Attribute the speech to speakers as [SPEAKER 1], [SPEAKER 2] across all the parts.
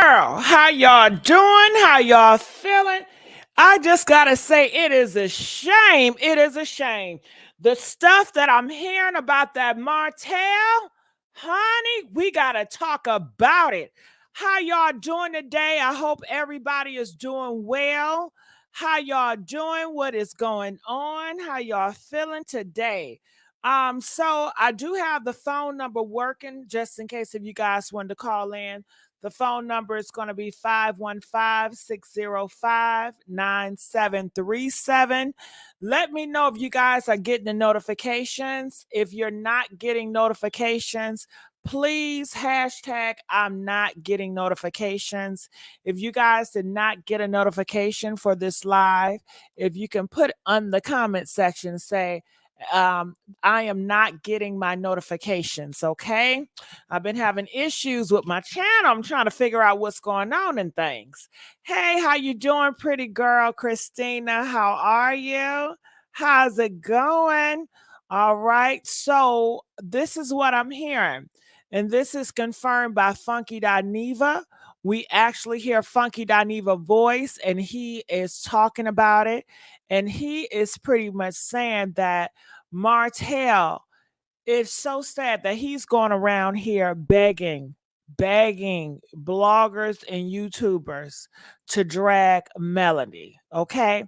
[SPEAKER 1] world. How y'all doing? How y'all feeling? I just gotta say, it is a shame. It is a shame. The stuff that I'm hearing about that Martell, honey, we gotta talk about it. How y'all doing today? I hope everybody is doing well. How y'all doing? What is going on? How y'all feeling today? So I do have the phone number working just in case if you guys wanted to call in. The phone number is going to be 515-605-9737. Let me know if you guys are getting the notifications. If you're not getting notifications, please hashtag I'm not getting notifications. If you guys did not get a notification for this live, if you can put on the comment section, say, I am not getting my notifications. Okay. I've been having issues with my channel. I'm trying to figure out what's going on and things. Hey, how you doing, pretty girl? Christina, how are you? How's it going? All right. So this is what I'm hearing. And this is confirmed by Funky Dineva. We actually hear Funky Dineva voice and he is talking about it. And he is pretty much saying that Martell, it's so sad that he's going around here begging bloggers and YouTubers to drag Melody. Okay.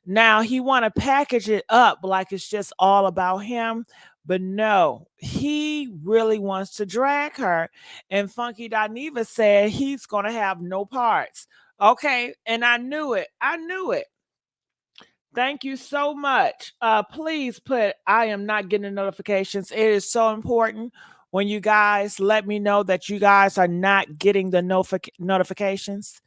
[SPEAKER 1] Now he want to package it up like it's just all about him. But no, he really wants to drag her. And Funky Dineva said he's going to have no parts. Okay. And I knew it. I knew it. Thank you so much. Please put I am not getting the notifications. It is so important when you guys let me know that you guys are not getting the notifications.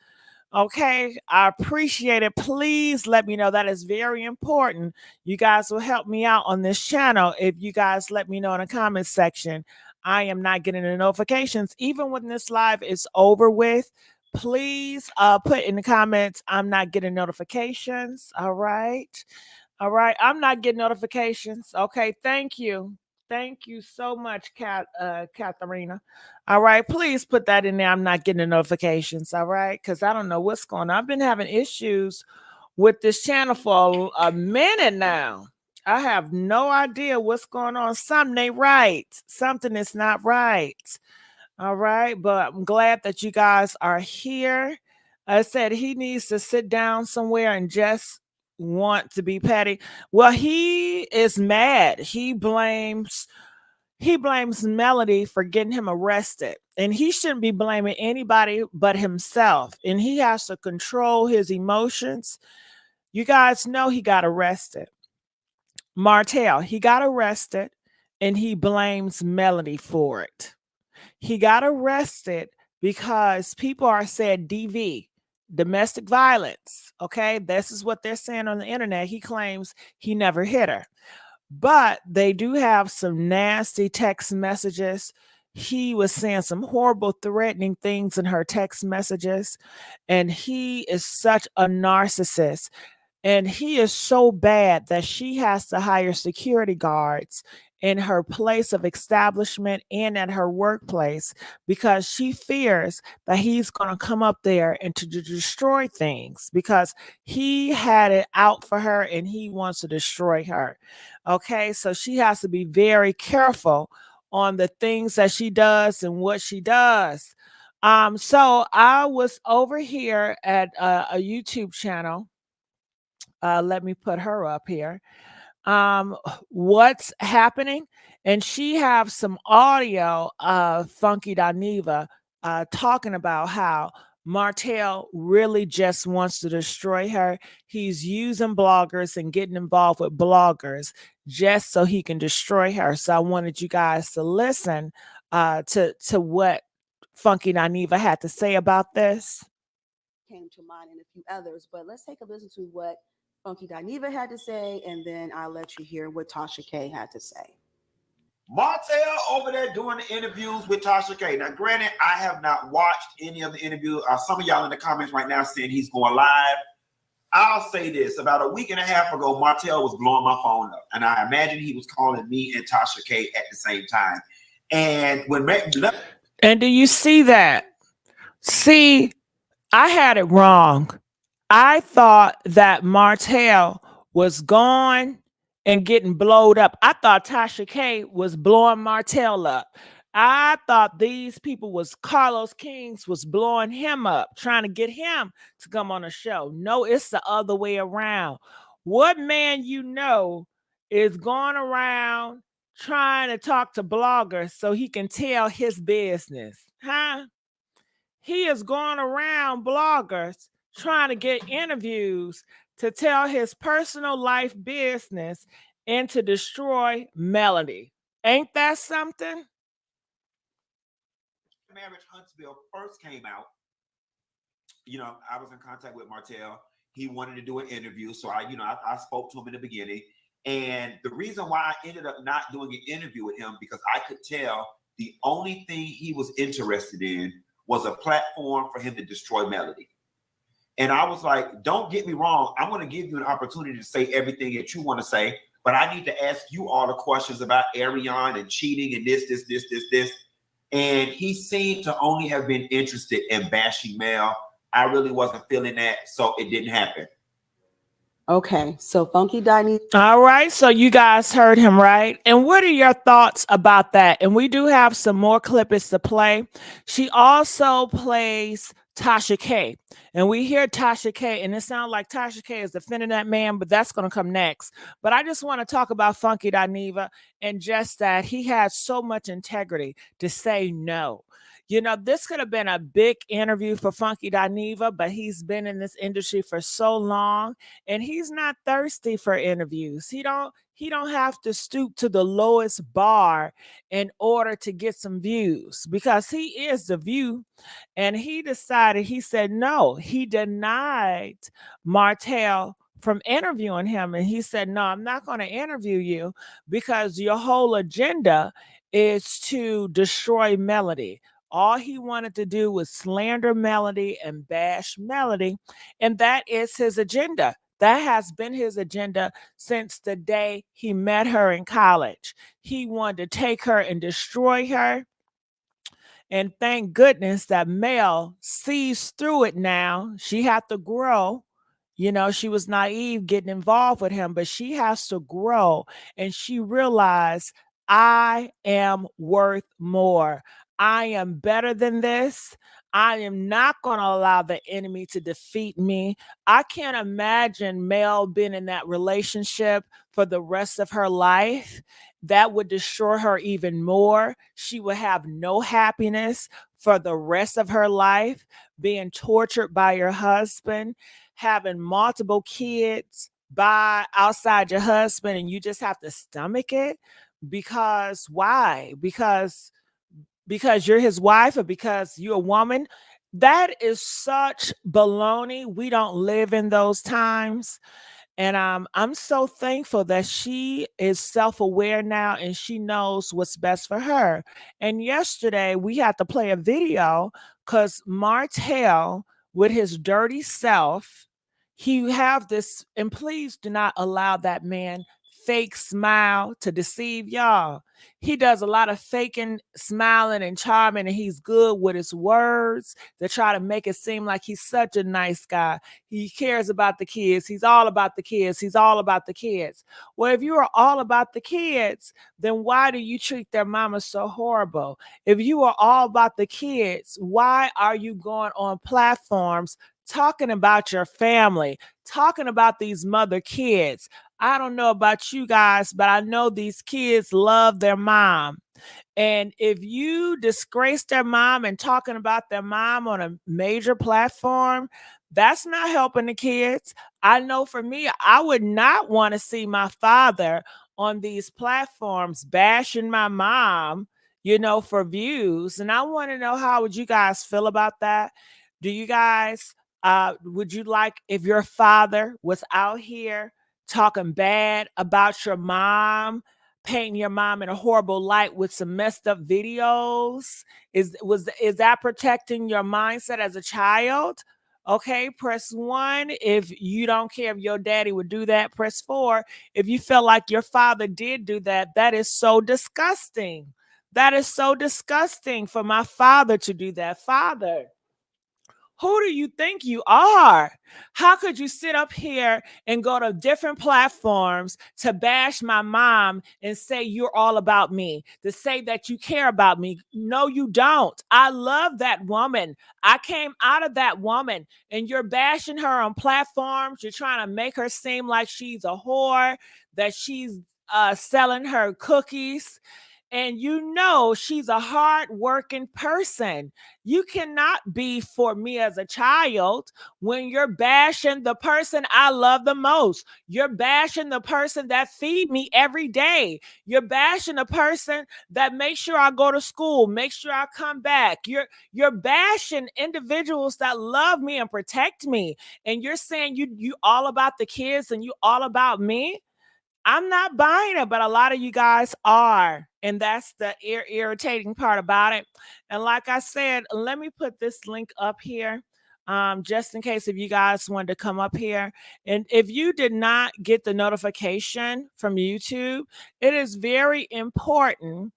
[SPEAKER 1] Okay, I appreciate it. Please let me know. That is very important. You guys will help me out on this channel if you guys let me know in the comments section. I am not getting the notifications. Even when this live is over with, please put in the comments, I'm not getting notifications. All right. All right. I'm not getting notifications. Okay. Thank you. Thank you so much, Katharina. All right. Please put that in there. I'm not getting the notifications. All right. Because I don't know what's going on. I've been having issues with this channel for a minute now. I have no idea what's going on. Something ain't right. Something is not right. All right, but I'm glad that you guys are here. I said he needs to sit down somewhere and just want to be petty. Well, he is mad. He blames Melody for getting him arrested. And he shouldn't be blaming anybody but himself. And he has to control his emotions. You guys know he got arrested. Martell, he got arrested and he blames Melody for it. He got arrested because people are saying DV, domestic violence. Okay, this is what they're saying on the internet. He claims he never hit her, but they do have some nasty text messages. He was saying some horrible, threatening things in her text messages, and he is such a narcissist. And he is so bad that she has to hire security guards in her place of establishment and at her workplace because she fears that he's going to come up there and to destroy things because he had it out for her and he wants to destroy her. Okay, so she has to be very careful on the things that she does and what she does. So I was over here at a YouTube channel. Let me put her up here. What's happening? And she have some audio of Funky Dineva talking about how Martell really just wants to destroy her. He's using bloggers and getting involved with bloggers just so he can destroy her. So I wanted you guys to listen to what Funky Dineva had to say about this.
[SPEAKER 2] Came to mind and a few others, but let's take a listen to what Funky Dineva had to say, and then I'll let you hear what Tasha K had to say.
[SPEAKER 3] Martell over there doing the interviews with Tasha K. Now, granted, I have not watched any of the interviews. Some of y'all in the comments right now saying he's going live. I'll say this. About a week and a half ago, Martell was blowing my phone up, and I imagine he was calling me and Tasha K at the same time. And when
[SPEAKER 1] and do you see that? See, I had it wrong. I thought that Martell was gone and getting blowed up. I thought Tasha K was blowing Martell up. I thought these people was Carlos Kings was blowing him up, trying to get him to come on a show. No, it's the other way around. What man you know is going around trying to talk to bloggers so he can tell his business? Huh? He is going around bloggers trying to get interviews to tell his personal life business and to destroy Melody. Ain't that something?
[SPEAKER 3] Marriage Huntsville first came out, I was in contact with Martell. He wanted to do an interview, so I spoke to him in the beginning. And the reason why I ended up not doing an interview with him, because I could tell the only thing he was interested in was a platform for him to destroy Melody. And I was like, don't get me wrong, I'm going to give you an opportunity to say everything that you want to say, but I need to ask you all the questions about Ariane and cheating and this. And he seemed to only have been interested in bashing Mel. I really wasn't feeling that, so it didn't happen.
[SPEAKER 2] Okay, so Funky Dineva.
[SPEAKER 1] All right, so you guys heard him, right? And what are your thoughts about that? And we do have some more clips to play. She also plays Tasha K. And we hear Tasha K, and it sounds like Tasha K is defending that man, but that's going to come next. But I just want to talk about Funky Dineva and just that he has so much integrity to say no. This could have been a big interview for Funky Dineva, but he's been in this industry for so long and he's not thirsty for interviews. He don't have to stoop to the lowest bar in order to get some views because he is the view. And he said no. He denied Martell from interviewing him. And he said, no, I'm not going to interview you because your whole agenda is to destroy Melody. All he wanted to do was slander Melody and bash Melody. And that is his agenda. That has been his agenda since the day he met her in college. He wanted to take her and destroy her. And thank goodness that Mel sees through it now. She had to grow. She was naive getting involved with him, but she has to grow. And she realized, I am worth more. I am better than this. I am not going to allow the enemy to defeat me. I can't imagine Mel being in that relationship for the rest of her life. That would destroy her even more. She would have no happiness for the rest of her life, being tortured by your husband, having multiple kids by outside your husband, and you just have to stomach it. Because why? Because you're his wife or because you're a woman? That is such baloney. We don't live in those times. And I'm so thankful that she is self-aware now and she knows what's best for her. And yesterday we had to play a video because Martell, with his dirty self, he have this, and please do not allow that man fake smile to deceive y'all. He does a lot of faking, smiling, and charming, and he's good with his words to try to make it seem like he's such a nice guy. He cares about the kids. He's all about the kids. He's all about the kids. Well, if you are all about the kids, then why do you treat their mama so horrible? If you are all about the kids, why are you going on platforms talking about your family, talking about these mother kids? I don't know about you guys, but I know these kids love their mom. And if you disgrace their mom and talking about their mom on a major platform, that's not helping the kids. I know for me, I would not want to see my father on these platforms bashing my mom, for views. And I want to know, how would you guys feel about that? Do you guys, would you like if your father was out here talking bad about your mom, painting your mom in a horrible light with some messed up videos? Is that protecting your mindset as a child? Okay, press 1 if you don't care if your daddy would do that. Press 4 if you feel like your father did do that. That is so disgusting. That is so disgusting for my father to do that. Father, Who do you think you are? How could you sit up here and go to different platforms to bash my mom and say you're all about me, to say that you care about me? No, you don't. I love that woman. I came out of that woman, and you're bashing her on platforms. You're trying to make her seem like she's a whore, that she's selling her cookies, and you know she's a hard-working person. You cannot be for me as a child when you're bashing the person I love the most. You're bashing the person that feed me every day. You're bashing the person that makes sure I go to school, make sure I come back. You're bashing individuals that love me and protect me. And you're saying you all about the kids and you all about me. I'm not buying it, but a lot of you guys are. And that's the irritating part about it. And like I said, let me put this link up here. Just in case if you guys wanted to come up here. And if you did not get the notification from YouTube, it is very important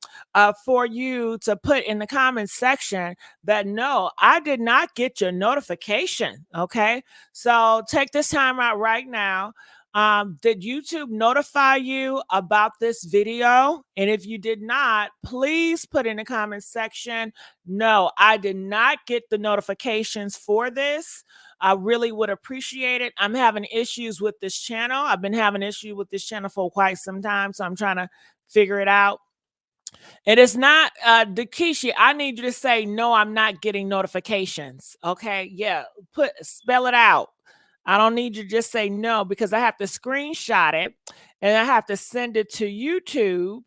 [SPEAKER 1] for you to put in the comments section that no, I did not get your notification. Okay. So take this time out right now. Did YouTube notify you about this video? And if you did not, please put in the comment section, no, I did not get the notifications for this. I really would appreciate it. I'm having issues with this channel. I've been having issues with this channel for quite some time, so I'm trying to figure it out. It is not Dakisha. I need you to say no, I'm not getting notifications. Okay. Yeah. Spell it out. I don't need you to just say no because I have to screenshot it and I have to send it to YouTube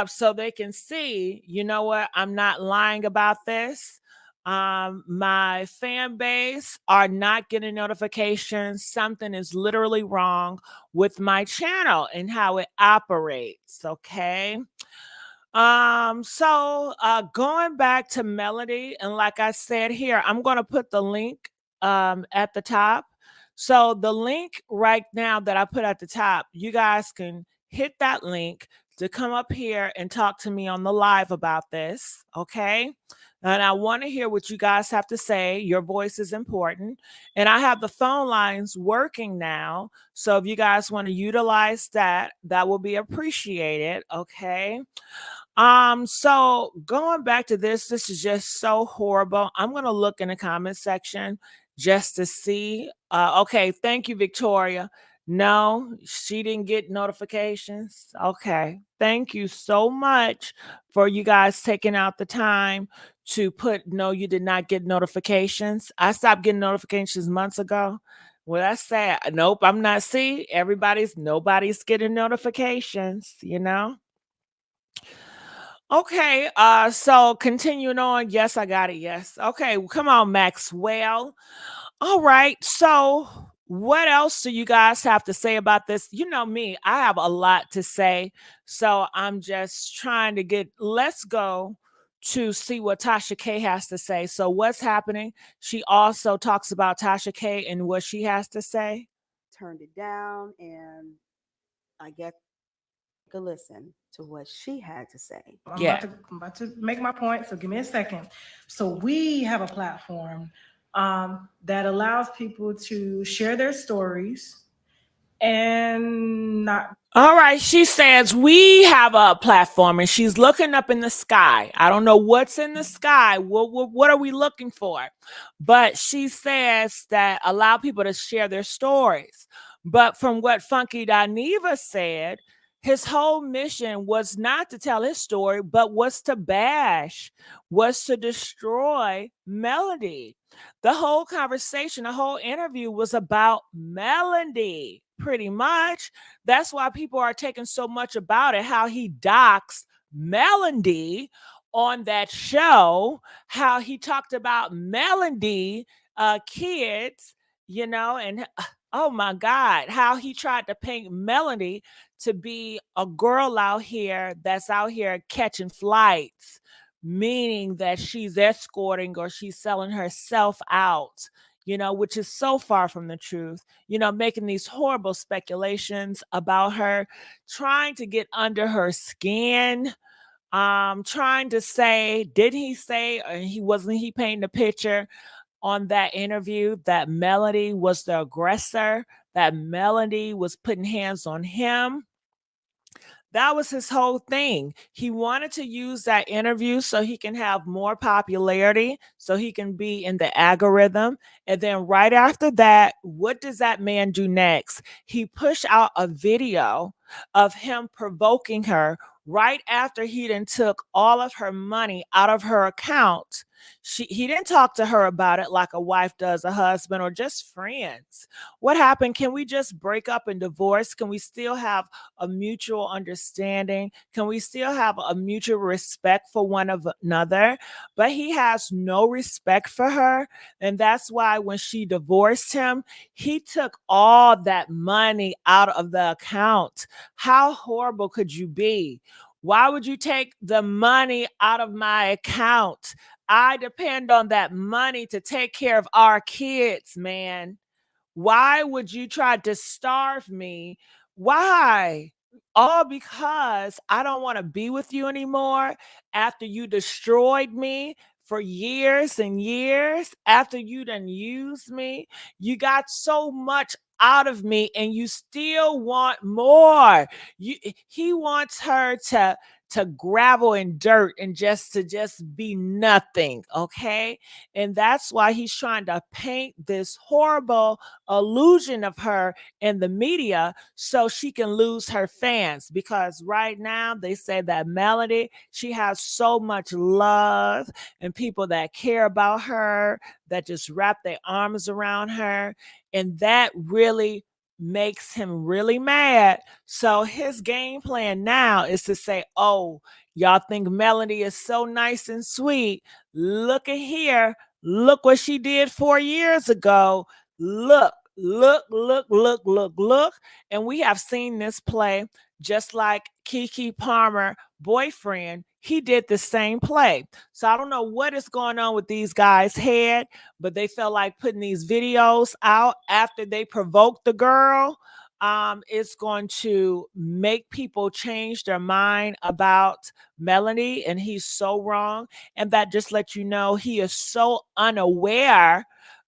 [SPEAKER 1] so they can see, you know what, I'm not lying about this. My fan base are not getting notifications. Something is literally wrong with my channel and how it operates. Okay. Going back to Melody, and like I said here, I'm going to put the link at the top. So the link right now that I put at the top, you guys can hit that link to come up here and talk to me on the live about this. Okay. And I want to hear what you guys have to say. Your voice is important. And I have the phone lines working now. So if you guys want to utilize that, that will be appreciated. Okay. So going back to this is just so horrible. I'm going to look in the comment section just to see. Okay, thank you, Victoria. No, she didn't get notifications. Okay, thank you so much for you guys taking out the time to put no, you did not get notifications. I stopped getting notifications months ago. Well, that's sad. Nope, I'm not. See, nobody's getting notifications, you know? Okay, so continuing on. Yes, I got it. Yes. Okay, come on, Maxwell. All right. So, what else do you guys have to say about this? You know me, I have a lot to say. So, I'm just trying to let's go to see what Tasha K has to say. So, what's happening? She also talks about Tasha K and what she has to say.
[SPEAKER 2] Turned it down, and I get a listen to what she had to say.
[SPEAKER 4] I'm about to make my point, so give me a second. So we have a platform that allows people to share their stories and not.
[SPEAKER 1] All right, she says we have a platform and she's looking up in the sky. I don't know what's in the sky. What are we looking for? But she says that allow people to share their stories. But from what Funky Dineva said, his whole mission was not to tell his story, but was to bash, was to destroy Melody. The whole conversation, the whole interview was about Melody, pretty much. That's why people are taking so much about it, how he doxed Melody on that show, how he talked about Melody kids, you know, and oh my God, how he tried to paint Melody to be a girl out here that's out here catching flights, meaning that she's escorting or she's selling herself out, you know, which is so far from the truth, you know, making these horrible speculations about her, trying to get under her skin, trying to say, did he say, he painting a picture on that interview that Melody was the aggressor, that Melody was putting hands on him. That was his whole thing. He wanted to use that interview so he can have more popularity, so he can be in the algorithm. And then right after that, what does that man do next? He pushed out a video of him provoking her right after he then took all of her money out of her account. He didn't talk to her about it like a wife does a husband or just friends. What happened? Can we just break up and divorce? Can we still have a mutual understanding? Can we still have a mutual respect for one another? But he has no respect for her. And that's why when she divorced him, he took all that money out of the account. How horrible could you be? Why would you take the money out of my account? I depend on that money to take care of our kids, man. Why would you try to starve me? Why? All because I don't want to be with you anymore after you destroyed me for years and years, after you done used me. You got so much out of me and you still want more. He wants her to gravel and dirt and just be nothing, okay? And that's why he's trying to paint this horrible illusion of her in the media so she can lose her fans, because right now they say that Melody, she has so much love and people that care about her, that just wrap their arms around her, and that really makes him really mad. So his game plan now is to say, oh, y'all think Melody is so nice and sweet. Look at here. Look what she did 4 years ago. Look, look, look, look, look, look. And we have seen this play just like Keke Palmer boyfriend. He did the same play. So I don't know what is going on with these guys' head, but they felt like putting these videos out after they provoked the girl. It's going to make people change their mind about Melanie, and he's so wrong. And that just lets you know he is so unaware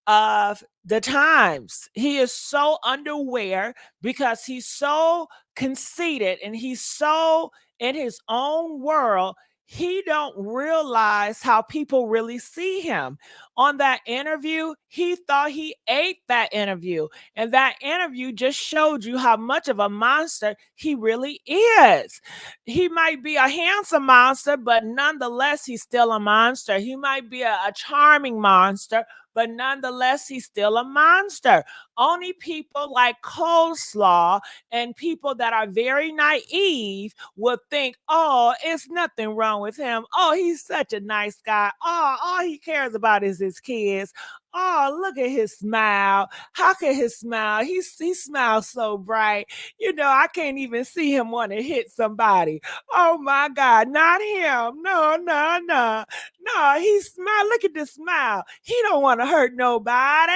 [SPEAKER 1] of the times. He is so underwear because he's so conceited and he's so in his own world. He don't realize how people really see him. On that interview, he thought he ate that interview, and that interview just showed you how much of a monster he really is. He might be a handsome monster, but nonetheless he's still a monster. He might be a charming monster, but nonetheless he's still a monster. Only people like coleslaw and people that are very naive will think, oh, it's nothing wrong with him. Oh, he's such a nice guy. Oh, all he cares about is his kids. Oh, look at his smile. How can his smile? He smiles so bright. You know, I can't even see him want to hit somebody. Oh my God, not him. No, no, no. No, he smile. Look at the smile. He don't want to hurt nobody.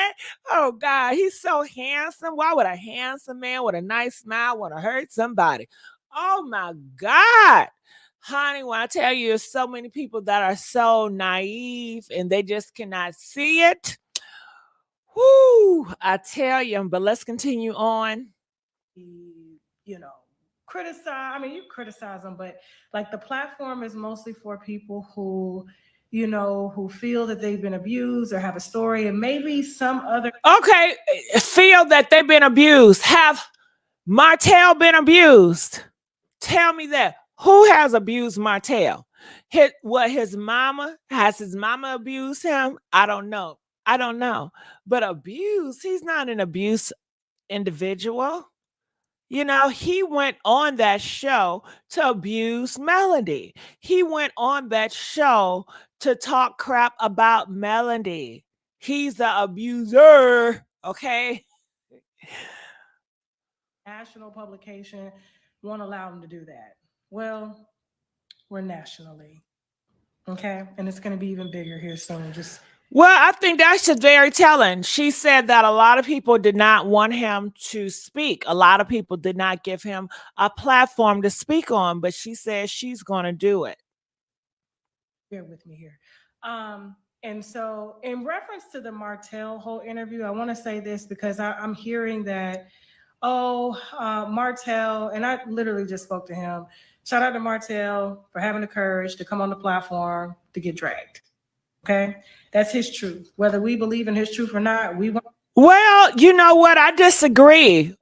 [SPEAKER 1] Oh God, he's so handsome. Why would a handsome man with a nice smile want to hurt somebody? Oh my God. Honey, when I tell you there's so many people that are so naive and they just cannot see it. Whoo, I tell you, but let's continue on.
[SPEAKER 4] You know, criticize. I mean, you criticize them, but like the platform is mostly for people who, you know, who feel that they've been abused or have a story, and maybe some other.
[SPEAKER 1] Okay, feel that they've been abused. Have Martell been abused? Tell me that. Who has abused Martell? His mama? Has his mama abused him? I don't know. I don't know. But abuse, he's not an abuse individual. You know, he went on that show to abuse Melody. He went on that show to talk crap about Melody. He's the abuser, okay?
[SPEAKER 4] National publication won't allow them to do that. Well, we're nationally, okay? And it's going to be even bigger here soon.
[SPEAKER 1] Well, I think that's just very telling. She said that a lot of people did not want him to speak. A lot of people did not give him a platform to speak on, but she says she's going to do it.
[SPEAKER 4] Bear with me here. And so, in reference to the Martell Holt interview, I want to say this because I'm hearing that, Martell, and I literally just spoke to him. Shout out to Martell for having the courage to come on the platform to get dragged. Okay, that's his truth. Whether we believe in his truth or not, we want.
[SPEAKER 1] Well, you know what? I disagree.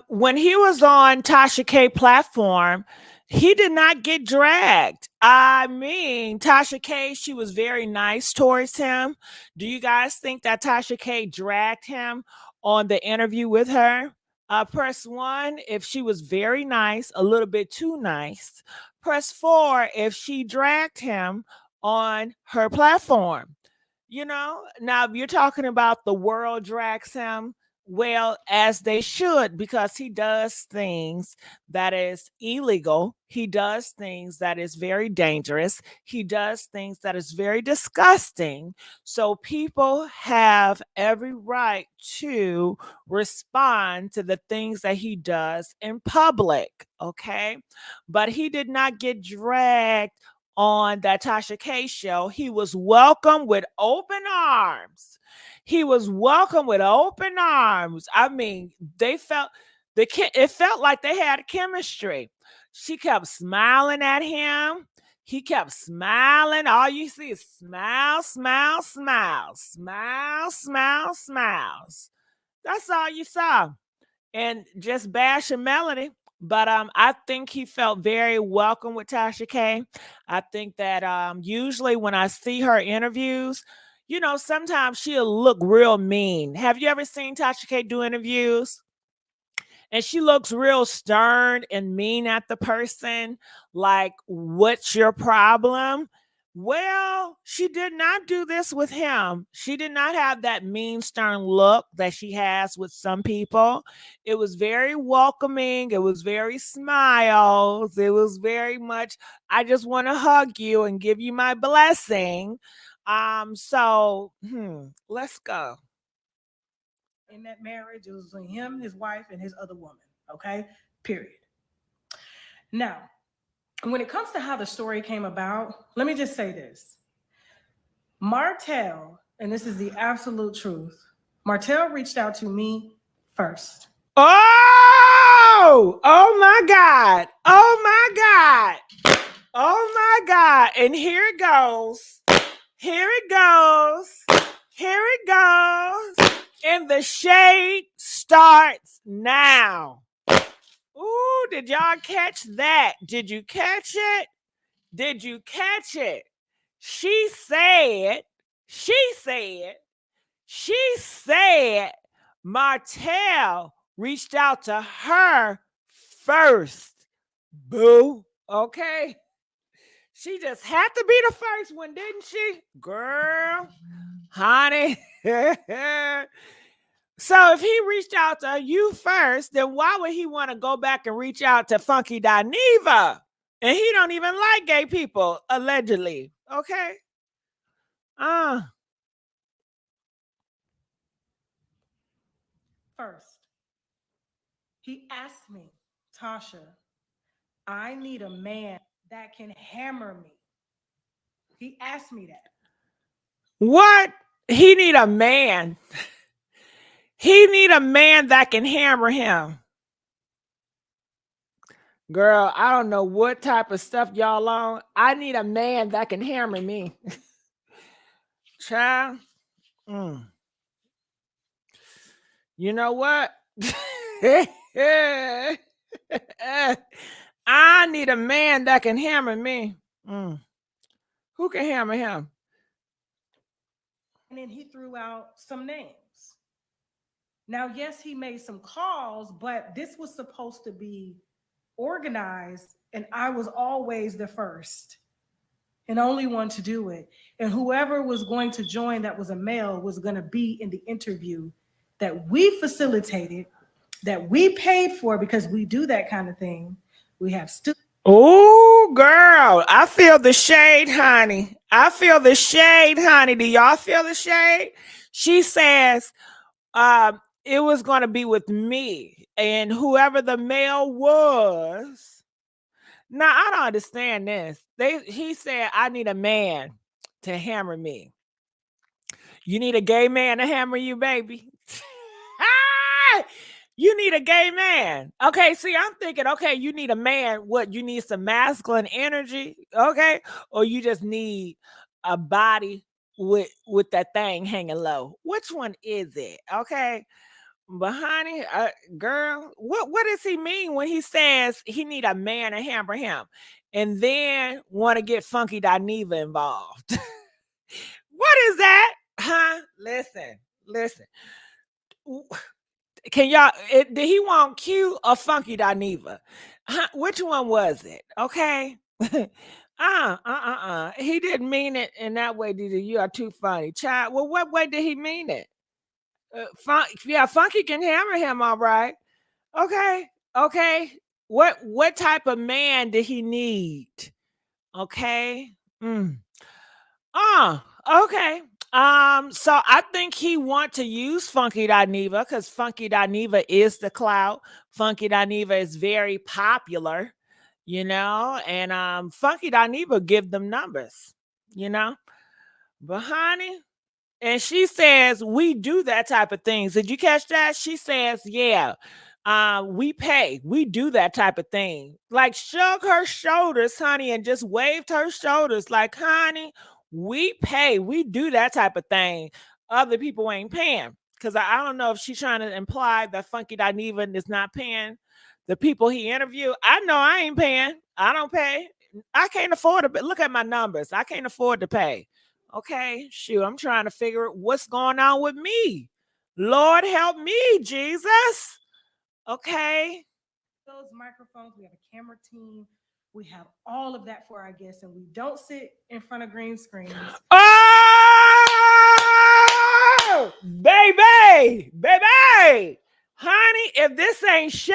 [SPEAKER 1] When he was on Tasha K platform, he did not get dragged. I mean, Tasha K, she was very nice towards him. Do you guys think that Tasha K dragged him on the interview with her? Press 1 if she was very nice, a little bit too nice. Press 4 if she dragged him on her platform. Now if you're talking about the world drags him, well, as they should, because he does things that is illegal. He does things that is very dangerous. He does things that is very disgusting. So people have every right to respond to the things that he does in public. Okay. But he did not get dragged on that Tasha K show. He was welcomed with open arms. He was welcomed with open arms. I mean, it felt like they had chemistry. She kept smiling at him. He kept smiling. All you see is smile, smile, smile, smile, smile, smiles. That's all you saw. And just bashing Melody. But I think he felt very welcome with Tasha K. I think that usually when I see her interviews, sometimes she'll look real mean. Have you ever seen Tasha K do interviews? And she looks real stern and mean at the person, like, what's your problem? Well, she did not do this with him. She did not have that mean, stern look that she has with some people. It was very welcoming. It was very smiles. It was very much, I just want to hug you and give you my blessing. Let's go.
[SPEAKER 4] In that marriage, it was between him, his wife, and his other woman. Okay, period. Now, when it comes to how the story came about, let me just say this. Martell, and this is the absolute truth, Martell reached out to me first.
[SPEAKER 1] Oh my God. Oh my God. Oh my God. And here it goes. Here it goes. Here it goes. And the shade starts now. Ooh, did y'all catch that? Did you catch it? Did you catch it? She said Martell reached out to her first. Boo. Okay. She just had to be the first one, didn't she? Girl, honey. So if he reached out to you first, then why would he want to go back and reach out to Funky Dineva? And he don't even like gay people, allegedly. Okay.
[SPEAKER 4] First, he asked me, Tasha, I need a man that can hammer me. He asked me that.
[SPEAKER 1] What? He need a man. He need a man that can hammer him. Girl, I don't know what type of stuff y'all on. I need a man that can hammer me. Child. You know what? I need a man that can hammer me. Who can hammer him?
[SPEAKER 4] And then he threw out some names. Now, yes, he made some calls, but this was supposed to be organized, and I was always the first and only one to do it. And whoever was going to join that was a male was going to be in the interview that we facilitated, that we paid for, because we do that kind of thing. We have
[SPEAKER 1] Oh, girl, I feel the shade, honey. I feel the shade, honey. Do y'all feel the shade? She says it was going to be with me and whoever the male was. Now, I don't understand this. He said, I need a man to hammer me. You need a gay man to hammer you, baby. You need a gay man. Okay, see, I'm thinking, okay, you need a man. What, you need some masculine energy, okay? Or you just need a body with that thing hanging low. Which one is it? Okay. But honey, girl, what does he mean when he says he need a man to hammer him and then want to get Funky Dineva involved? What is that? Huh? Listen. Can y'all, did he want cute or Funky Dineva? Huh? Which one was it? Okay. He didn't mean it in that way, did he? You are too funny. Child, well, what way did he mean it? Funky can hammer him, all right. Okay. What type of man did he need? Okay. Okay. So I think he want to use Funky Dineva because Funky Dineva is the clout. Funky Dineva is very popular, and Funky Dineva give them numbers, you know. But honey, and she says we do that type of things. Did you catch that? She says, yeah. We pay. We do that type of thing. Like shrugged her shoulders, honey, and just waved her shoulders like, honey, we pay. We do that type of thing. Other people ain't paying. Because I don't know if she's trying to imply that Funky Dineva is not paying the people he interviewed. I know I ain't paying. I don't pay. I can't afford to look at my numbers. I can't afford to pay. Okay, shoot, I'm trying to figure out what's going on with me. Lord help me, Jesus. Okay.
[SPEAKER 4] Those microphones, we have a camera team, we have all of that for our guests, and we don't sit in front of green screens.
[SPEAKER 1] Oh, baby, honey, if this ain't shade,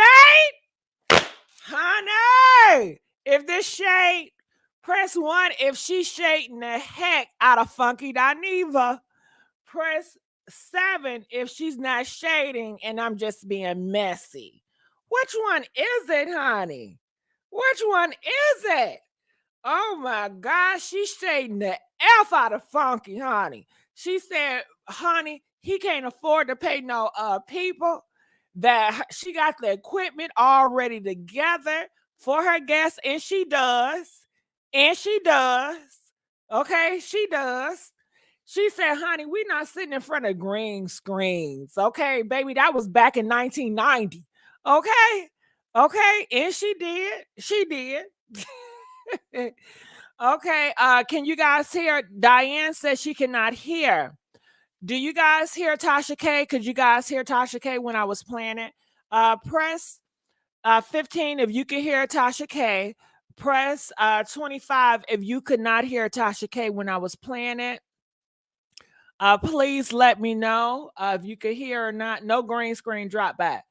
[SPEAKER 1] honey, if this shade, press 1 if she's shading the heck out of Funky Dineva. Press 7 if she's not shading and I'm just being messy. Which one is it, honey? Which one is it? Oh my gosh, she's shading the F out of Funky, honey. She said, honey, he can't afford to pay no people. That she got the equipment already together for her guests, and she does. Okay, she does. She said, honey, we're not sitting in front of green screens. Okay, baby, that was back in 1990. Okay, and she did. Okay, can you guys hear? Diane says she cannot hear. Do you guys hear Tasha K? Could you guys hear Tasha K when I was playing it? Press 15 if you can hear Tasha K. Press 25 if you could not hear Tasha K when I was playing it. Please let me know if you could hear or not. No green screen drop back.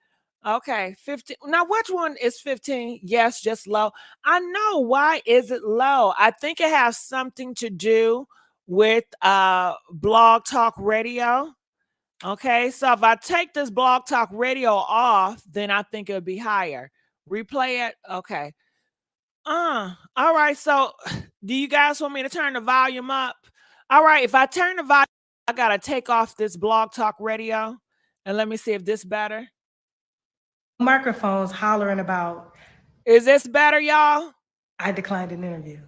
[SPEAKER 1] Okay, 15. Now, which one is 15? Yes, just low. I know. Why is it low? I think it has something to do with Blog Talk Radio. Okay, so if I take this Blog Talk Radio off, then I think it would be higher. Replay it. Okay. All right. So, do you guys want me to turn the volume up? All right. If I turn the volume, I gotta take off this Blog Talk Radio, and let me see if this better.
[SPEAKER 4] Microphones hollering about.
[SPEAKER 1] Is this better, y'all?
[SPEAKER 4] I declined an interview.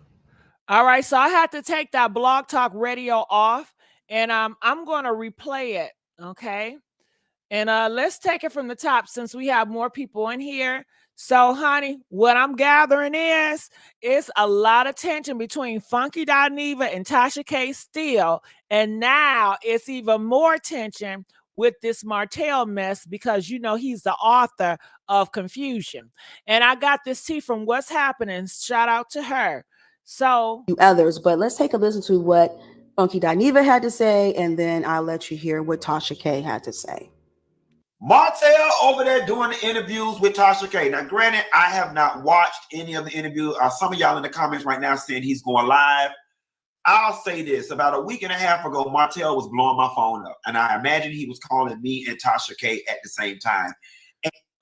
[SPEAKER 1] All right. So I had to take that Blog Talk Radio off, and I'm gonna replay it. Okay. And let's take it from the top since we have more people in here. So, honey, what I'm gathering is it's a lot of tension between Funky Dineva and Tasha K still. And now it's even more tension with this Martell mess because, he's the author of Confusion. And I got this tea from What's Happening. Shout out to her. So,
[SPEAKER 2] others, but let's take a listen to what Funky Dineva had to say, and then I'll let you hear what Tasha K had to say.
[SPEAKER 3] Martell over there doing the interviews with Tasha K. Now, granted, I have not watched any of the interviews. Some of y'all in the comments right now saying he's going live. I'll say this. About a week and a half ago, Martell was blowing my phone up. And I imagine he was calling me and Tasha K at the same time.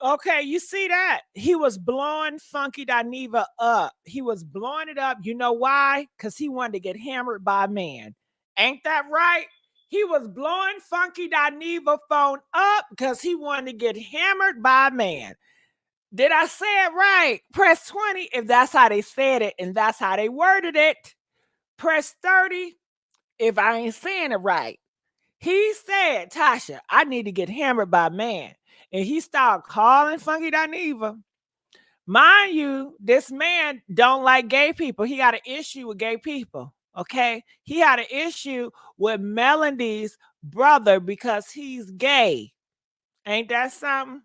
[SPEAKER 1] Okay, you see that? He was blowing Funky Dineva up. He was blowing it up. You know why? Because he wanted to get hammered by a man. Ain't that right? He was blowing Funky Dineva phone up because he wanted to get hammered by a man. Did I say it right? Press 20 if that's how they said it and that's how they worded it. Press 30 if I ain't saying it right. He said, Tasha, I need to get hammered by a man. And he started calling Funky Dineva. Mind you, this man don't like gay people. He got an issue with gay people. Okay. He had an issue with Melody's brother because he's gay. Ain't that something?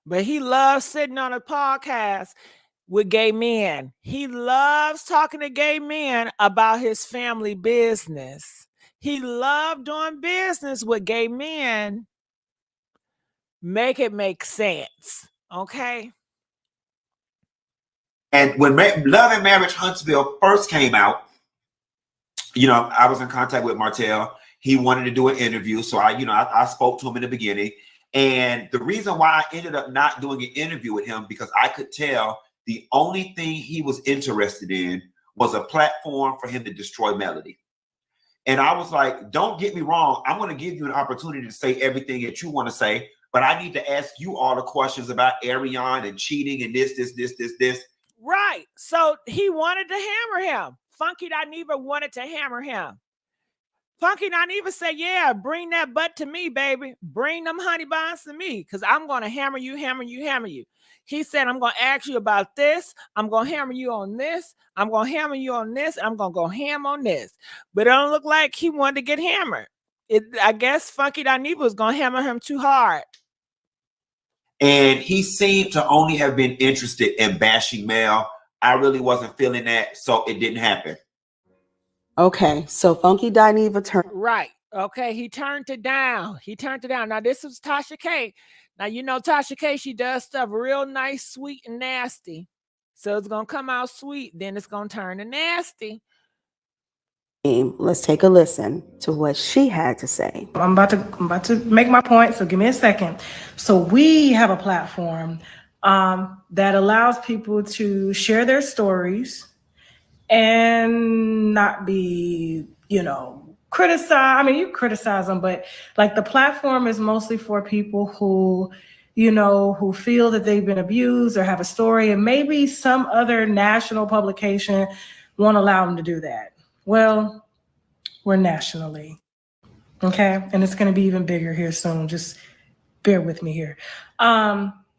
[SPEAKER 1] But he loves sitting on a podcast with gay men. He loves talking to gay men about his family business. He loved doing business with gay men. Make it make sense. Okay.
[SPEAKER 3] And when Love and Marriage Huntsville first came out, I was in contact with Martell. He wanted to do an interview. So I spoke to him in the beginning. And the reason why I ended up not doing an interview with him, because I could tell the only thing he was interested in was a platform for him to destroy Melody. And I was like, don't get me wrong. I'm going to give you an opportunity to say everything that you want to say, but I need to ask you all the questions about Ariane and cheating and this.
[SPEAKER 1] Right. So he wanted to hammer him. Funky Dineva wanted to hammer him. Funky Dineva said, yeah, bring that butt to me, baby. Bring them honey buns to me because I'm going to hammer you. He said, I'm going to ask you about this. I'm going to hammer you on this. I'm going to hammer you on this. I'm going to go ham on this. But it don't look like he wanted to get hammered. I guess Funky Dineva was going to hammer him too hard.
[SPEAKER 3] And he seemed to only have been interested in bashing Mel. I really wasn't feeling that, so it didn't happen.
[SPEAKER 2] Okay, so Funky Dineva turned.
[SPEAKER 1] Right. Okay, he turned it down. Now, this was Tasha K. Now, Tasha K, she does stuff real nice, sweet, and nasty. So it's going to come out sweet, then it's going to turn to nasty.
[SPEAKER 2] Let's take a listen to what she had to say.
[SPEAKER 4] I'm about to make my point, so give me a second. So we have a platform that allows people to share their stories and not be, criticized. I mean, you criticize them, but like the platform is mostly for people who, who feel that they've been abused or have a story, and maybe some other national publication won't allow them to do that. Well, we're nationally, okay? And it's going to be even bigger here soon. Just bear with me here.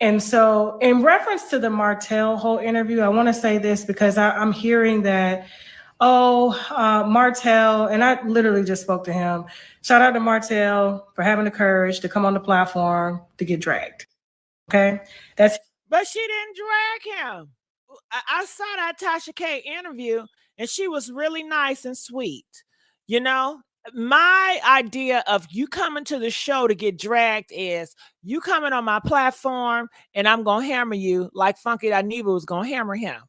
[SPEAKER 4] And so in reference to the Martell Holt interview, I want to say this because I'm hearing that, Martell, and I literally just spoke to him. Shout out to Martell for having the courage to come on the platform to get dragged, okay?
[SPEAKER 1] But she didn't drag him. I saw that Tasha K interview, and she was really nice and sweet. My idea of you coming to the show to get dragged is you coming on my platform and I'm going to hammer you like Funky Dineva was going to hammer him,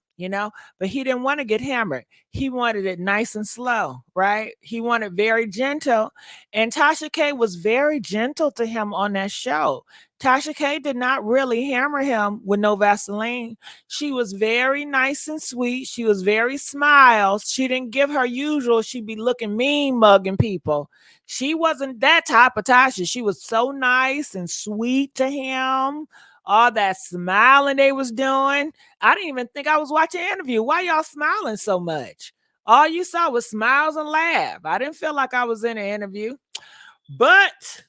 [SPEAKER 1] but he didn't want to get hammered. He wanted it nice and slow, right? He wanted very gentle. And Tasha K was very gentle to him on that show. Tasha K did not really hammer him with no Vaseline. She was very nice and sweet. She was very smiles. She didn't give her usual. She'd be looking mean, mugging people. She wasn't that type of Tasha. She was so nice and sweet to him. All that smiling they was doing. I didn't even think I was watching an interview. Why y'all smiling so much? All you saw was smiles and laugh. I didn't feel like I was in an interview. But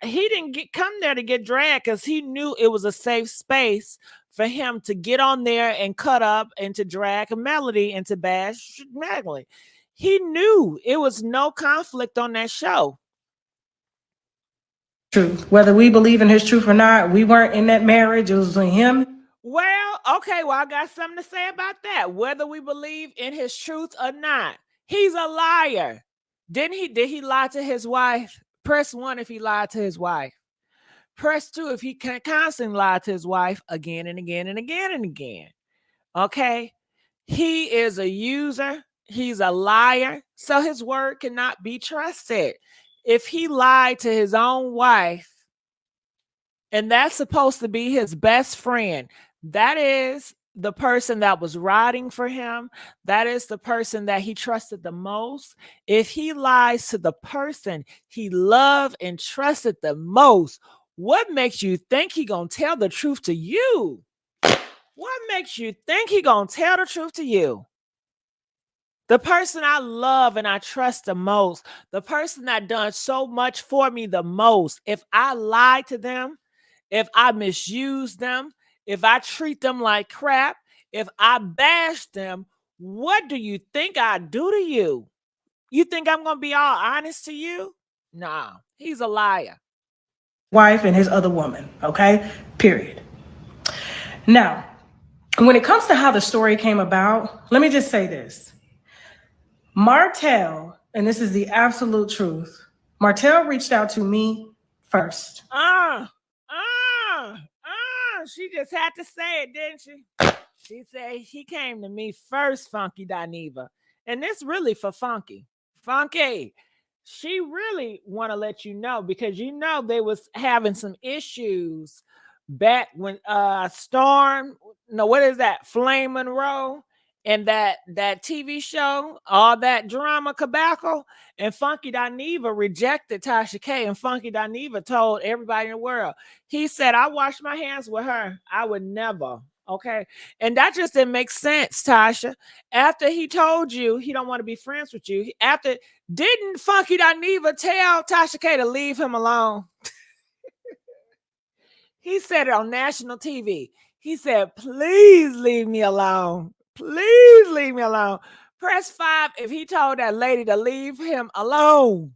[SPEAKER 1] he didn't come there to get dragged because he knew it was a safe space for him to get on there and cut up and to drag a Melody and to bash Melody. He knew it was no conflict on that show.
[SPEAKER 4] Truth. Whether we believe in his truth or not, we weren't in that marriage. It was between him.
[SPEAKER 1] Well, okay, I got something to say about that. Whether we believe in his truth or not, he's a liar. Did he lie to his wife? Press 1 if he lied to his wife. Press 2 if he can constantly lie to his wife again and again and again and again. Okay? He is a user. He's a liar. So his word cannot be trusted. If he lied to his own wife, and that's supposed to be his best friend, that is the person that was riding for him. That is the person that he trusted the most. If he lies to the person he loved and trusted the most, what makes you think he gonna tell the truth to you? What makes you think he gonna tell the truth to you? The person I love and I trust the most, the person that done so much for me the most, if I lie to them, if I misuse them, if I treat them like crap, if I bash them, what do you think I do to you? You think I'm going to be all honest to you? Nah, he's a liar.
[SPEAKER 4] Wife and his other woman, okay? Period. Now, when it comes to how the story came about, let me just say this. Martell, and this is the absolute truth, Martell reached out to me first.
[SPEAKER 1] She just had to say it, didn't she? She said he came to me first, Funky Dineva. And this really for Funky. Funky, she really want to let you know, because you know they was having some issues back when Storm, no, what is that? Flame Monroe and that TV show, all that drama cabal, and Funky Dineva rejected Tasha K, and Funky Dineva told everybody in the world, he said, I washed my hands with her. I would never. Okay. And that just didn't make sense, Tasha. After he told you he don't want to be friends with you, didn't Funky Dineva tell Tasha K to leave him alone? He said it on national TV. He said, please leave me alone. Please leave me alone. Press 5 if he told that lady to leave him alone.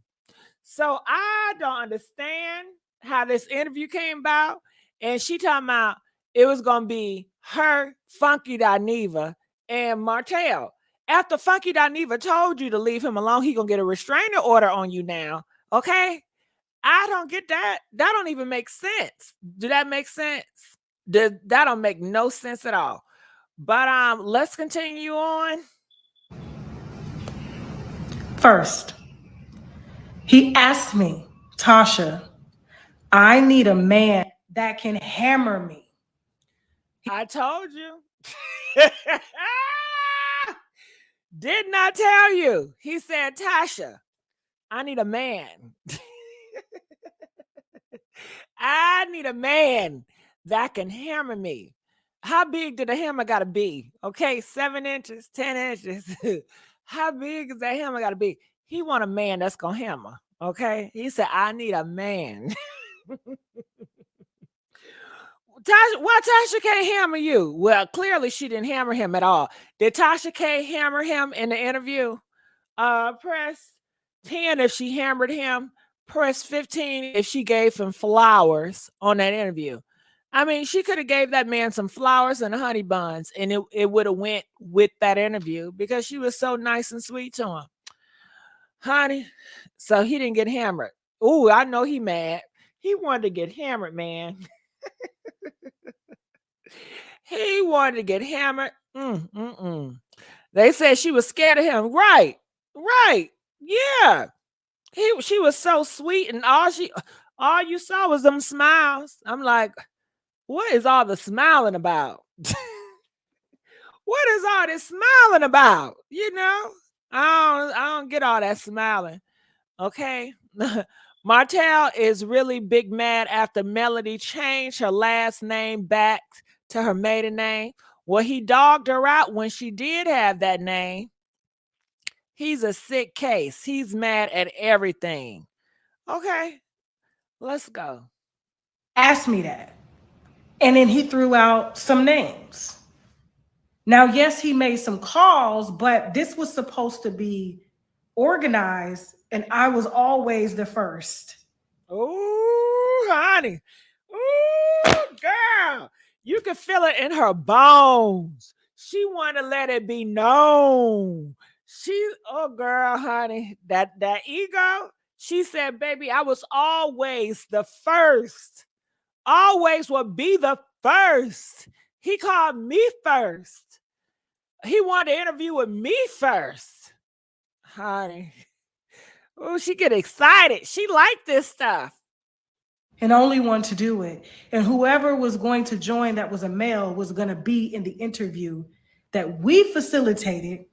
[SPEAKER 1] So I don't understand how this interview came about. And she talking about it was going to be her, Funky Dineva, and Martell. After Funky Dineva told you to leave him alone, he going to get a restraining order on you now. Okay? I don't get that. That don't even make sense. Do that make sense? That don't make no sense at all. But let's continue on.
[SPEAKER 4] First, he asked me, Tasha, I need a man that can hammer me.
[SPEAKER 1] I told you. Didn't I tell you? He said, Tasha, I need a man. I need a man that can hammer me. How big did the hammer gotta be? Okay, 7 inches, 10 inches. How big is that hammer gotta be? He want a man that's gonna hammer. Okay. He said, I need a man. Tasha, why Tasha can't hammer you? Well, clearly she didn't hammer him at all. Did Tasha K hammer him in the interview? Press 10 if she hammered him. Press 15 if she gave him flowers on that interview. I mean, she could have gave that man some flowers and honey buns, and it would have went with that interview because she was so nice and sweet to him. Honey, so he didn't get hammered. Ooh, I know he mad. He wanted to get hammered, man. He wanted to get hammered. They said she was scared of him. Right. Yeah. She was so sweet, and all you saw was them smiles. I'm like, what is all the smiling about? What is all this smiling about? You know, I don't get all that smiling. Okay. Martell is really big mad after Melody changed her last name back to her maiden name. Well, he dogged her out when she did have that name. He's a sick case. He's mad at everything. Okay, let's go.
[SPEAKER 4] Asked me that. And then he threw out some names. Now, yes, he made some calls, but this was supposed to be organized, and I was always the first.
[SPEAKER 1] Ooh, honey. Ooh, girl. You can feel it in her bones. She wanted to let it be known. Oh, girl, honey, that ego. She said, baby, I was always the first. Always will be the first. He called me first. He wanted to interview with me first. Honey. Oh, she get excited. She liked this stuff.
[SPEAKER 4] and only one to do it. And whoever was going to join that was a male was going to be in the interview that we facilitated,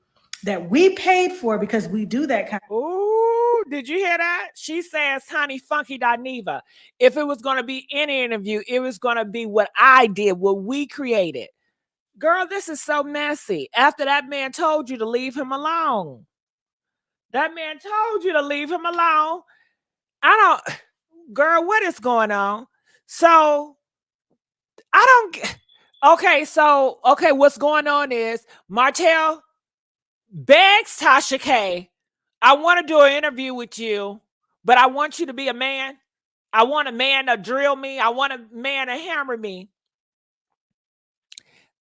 [SPEAKER 4] that we paid for, because we do that kind
[SPEAKER 1] of. Ooh, did you hear that? She says, honey, Funky Dineva, if it was going to be any interview, it was going to be what I did, what we created. Girl, this is so messy. After that man told you to leave him alone. That man told you to leave him alone. Girl, what is going on? So, okay, what's going on is Martell begs Tasha K, I want to do an interview with you, but I want you to be a man. I want a man to drill me. I want a man to hammer me.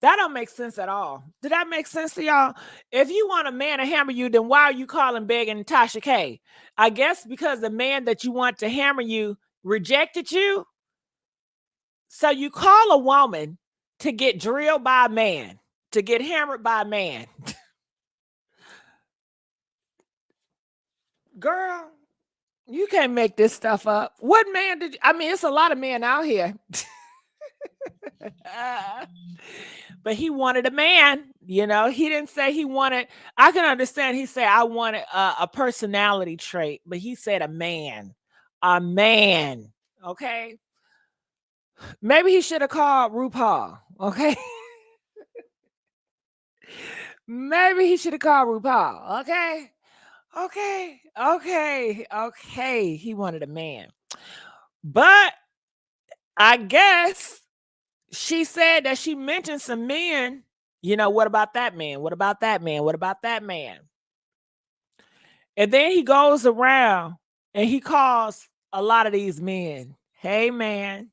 [SPEAKER 1] That don't make sense at all. Did that make sense to y'all? If you want a man to hammer you, then why are you calling begging Tasha K? I guess because the man that you want to hammer you rejected you. So you call a woman to get drilled by a man, to get hammered by a man. Girl, you can't make this stuff up. What man did you? I mean, it's a lot of men out here. But he wanted a man, you know. He didn't say he wanted, I can understand he said I wanted a personality trait, but he said a man, okay? Maybe he should have called RuPaul, okay? Maybe he should have called RuPaul, okay? Okay. He wanted a man. But I guess she said that she mentioned some men. You know, what about that man? What about that man? What about that man? And then he goes around and he calls a lot of these men, hey, man.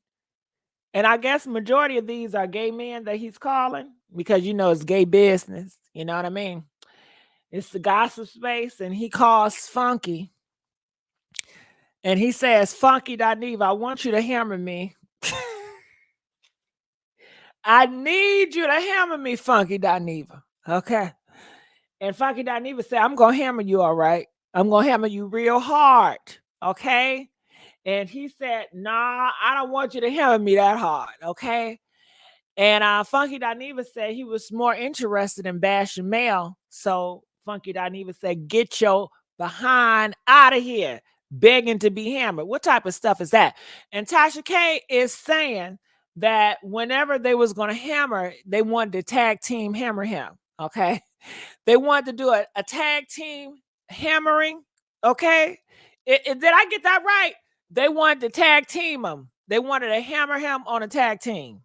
[SPEAKER 1] And I guess majority of these are gay men that he's calling because, you know, it's gay business. You know what I mean? It's the gossip space, and he calls Funky. And he says, Funky Dineva, I want you to hammer me. I need you to hammer me, Funky Dineva. Okay. And Funky Dineva said, I'm going to hammer you, all right? I'm going to hammer you real hard. Okay. And he said, nah, I don't want you to hammer me that hard. Okay. And Funky Dineva said he was more interested in bashing Mel. So Funky Dineva said, get your behind out of here, begging to be hammered. What type of stuff is that? And Tasha K is saying that whenever they was going to hammer, they wanted to tag team hammer him. Okay. They wanted to do a tag team hammering. Okay. Did I get that right? They wanted to tag team him. They wanted to hammer him on a tag team.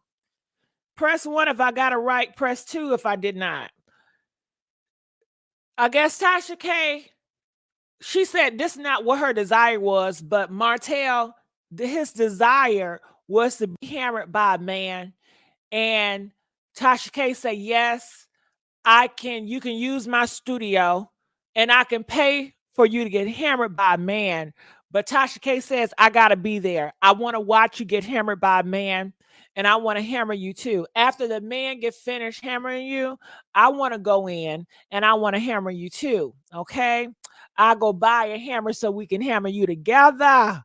[SPEAKER 1] Press 1 if I got it right. Press 2 if I did not. I guess Tasha K, she said this is not what her desire was, but Martell, his desire was to be hammered by a man. And Tasha K said, yes, you can use my studio and I can pay for you to get hammered by a man. But Tasha K says, I got to be there. I want to watch you get hammered by a man. And I want to hammer you too. After the man get finished hammering you, I want to go in and I want to hammer you too. Okay. I'll go buy a hammer so we can hammer you together.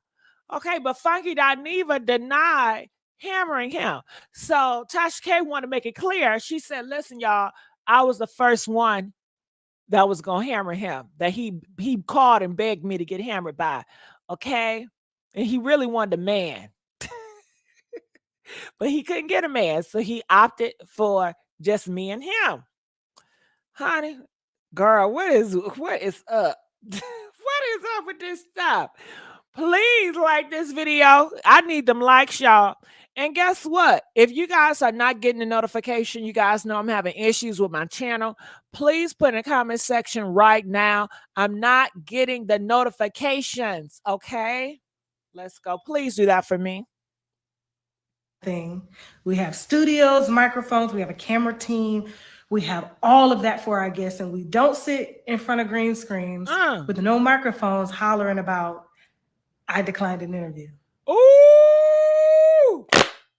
[SPEAKER 1] Okay. But Funky Dineva denied hammering him. So Tasha K wanted to make it clear. She said, listen, y'all, I was the first one that was going to hammer him, that he called and begged me to get hammered by. Okay. And he really wanted a man. But he couldn't get a man, so he opted for just me and him. Honey, girl, what is up? What is up with this stuff? Please like this video. I need them likes, y'all. And guess what? If you guys are not getting the notification, you guys know I'm having issues with my channel. Please put in the comment section right now. I'm not getting the notifications, okay? Let's go. Please do that for me.
[SPEAKER 4] thing. We have studios, microphones, we have a camera team, we have all of that for our guests, and we don't sit in front of green screens with no microphones hollering about, I declined an interview.
[SPEAKER 1] Ooh,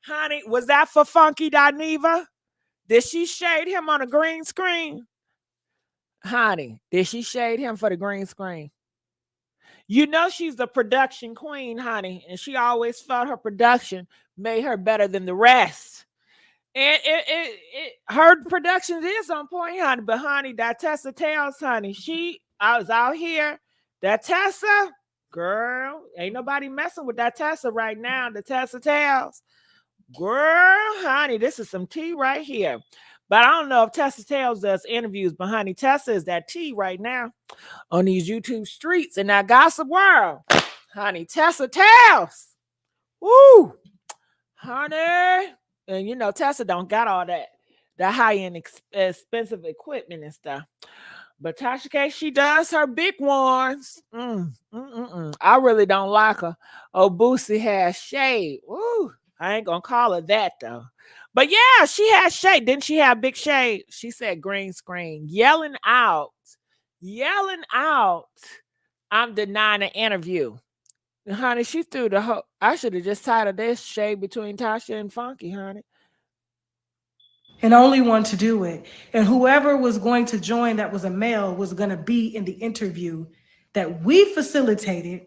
[SPEAKER 1] honey, was that for Funky Dineva? Did she shade him on a green screen? Honey, did she shade him for the green screen? You know she's the production queen, honey, and she always felt her production made her better than the rest. And her productions is on point, honey. But honey, that Tessa Tales, honey, I was out here. That Tessa, girl, ain't nobody messing with that Tessa right now. The Tessa Tales, girl, honey, this is some tea right here. But I don't know if Tessa Tales does interviews, but honey, Tessa is that tea right now on these YouTube streets in that gossip world. Honey, Tessa Tales. Woo! Honey. And you know, Tessa don't got all that high-end expensive equipment and stuff. But Tasha K, she does her big ones. I really don't like her. Oh, Boosie has shade. Woo! I ain't gonna call her that though. But yeah, she has shade. Didn't she have big shade? She said green screen, yelling out, I'm denying an interview. Honey, she threw the whole. I should have just titled this shade between Tasha and Funky, honey.
[SPEAKER 4] And only one to do it. And whoever was going to join that was a male was going to be in the interview that we facilitated,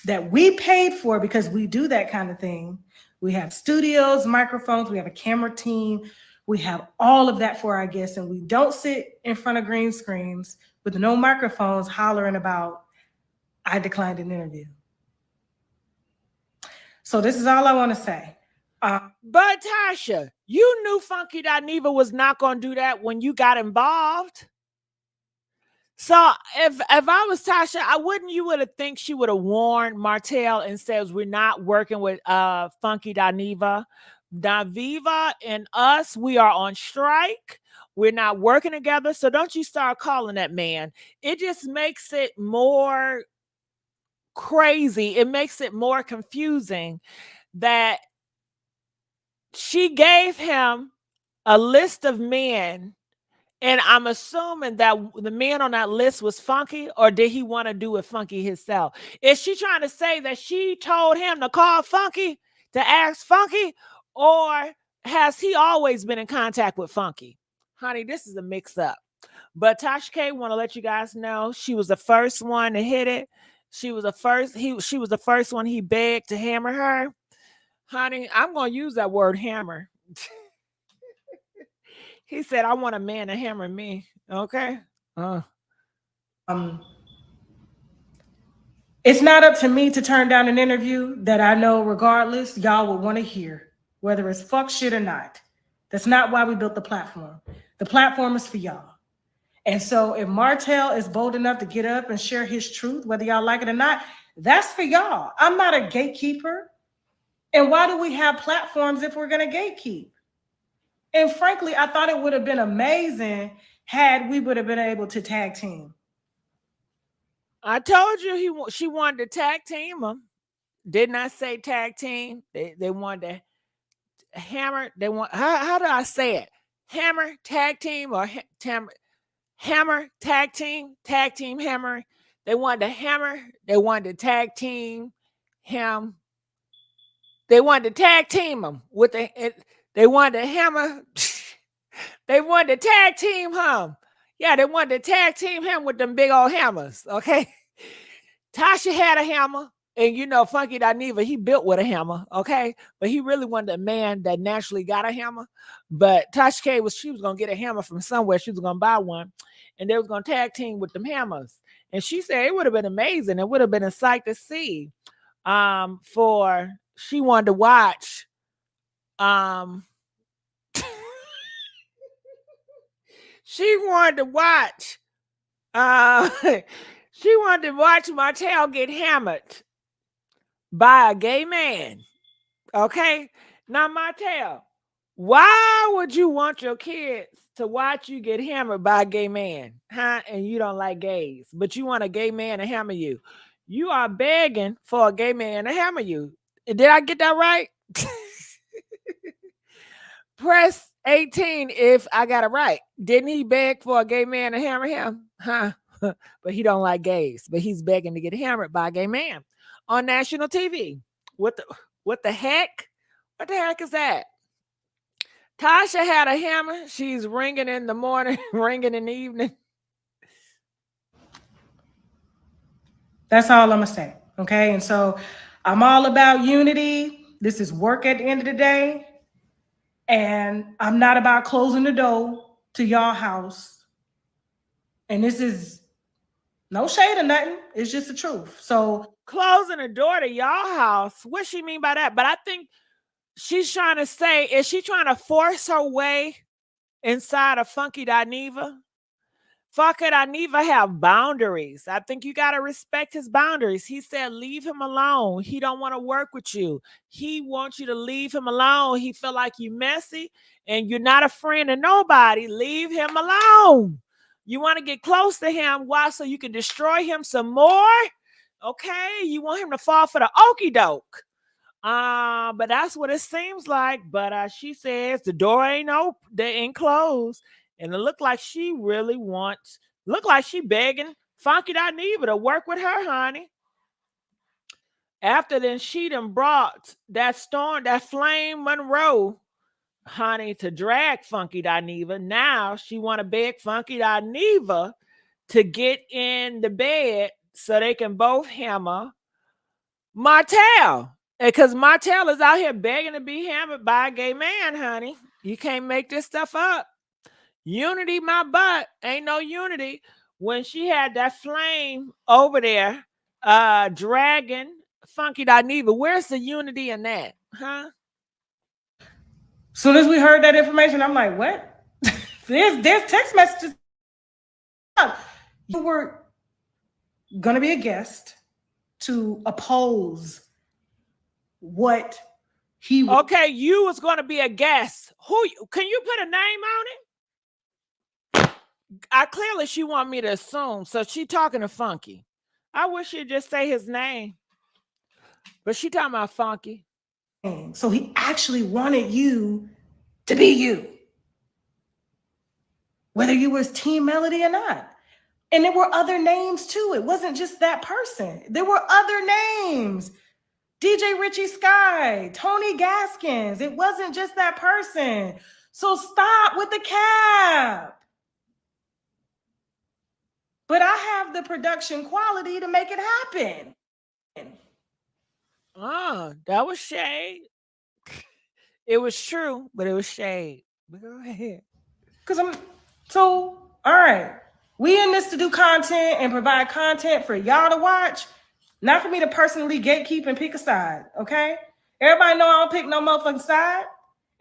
[SPEAKER 4] that we paid for because we do that kind of thing. We have studios, microphones, we have a camera team, we have all of that for our guests, and we don't sit in front of green screens with no microphones hollering about, I declined an interview. So this is all I want to say.
[SPEAKER 1] But Tasha, you knew Funky Dineva was not going to do that when you got involved. So if I was Tasha, you would have think she would have warned Martell and says we're not working with Funky Dineva. Dineva and us, we are on strike. We're not working together. So don't you start calling that man. It just makes it more crazy. It makes it more confusing that she gave him a list of men, and I'm assuming that the man on that list was Funky, or did he want to do it Funky himself? Is she trying to say that she told him to call Funky, to ask Funky, or has he always been in contact with Funky? Honey, this is a mix-up. But Tasha K want to let you guys know she was the first one to hit it. She was the first one he begged to hammer her. Honey, I'm going to use that word hammer. He said, I want a man to hammer me. Okay.
[SPEAKER 4] It's not up to me to turn down an interview that I know regardless y'all will want to hear, whether it's fuck shit or not. That's not why we built the platform. The platform is for y'all. And so if Martell is bold enough to get up and share his truth, whether y'all like it or not, that's for y'all. I'm not a gatekeeper. And why do we have platforms if we're going to gatekeep? And frankly, I thought it would have been amazing had we would have been able to tag team.
[SPEAKER 1] I told you she wanted to tag team him. Didn't I say tag team? They wanted to hammer. They want how do I say it? Hammer tag team or hammer tag team hammer. They wanted to hammer. They wanted to tag team him. They wanted to tag team him with they wanted to hammer. They wanted to tag team him. Yeah, they wanted to tag team him with them big old hammers. Okay. Tasha had a hammer. And you know, Funky Dineva, he built with a hammer, okay? But he really wanted a man that naturally got a hammer. But Tasha K she was gonna get a hammer from somewhere. She was gonna buy one, and they was gonna tag team with them hammers. And she said it would have been amazing. It would have been a sight to see. For she wanted to watch. She wanted to watch. She wanted to watch Martell get hammered by a gay man. Okay? Now, Martell, why would you want your kids to watch you get hammered by a gay man? Huh? And you don't like gays, but you want a gay man to hammer you. You are begging for a gay man to hammer you. Did I get that right? Press 18 if I got it right. Didn't he beg for a gay man to hammer him? Huh? But he don't like gays, but he's begging to get hammered by a gay man on national TV. What the heck? What the heck is that? Tasha had a hammer. She's ringing in the morning, ringing in the evening.
[SPEAKER 4] That's all I'm gonna say. Okay. And so I'm all about unity. This is work at the end of the day. And I'm not about closing the door to y'all house. And this is no shade or nothing. It's just the truth. So
[SPEAKER 1] Closing the door to y'all house. What she mean by that? But I think she's trying to say, is she trying to force her way inside of Funky Dineva? Funky Dineva have boundaries. I think you got to respect his boundaries. He said, leave him alone. He don't want to work with you. He wants you to leave him alone. He feel like you messy and you're not a friend of nobody. Leave him alone. You want to get close to him. Why? So you can destroy him some more? Okay. You want him to fall for the okie doke. But that's what it seems like. But she says the door ain't open, they ain't closed. And it looked like she really look like she begging Funky Dineva to work with her, honey. After then, she done brought that Flame Monroe, honey, to drag Funky Dineva. Now she want to beg Funky Dineva to get in the bed so they can both hammer Martell. Because Martell is out here begging to be hammered by a gay man, honey. You can't make this stuff up. Unity, my butt. Ain't no unity. When she had that Flame over there, dragging Funky Dineva, where's the unity in that? Huh?
[SPEAKER 4] soon as we heard that information, I'm like, what? there's text messages. You were gonna be a guest to oppose what he was.
[SPEAKER 1] Okay, you was going to be a guest. Can you put a name on it? Clearly she want me to assume, so she talking to Funky. I wish she'd just say his name, but she talking about Funky.
[SPEAKER 4] So he actually wanted you to be you, whether you was Team Melody or not. And there were other names too. It wasn't just that person. There were other names. DJ Richie Sky, Tony Gaskins. It wasn't just that person. So stop with the cap. But I have the production quality to make it happen.
[SPEAKER 1] That was shade. It was true, but it was shade. But go ahead.
[SPEAKER 4] All right. We in this to do content and provide content for y'all to watch, not for me to personally gatekeep and pick a side, okay? Everybody know I don't pick no motherfucking side.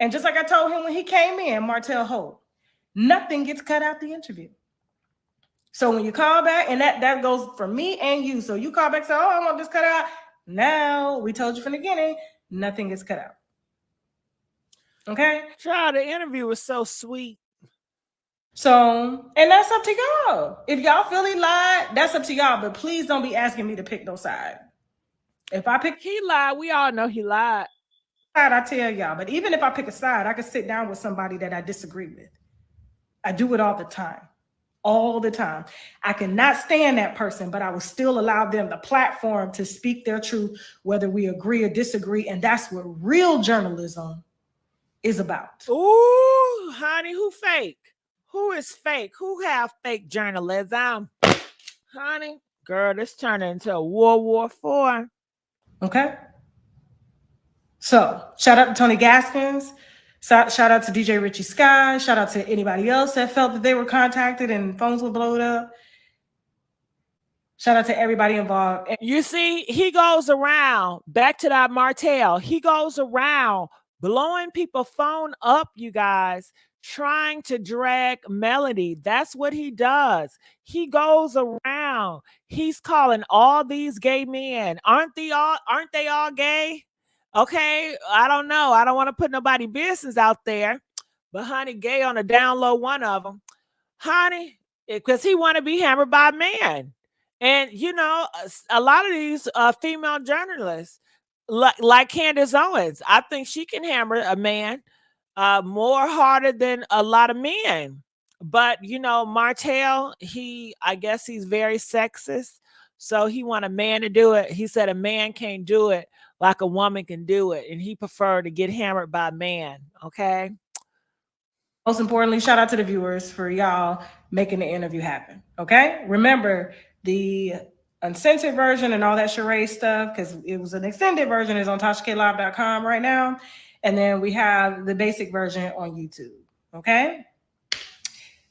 [SPEAKER 4] And just like I told him when he came in, Martell Holt, nothing gets cut out the interview. So when you call back, and that goes for me and you. So you call back and say, oh, I want this cut out. Now, we told you from the beginning, nothing gets cut out. Okay?
[SPEAKER 1] Child, the interview was so sweet.
[SPEAKER 4] So, and that's up to y'all. If y'all feel he lied, that's up to y'all. But please don't be asking me to pick no side. If I pick,
[SPEAKER 1] he lied. We all know he lied.
[SPEAKER 4] I tell y'all. But even if I pick a side, I can sit down with somebody that I disagree with. I do it all the time. All the time. I cannot stand that person, but I will still allow them the platform to speak their truth, whether we agree or disagree. And that's what real journalism is about.
[SPEAKER 1] Ooh, honey, who fake? Who is fake? Who have fake journalism? Honey, girl, this turned into a World War IV.
[SPEAKER 4] Okay. So, shout out to Tony Gaskins. Shout out to DJ Richie Sky. Shout out to anybody else that felt that they were contacted and phones were blown up. Shout out to everybody involved.
[SPEAKER 1] You see, he goes around, back to that Martell, he goes around blowing people's phone up, you guys, trying to drag Melody. That's what he does. He goes around. He's calling all these gay men. Aren't they all gay? Okay, I don't know. I don't want to put nobody business out there, but honey, gay on the down low, one of them, honey, because he want to be hammered by a man. And you know, a lot of these female journalists, like Candace Owens, I think she can hammer a man more harder than a lot of men. But you know, Martell, I guess he's very sexist, so he want a man to do it. He said a man can't do it like a woman can do it, and he preferred to get hammered by a man. Okay.
[SPEAKER 4] Most importantly, shout out to the viewers for y'all making the interview happen. Okay. Remember, the uncensored version and all that charade stuff, because it was an extended version, is on TashaKLive.com right now. And then we have the basic version on YouTube. Okay.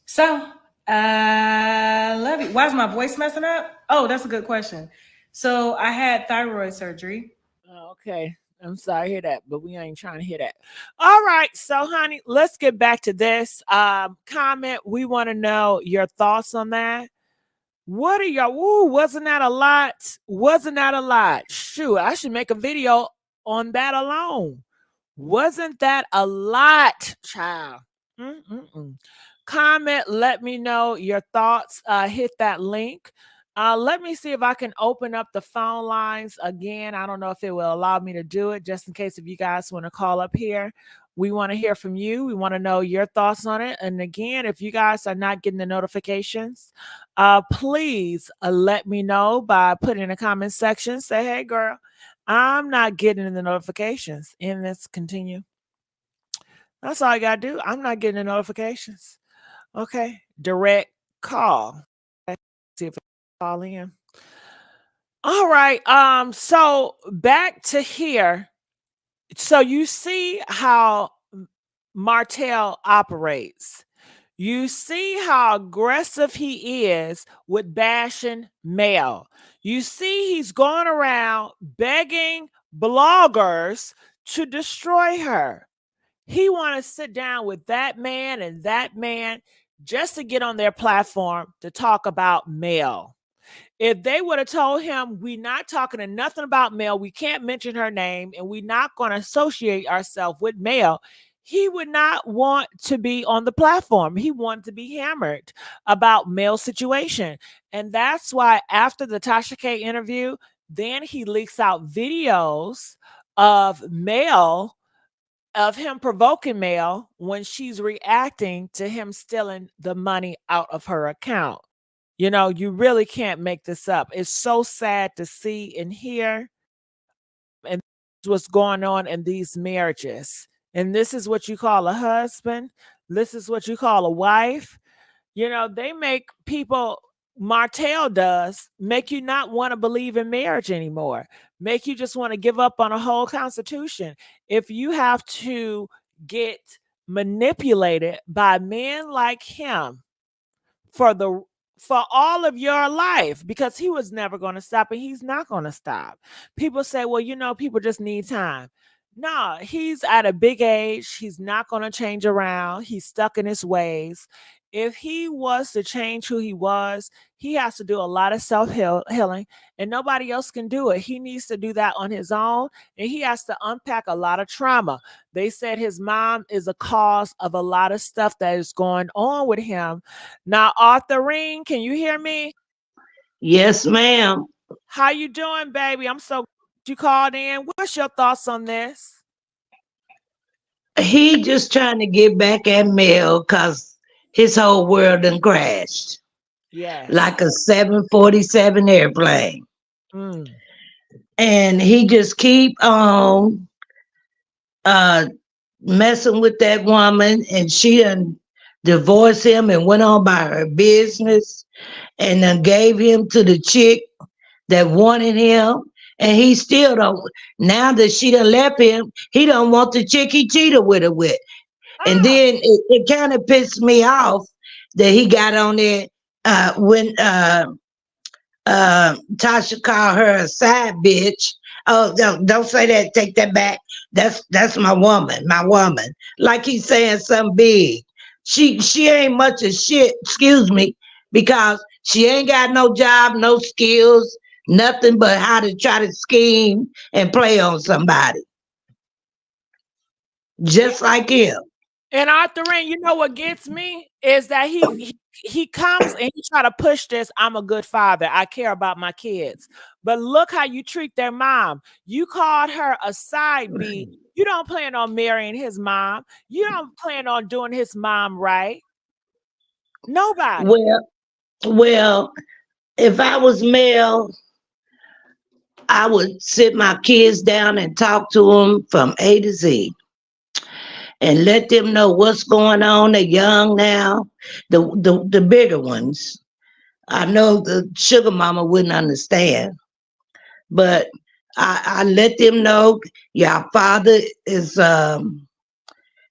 [SPEAKER 4] So, love you. Why is my voice messing up? Oh, that's a good question. So I had thyroid surgery.
[SPEAKER 1] Okay. I'm sorry to hear that, but we ain't trying to hear that. All right. So, honey, let's get back to this comment. We want to know your thoughts on that. What are y'all? Woo, wasn't that a lot? Wasn't that a lot? Shoot, I should make a video on that alone. Wasn't that a lot, child? Mm-mm-mm. Comment, let me know your thoughts. Hit that link. Let me see if I can open up the phone lines again. I don't know if it will allow me to do it, just in case if you guys want to call up here. We want to hear from you. We want to know your thoughts on it. And again, if you guys are not getting the notifications, please let me know by putting in the comment section. Say, hey, girl, I'm not getting the notifications. And let's continue. That's all I got to do. I'm not getting the notifications. Okay. Direct call. Let's see if I can call in. All right. So back to here. So you see how Martell operates. You see how aggressive he is with bashing Mel. You see he's going around begging bloggers to destroy her. He want to sit down with that man and that man just to get on their platform to talk about Mel. If they would have told him, we're not talking to nothing about Mel, we can't mention her name, and we're not going to associate ourselves with Mel, he would not want to be on the platform. He wanted to be hammered about Mel's situation. And that's why after the Tasha K interview, then he leaks out videos of Mel, of him provoking Mel when she's reacting to him stealing the money out of her account. You know, you really can't make this up. It's so sad to see and hear. And what's going on in these marriages. And this is what you call a husband. This is what you call a wife. You know, they make people, Martell does, make you not want to believe in marriage anymore. Make you just want to give up on a whole constitution. If you have to get manipulated by men like him for all of your life, because he was never going to stop and he's not going to stop. People say, well, you know, people just need time. No, he's at a big age. He's not going to change around. He's stuck in his ways. If he was to change who he was, he has to do a lot of self-healing, and nobody else can do it. He needs to do that on his own, and he has to unpack a lot of trauma. They said his mom is a cause of a lot of stuff that is going on with him. Now, Arthurine, can you hear me?
[SPEAKER 5] Yes, ma'am.
[SPEAKER 1] How you doing, baby? I'm so glad you called in. What's your thoughts on this?
[SPEAKER 5] He just trying to get back at Mel because his whole world done crashed.
[SPEAKER 1] Yes.
[SPEAKER 5] Like a 747 airplane. And he just keep on messing with that woman, and she done divorced him and went on by her business and then gave him to the chick that wanted him. And he still don't. Now that she done left him, he don't want the chick he cheated with her with. And then it kind of pissed me off that he got on there when Tasha called her a side bitch. Oh, don't say that. Take that back. That's my woman. Like he's saying something big. She ain't much of shit, excuse me, because she ain't got no job, no skills, nothing but how to try to scheme and play on somebody. Just like him.
[SPEAKER 1] And Arthurine, you know what gets me is that he comes and he try to push this. I'm a good father. I care about my kids. But look how you treat their mom. You called her a side B. You don't plan on marrying his mom. You don't plan on doing his mom right. Nobody.
[SPEAKER 5] Well, if I was Mel, I would sit my kids down and talk to them from A to Z. And let them know what's going on. They're young now, the bigger ones. I know the sugar mama wouldn't understand, but I let them know your father is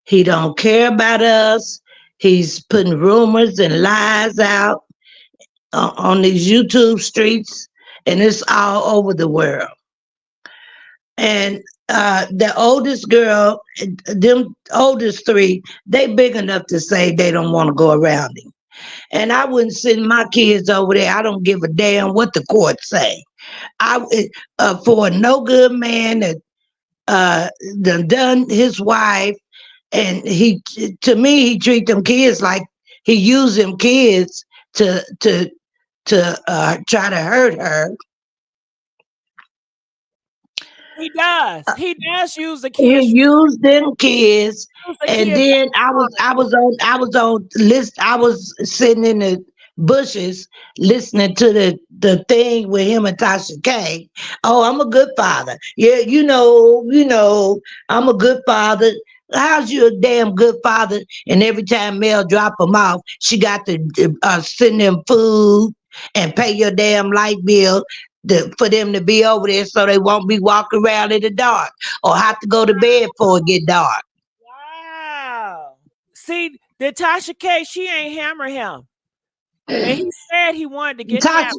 [SPEAKER 5] he don't care about us. He's putting rumors and lies out on these YouTube streets, and it's all over the world. And the oldest girl, them oldest three, they big enough to say they don't want to go around him. And I wouldn't send my kids over there. I don't give a damn what the court say. For a no good man that done his wife, and to me he treat them kids like he used them kids to try to hurt her.
[SPEAKER 1] He does. He does use the
[SPEAKER 5] He
[SPEAKER 1] kids.
[SPEAKER 5] used them kids,
[SPEAKER 1] Use the
[SPEAKER 5] and
[SPEAKER 1] kids.
[SPEAKER 5] then I was on list. I was sitting in the bushes listening to the thing with him and Tasha K. Oh, I'm a good father. Yeah, I'm a good father. How's you a damn good father? And every time Mel drop them off, she got to send them food and pay your damn light bill for them to be over there so they won't be walking around in the dark or have to go to bed before it get dark.
[SPEAKER 1] Wow. See, the Tasha K, she ain't hammer him. And he said he wanted to get
[SPEAKER 5] Tasha,
[SPEAKER 1] hammered.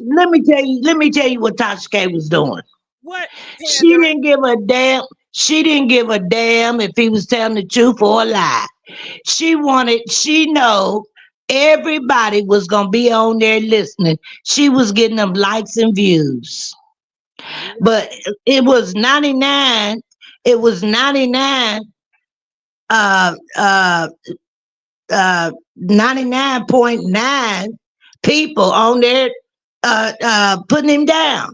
[SPEAKER 5] let me tell you what Tasha K was doing.
[SPEAKER 1] What?
[SPEAKER 5] She didn't give a damn. She didn't give a damn if he was telling the truth or a lie. She know everybody was gonna be on there listening. She was getting them likes and views. But it was 99, it was 99 uh uh 99.9 people on there putting him down.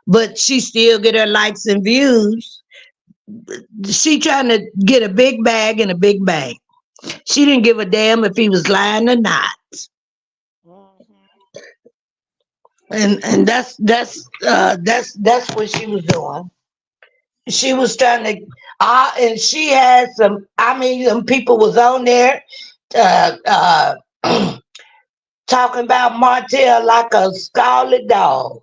[SPEAKER 5] But she still get her likes and views. She trying to get a big bag and a big bank. She didn't give a damn if he was lying or not. And that's what she was doing. She was trying to and she had some, I mean, some people was on there uh talking about Martell like a scarlet dog.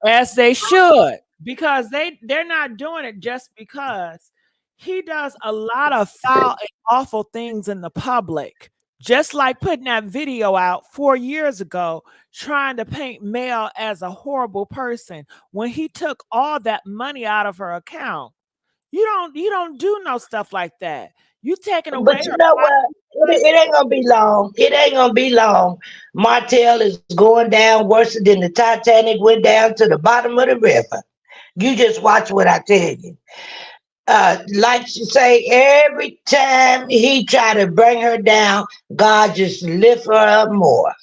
[SPEAKER 1] As they should, because they're not doing it just because he does a lot of foul and awful things in the public. Just like putting that video out 4 years ago, trying to paint Mel as a horrible person when he took all that money out of her account. You don't do no stuff like that. You taking away
[SPEAKER 5] But you
[SPEAKER 1] her
[SPEAKER 5] know what? It ain't gonna be long. It ain't gonna be long. Martell is going down worse than the Titanic went down to the bottom of the river. You just watch what I tell you. Like you say, every time he try to bring her down, God just lift her up more.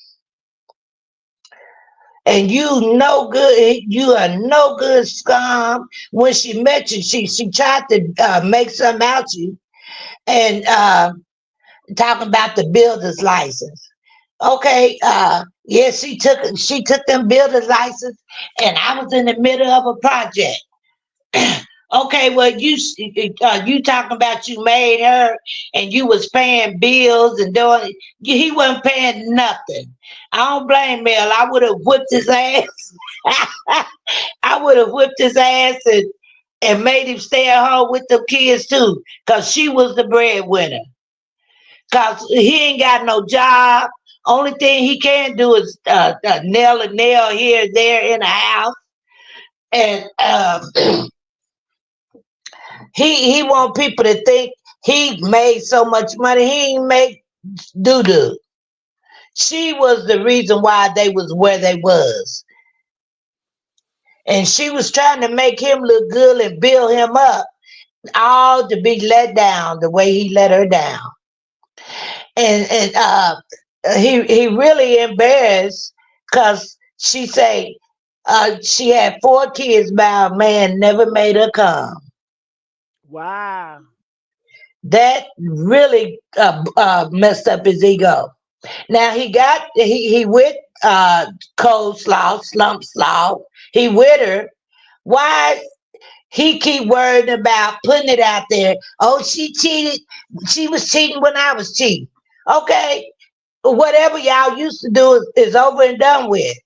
[SPEAKER 5] And you are no good, scum. When she met you, she tried to make something out of you, and talking about the builder's license. Okay, yes, she took them builder's license, and I was in the middle of a project. Okay, well, you talking about you made her and you was paying bills and doing, he wasn't paying nothing. I don't blame Mel. I would have whipped his ass. I would have whipped his ass and made him stay at home with the kids too, cause she was the breadwinner. Cause he ain't got no job. Only thing he can do is nail a nail here and there in the house, and he want people to think he made so much money. He ain't make doo doo. She was the reason why they was where they was, and she was trying to make him look good and build him up, all to be let down the way he let her down. And he really embarrassed because she say she had 4 kids by a man never made her come.
[SPEAKER 1] Wow.
[SPEAKER 5] That really messed up his ego. Now he with coleslaw, slump slaw. He with her. Why he keep worrying about putting it out there? Oh, she cheated. She was cheating when I was cheating. Okay, whatever y'all used to do is over and done with.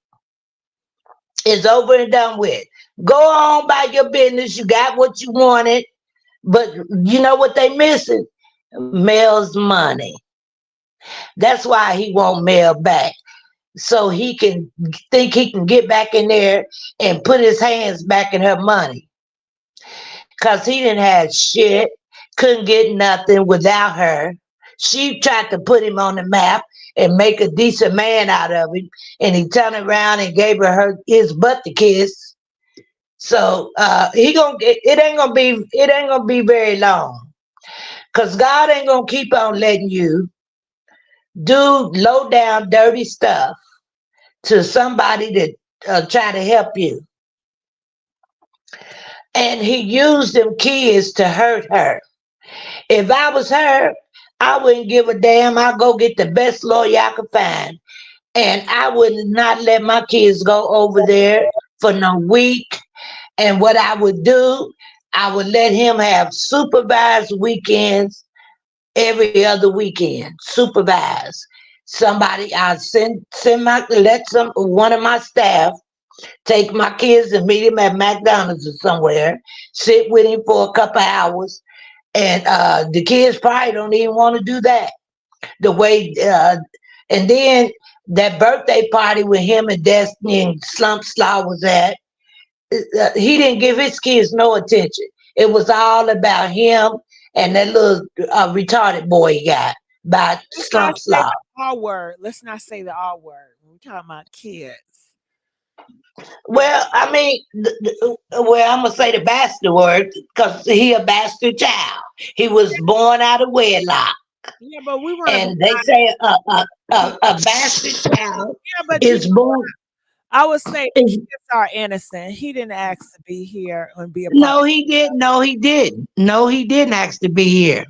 [SPEAKER 5] It's over and done with. Go on by your business. You got what you wanted, but you know what they missing? Mel's money. That's why he won't Mel back. So he can think he can get back in there and put his hands back in her money. Cause he didn't have shit, couldn't get nothing without her. She tried to put him on the map and make a decent man out of him, and he turned around and gave her his butt to kiss. So he gonna get it ain't gonna be very long. Cause God ain't gonna keep on letting you do low down dirty stuff to somebody that try to help you. And he used them kids to hurt her. If I was her, I wouldn't give a damn. I'd go get the best lawyer I could find. And I would not let my kids go over there for no week. And what I would do, I would let him have supervised weekends every other weekend. Supervised. Somebody I let one of my staff take my kids and meet him at McDonald's or somewhere, sit with him for a couple hours, and the kids probably don't even want to do that. The way, and then that birthday party with him and Destiny and Slump Slaw was at, he didn't give his kids no attention. It was all about him and that little retarded boy he got by Slump Slaw.
[SPEAKER 1] R word. Let's not say the R word. We're talking about kids.
[SPEAKER 5] Well, I mean, I'm gonna say the bastard word because he a bastard child. He was born out of wedlock.
[SPEAKER 1] Yeah, but we want
[SPEAKER 5] and they say a bastard child is born.
[SPEAKER 1] I would say the kids are innocent. He didn't ask to be here and be a part.
[SPEAKER 5] No, he didn't. No, he didn't. No, he didn't ask to be here.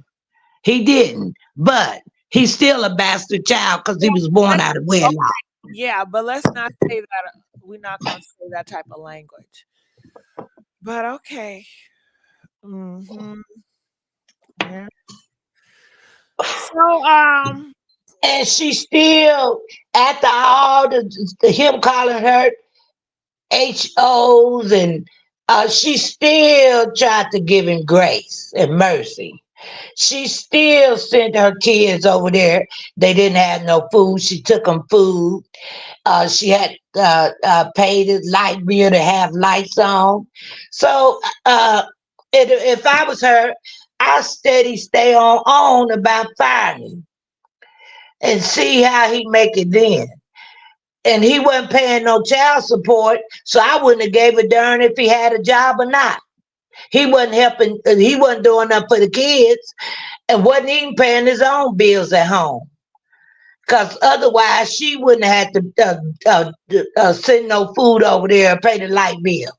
[SPEAKER 5] He didn't. But he's still a bastard child because he was born out of wedlock.
[SPEAKER 1] Yeah, but let's not say that. We're not going to say that type of language. But okay. Mm-hmm. Yeah. So
[SPEAKER 5] and she still, after all the him calling her HOs, and she still tried to give him grace and mercy. She still sent her kids over there. They didn't have no food. She took them food. She had paid his light bill to have lights on. So if I was her, I'd stay on about firing and see how he make it then. And he wasn't paying no child support, so I wouldn't have gave a darn if he had a job or not. He wasn't helping. He wasn't doing enough for the kids, and wasn't even paying his own bills at home. Because otherwise, she wouldn't have had to send no food over there or pay the light bill.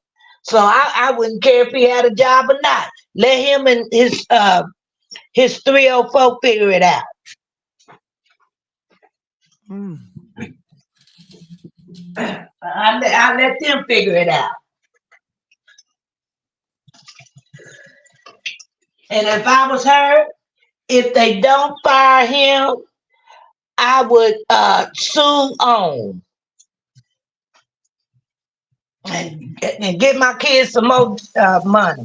[SPEAKER 5] So I wouldn't care if he had a job or not. Let him and his 304 figure it out. I let them figure it out. And if I was her, if they don't fire him, I would sue on and get my kids some more money.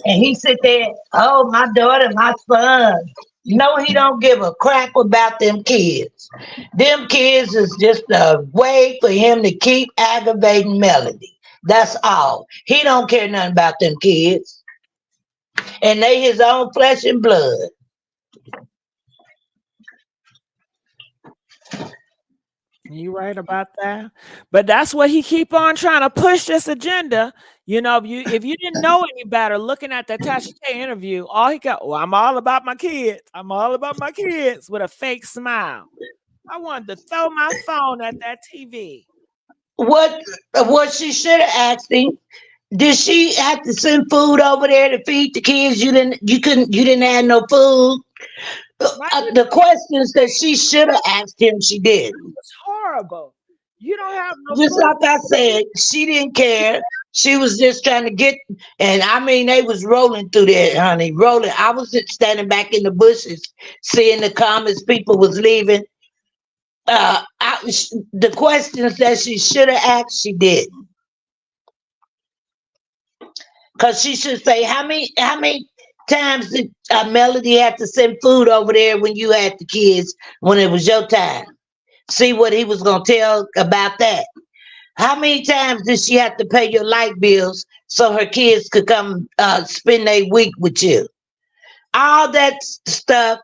[SPEAKER 5] And he sit there, oh, my daughter, my son. No, he don't give a crap about them kids. Them kids is just a way for him to keep aggravating Melody. That's all. He don't care nothing about them kids. And they his own flesh and blood.
[SPEAKER 1] You right about that. But that's what he keep on trying to push this agenda. You know, if you didn't know any better, looking at the Tasha K interview, all he got, well, I'm all about my kids. I'm all about my kids with a fake smile. I wanted to throw my phone at that TV.
[SPEAKER 5] What she should have asked him, did she have to send food over there to feed the kids? You didn't have no food. The questions that she should have asked him, she did.
[SPEAKER 1] It was horrible. You don't have no
[SPEAKER 5] Just
[SPEAKER 1] food.
[SPEAKER 5] like I said, she didn't care. She was just trying to get, and I mean, they was rolling through there, honey, rolling. I was just standing back in the bushes, seeing the comments people was leaving. The questions that she should have asked, she didn't. Because she should say, how many times did Melody have to send food over there when you had the kids when it was your time? See what he was gonna tell about that. How many times did she have to pay your light bills so her kids could come spend their week with you? All that stuff.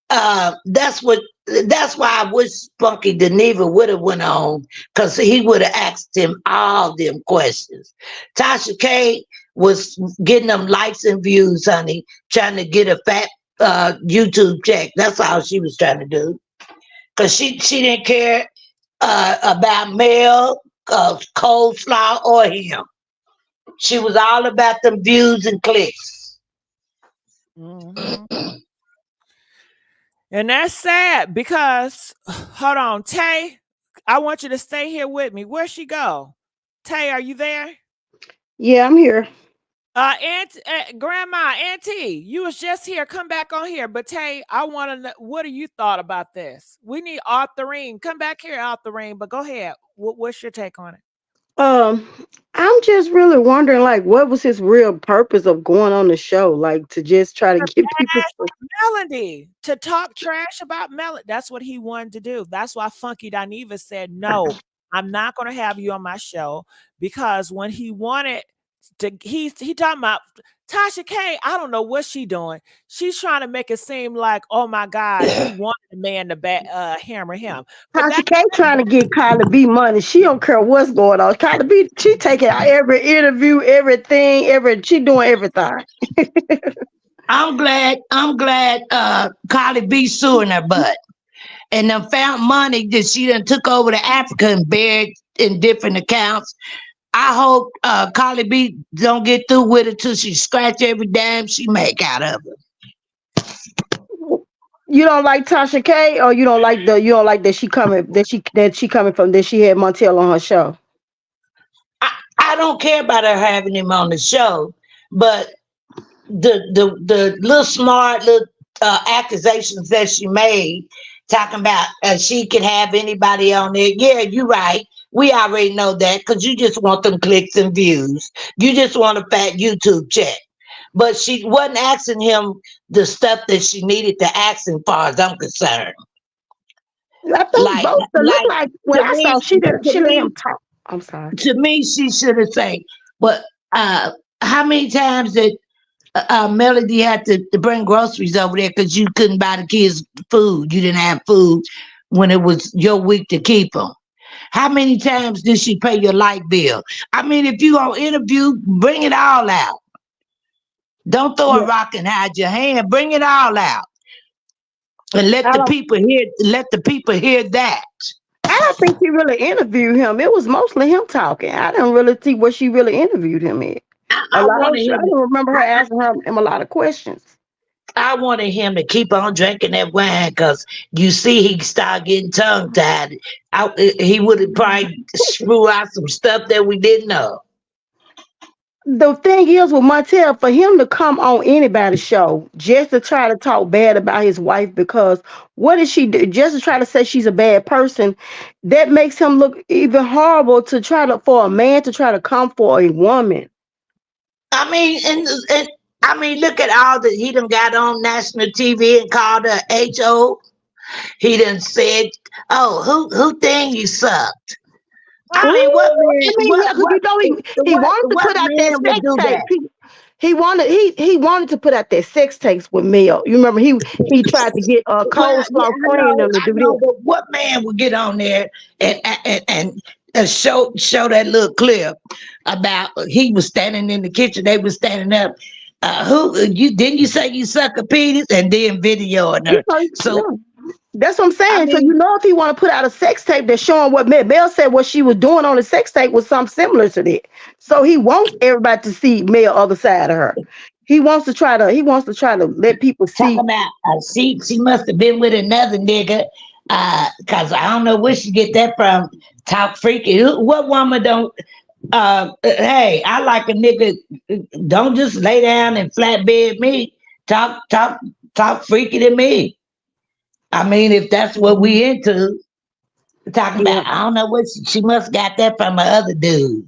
[SPEAKER 5] That's what. That's why I wish Spunky Dineva would have went on, because he would have asked him all them questions. Tasha K was getting them likes and views, honey, trying to get a fat YouTube check. That's all she was trying to do, because she didn't care about Mel, Coleslaw, or him. She was all about them views and clicks.
[SPEAKER 1] Mm-hmm. And that's sad because, hold on, Tay, I want you to stay here with me. Where'd she go? Tay, are you there?
[SPEAKER 2] Yeah, I'm here.
[SPEAKER 1] Grandma, Auntie, you was just here. Come back on here. But Tay, I want to know, what do you thought about this? We need Arthurine. Come back here, Arthurine. But go ahead. What's your take on it?
[SPEAKER 2] Um, I'm just really wondering, like, what was his real purpose of going on the show? Like, to just try to get people to.
[SPEAKER 1] Melody, to talk trash about Melody. That's what he wanted to do. That's why Funky Dineva said, no, I'm not going to have you on my show, because when he wanted to, he talking about Tasha K. I don't know what she doing. She's trying to make it seem like, oh my God, he wanted a man to hammer him. But
[SPEAKER 2] Tasha K trying to get Kylie B money. She don't care what's going on. Kylie B, she taking every interview, everything, she doing everything.
[SPEAKER 5] I'm glad Cardi B suing her butt. And then found money that she done took over to Africa and buried in different accounts. I hope Cardi B don't get through with it till she scratch every dime she make out of it.
[SPEAKER 2] You don't like Tasha K, or you don't like that she coming from that she had Martell on her show?
[SPEAKER 5] I don't care about her having him on the show, but the little smart little accusations that she made, talking about she can have anybody on there. Yeah, you're right. We already know that, because you just want them clicks and views. You just want a fat YouTube check. But she wasn't asking him the stuff that she needed to ask him, far as I'm concerned.
[SPEAKER 2] I think both look like when I saw she let him talk. I'm sorry.
[SPEAKER 5] To me, she should have said, but how many times did Melody had to bring groceries over there because you couldn't buy the kids food? You didn't have food when it was your week to keep them. How many times did she pay your light bill? I mean, if you on interview, bring it all out. Don't throw a rock and hide your hand. Bring it all out, and let the people hear. Let the people hear that.
[SPEAKER 2] I don't think she really interviewed him. It was mostly him talking. I didn't really see what she really interviewed him in. I don't remember her asking him a lot of questions.
[SPEAKER 5] I wanted him to keep on drinking that wine, because you see he started getting tongue tied. He would have probably screw out some stuff that we didn't know.
[SPEAKER 2] The thing is with Martell, for him to come on anybody's show just to try to talk bad about his wife, because what did she do? Just to try to say she's a bad person, that makes him look even horrible for a man to try to come for a woman.
[SPEAKER 5] I mean, and I mean, look at all that he done got on national TV and called her HO. He done said, "Oh, who thing you sucked." I mean, what man?
[SPEAKER 2] He wanted to put out that sex tape. He wanted to put out that sex tapes with Mel. You remember he tried to get Coleslaw Queen to do this.
[SPEAKER 5] But what man would get on there and show that little clip about he was standing in the kitchen, they were standing up. Didn't you say you suck a penis, and then videoing her? So
[SPEAKER 2] that's what I'm saying. So if he want to put out a sex tape that's showing what Mel said what she was doing on the sex tape was something similar to that. So he wants everybody to see Mel other side of her. He wants to try to let people see.
[SPEAKER 5] Talk about she must have been with another nigga. Cause I don't know where she get that from. Talk freaky. What woman don't Hey, I like a nigga. Don't just lay down and flatbed me. Talk freaky to me. I mean, if that's what
[SPEAKER 2] Mhm.
[SPEAKER 5] we into, talking
[SPEAKER 2] Yeah.
[SPEAKER 5] about, I don't know what she must got that from my other dude.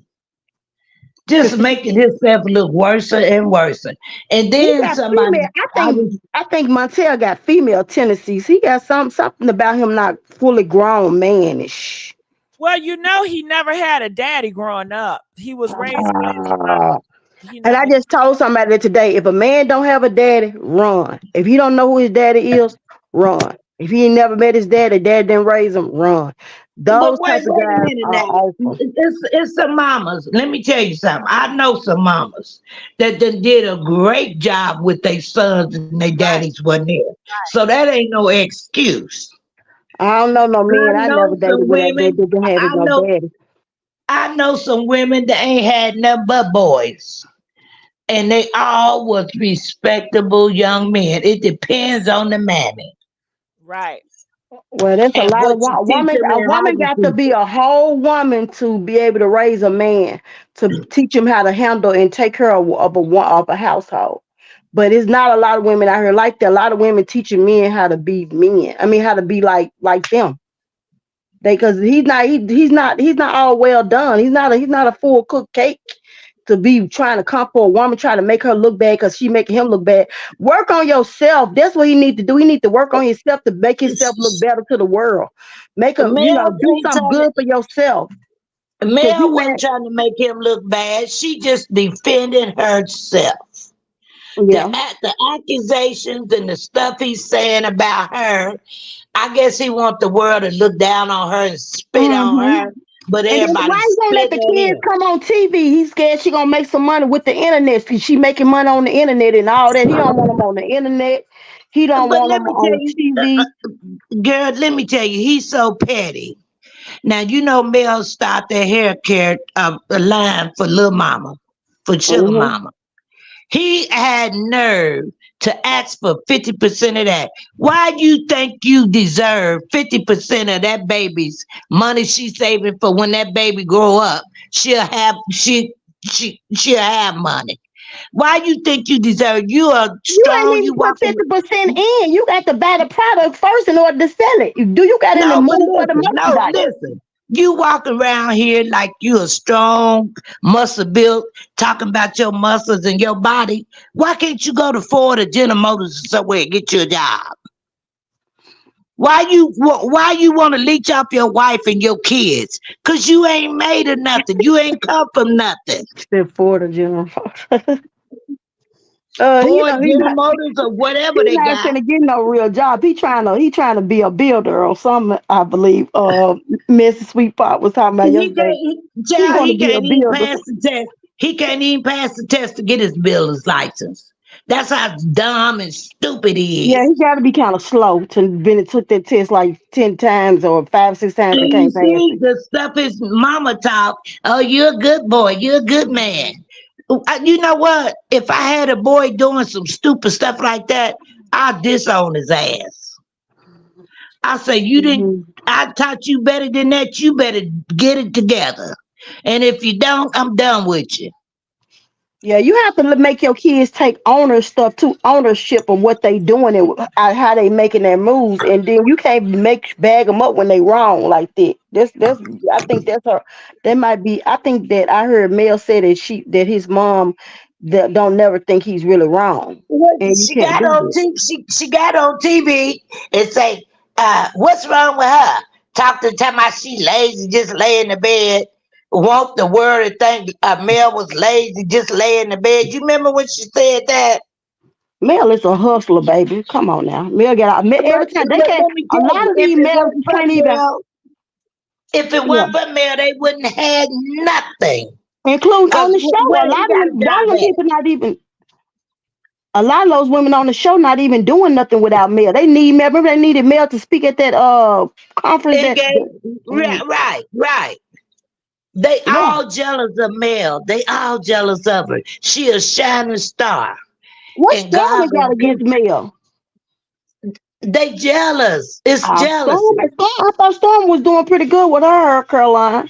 [SPEAKER 5] Just making himself look worse and worse. And
[SPEAKER 2] He
[SPEAKER 5] then
[SPEAKER 2] got
[SPEAKER 5] somebody,
[SPEAKER 2] female.
[SPEAKER 5] I was,
[SPEAKER 2] I think Martell got female tendencies. He got something about him not fully grown manish.
[SPEAKER 1] Well, he never had a daddy growing up. He was raised by his
[SPEAKER 2] Ah.
[SPEAKER 1] mom. You
[SPEAKER 2] And I
[SPEAKER 1] know,
[SPEAKER 2] just told somebody that today, if a man don't have a daddy, run. If you don't know who his daddy is, run. If he ain't never met his dad didn't raise him, run.
[SPEAKER 5] but
[SPEAKER 2] Those type of
[SPEAKER 5] wait a
[SPEAKER 2] guys
[SPEAKER 5] minute
[SPEAKER 2] are
[SPEAKER 5] now.
[SPEAKER 2] awful.
[SPEAKER 5] It's some mamas. Let me tell you something. I know some mamas that done did a great job with their sons and their
[SPEAKER 1] right,
[SPEAKER 5] daddies wasn't there. So that ain't no excuse.
[SPEAKER 2] I don't know no
[SPEAKER 5] I
[SPEAKER 2] men I
[SPEAKER 5] know
[SPEAKER 2] never dated
[SPEAKER 5] some
[SPEAKER 2] with that they
[SPEAKER 5] women.
[SPEAKER 2] didn't have
[SPEAKER 5] I
[SPEAKER 2] no
[SPEAKER 5] know
[SPEAKER 2] daddy.
[SPEAKER 5] I know some women that ain't had nothing but boys. And they all was respectable young men. It depends on the mammy
[SPEAKER 1] right.
[SPEAKER 2] Well, that's a
[SPEAKER 5] and
[SPEAKER 2] lot
[SPEAKER 5] what
[SPEAKER 2] of
[SPEAKER 5] you teach
[SPEAKER 2] woman.
[SPEAKER 5] them
[SPEAKER 2] A
[SPEAKER 5] and how
[SPEAKER 2] woman
[SPEAKER 5] you
[SPEAKER 2] got to
[SPEAKER 5] teach
[SPEAKER 2] be
[SPEAKER 5] them.
[SPEAKER 2] a whole woman to be able to raise a man to teach him how to handle and take care of a household. But it's not a lot of women out here like that. A lot of women teaching men how to be men. I mean, how to be like them. They because he's not all well done. He's not a full cooked cake to be trying to come for a woman, trying to make her look bad because she making him look bad. Work on yourself. That's what he need to do. He need to work on himself to make himself look better to the world. Make a
[SPEAKER 5] Mel
[SPEAKER 2] do
[SPEAKER 5] ain't
[SPEAKER 2] something
[SPEAKER 5] trying
[SPEAKER 2] good for yourself.
[SPEAKER 5] to,
[SPEAKER 2] Cause
[SPEAKER 5] Mel
[SPEAKER 2] you
[SPEAKER 5] wasn't trying to make him look bad. She just defended herself.
[SPEAKER 2] yeah.
[SPEAKER 5] The accusations and the stuff he's saying about her, I guess he want the world to look down on her and spit on
[SPEAKER 2] Mm-hmm.
[SPEAKER 5] her, but
[SPEAKER 2] And then why
[SPEAKER 5] everybody's
[SPEAKER 2] you won't let
[SPEAKER 5] spitting
[SPEAKER 2] the
[SPEAKER 5] at
[SPEAKER 2] kids
[SPEAKER 5] him.
[SPEAKER 2] come on TV? He's scared she gonna make some money with the internet. She making money on the internet and all that. He don't want them on the internet. He don't
[SPEAKER 5] But
[SPEAKER 2] want
[SPEAKER 5] let
[SPEAKER 2] them
[SPEAKER 5] me tell
[SPEAKER 2] on
[SPEAKER 5] you,
[SPEAKER 2] TV.
[SPEAKER 5] girl, let me tell you, he's so petty. Now you know Mel started their hair care a line for Lil Mama, for Sugar
[SPEAKER 2] Mm-hmm.
[SPEAKER 5] Mama. He had nerve to ask for 50% of that. Why you think you deserve 50% of that baby's money she's saving for when that baby grow up? She'll have she'll have money. Why you think you deserve? You are
[SPEAKER 2] You ain't
[SPEAKER 5] strong.
[SPEAKER 2] even
[SPEAKER 5] You
[SPEAKER 2] put
[SPEAKER 5] walking.
[SPEAKER 2] 50% in. You got to buy the product first in order to sell it. Do you got any
[SPEAKER 5] No, but
[SPEAKER 2] money for the
[SPEAKER 5] listen, no,
[SPEAKER 2] merchandise?
[SPEAKER 5] listen. You walk around here like you a strong, muscle built, talking about your muscles and your body. Why can't you go to Ford or General Motors or somewhere and get you a job? Why you want to leech off your wife and your kids? Cause you ain't made of nothing. You ain't come from nothing.
[SPEAKER 2] Except for the general.
[SPEAKER 5] Ford, General Motors, or
[SPEAKER 2] He
[SPEAKER 5] whatever they
[SPEAKER 2] not
[SPEAKER 5] got.
[SPEAKER 2] finna get no real job. He trying to be a builder or something. I believe. Mrs. Sweetpot was talking about
[SPEAKER 5] He
[SPEAKER 2] yesterday.
[SPEAKER 5] can't,
[SPEAKER 2] He
[SPEAKER 5] child,
[SPEAKER 2] want to
[SPEAKER 5] he
[SPEAKER 2] be a
[SPEAKER 5] can't even
[SPEAKER 2] builder.
[SPEAKER 5] pass the test. He can't even pass the test to get his builder's license. That's how dumb and stupid he
[SPEAKER 2] Yeah,
[SPEAKER 5] is.
[SPEAKER 2] he got to be kind of slow to been took that test like 10 times or 5, 6 times and
[SPEAKER 5] And you
[SPEAKER 2] can't pass
[SPEAKER 5] see
[SPEAKER 2] it.
[SPEAKER 5] the stuff his mama talk. Oh, you're a good boy. You're a good man. You know what? If I had a boy doing some stupid stuff like that, I'd disown his ass. I say, you didn't,
[SPEAKER 2] Mhm.
[SPEAKER 5] I taught you better than that. You better get it together. And if you don't, I'm done with you.
[SPEAKER 2] Yeah, you have to make your kids take ownership of what they doing and how they making their moves, and then you can't bag them up when they wrong like that. That's I think that's her. That might be. I think that I heard Mel say that his mom that don't never think he's really wrong,
[SPEAKER 5] What
[SPEAKER 2] and you
[SPEAKER 5] she
[SPEAKER 2] can't
[SPEAKER 5] got
[SPEAKER 2] do
[SPEAKER 5] on
[SPEAKER 2] that.
[SPEAKER 5] TV, she got on TV and say, what's wrong with her? Talk to time about she lazy, just lay in the bed. Want the world to think Mel was lazy, just lay in the bed. You remember when she said that?
[SPEAKER 2] Mel is a hustler, baby. Come on now, Mel get out
[SPEAKER 5] But,
[SPEAKER 2] every time they
[SPEAKER 5] but
[SPEAKER 2] can't.
[SPEAKER 5] let me
[SPEAKER 2] A
[SPEAKER 5] tell
[SPEAKER 2] lot
[SPEAKER 5] you,
[SPEAKER 2] of these Mel can't even.
[SPEAKER 5] If it
[SPEAKER 2] Yeah,
[SPEAKER 5] wasn't for Mel, they wouldn't have had nothing.
[SPEAKER 2] including on
[SPEAKER 5] Cause
[SPEAKER 2] the show.
[SPEAKER 5] where he got a
[SPEAKER 2] A lot of
[SPEAKER 5] job
[SPEAKER 2] them
[SPEAKER 5] at?
[SPEAKER 2] people not even. A lot of those women on the show not even doing nothing without Mel. They need Mel. Remember they needed Mel to speak at that conference
[SPEAKER 5] It gave
[SPEAKER 2] mhm.
[SPEAKER 5] right. They
[SPEAKER 2] Yeah.
[SPEAKER 5] all jealous of Mel. They all jealous of her. She a shining star.
[SPEAKER 2] What
[SPEAKER 5] And
[SPEAKER 2] Stormy
[SPEAKER 5] God
[SPEAKER 2] got
[SPEAKER 5] been
[SPEAKER 2] against
[SPEAKER 5] good.
[SPEAKER 2] Mel?
[SPEAKER 5] They jealous. It's
[SPEAKER 2] Stormy,
[SPEAKER 5] jealousy.
[SPEAKER 2] I thought Storm was doing pretty good with her, Caroline.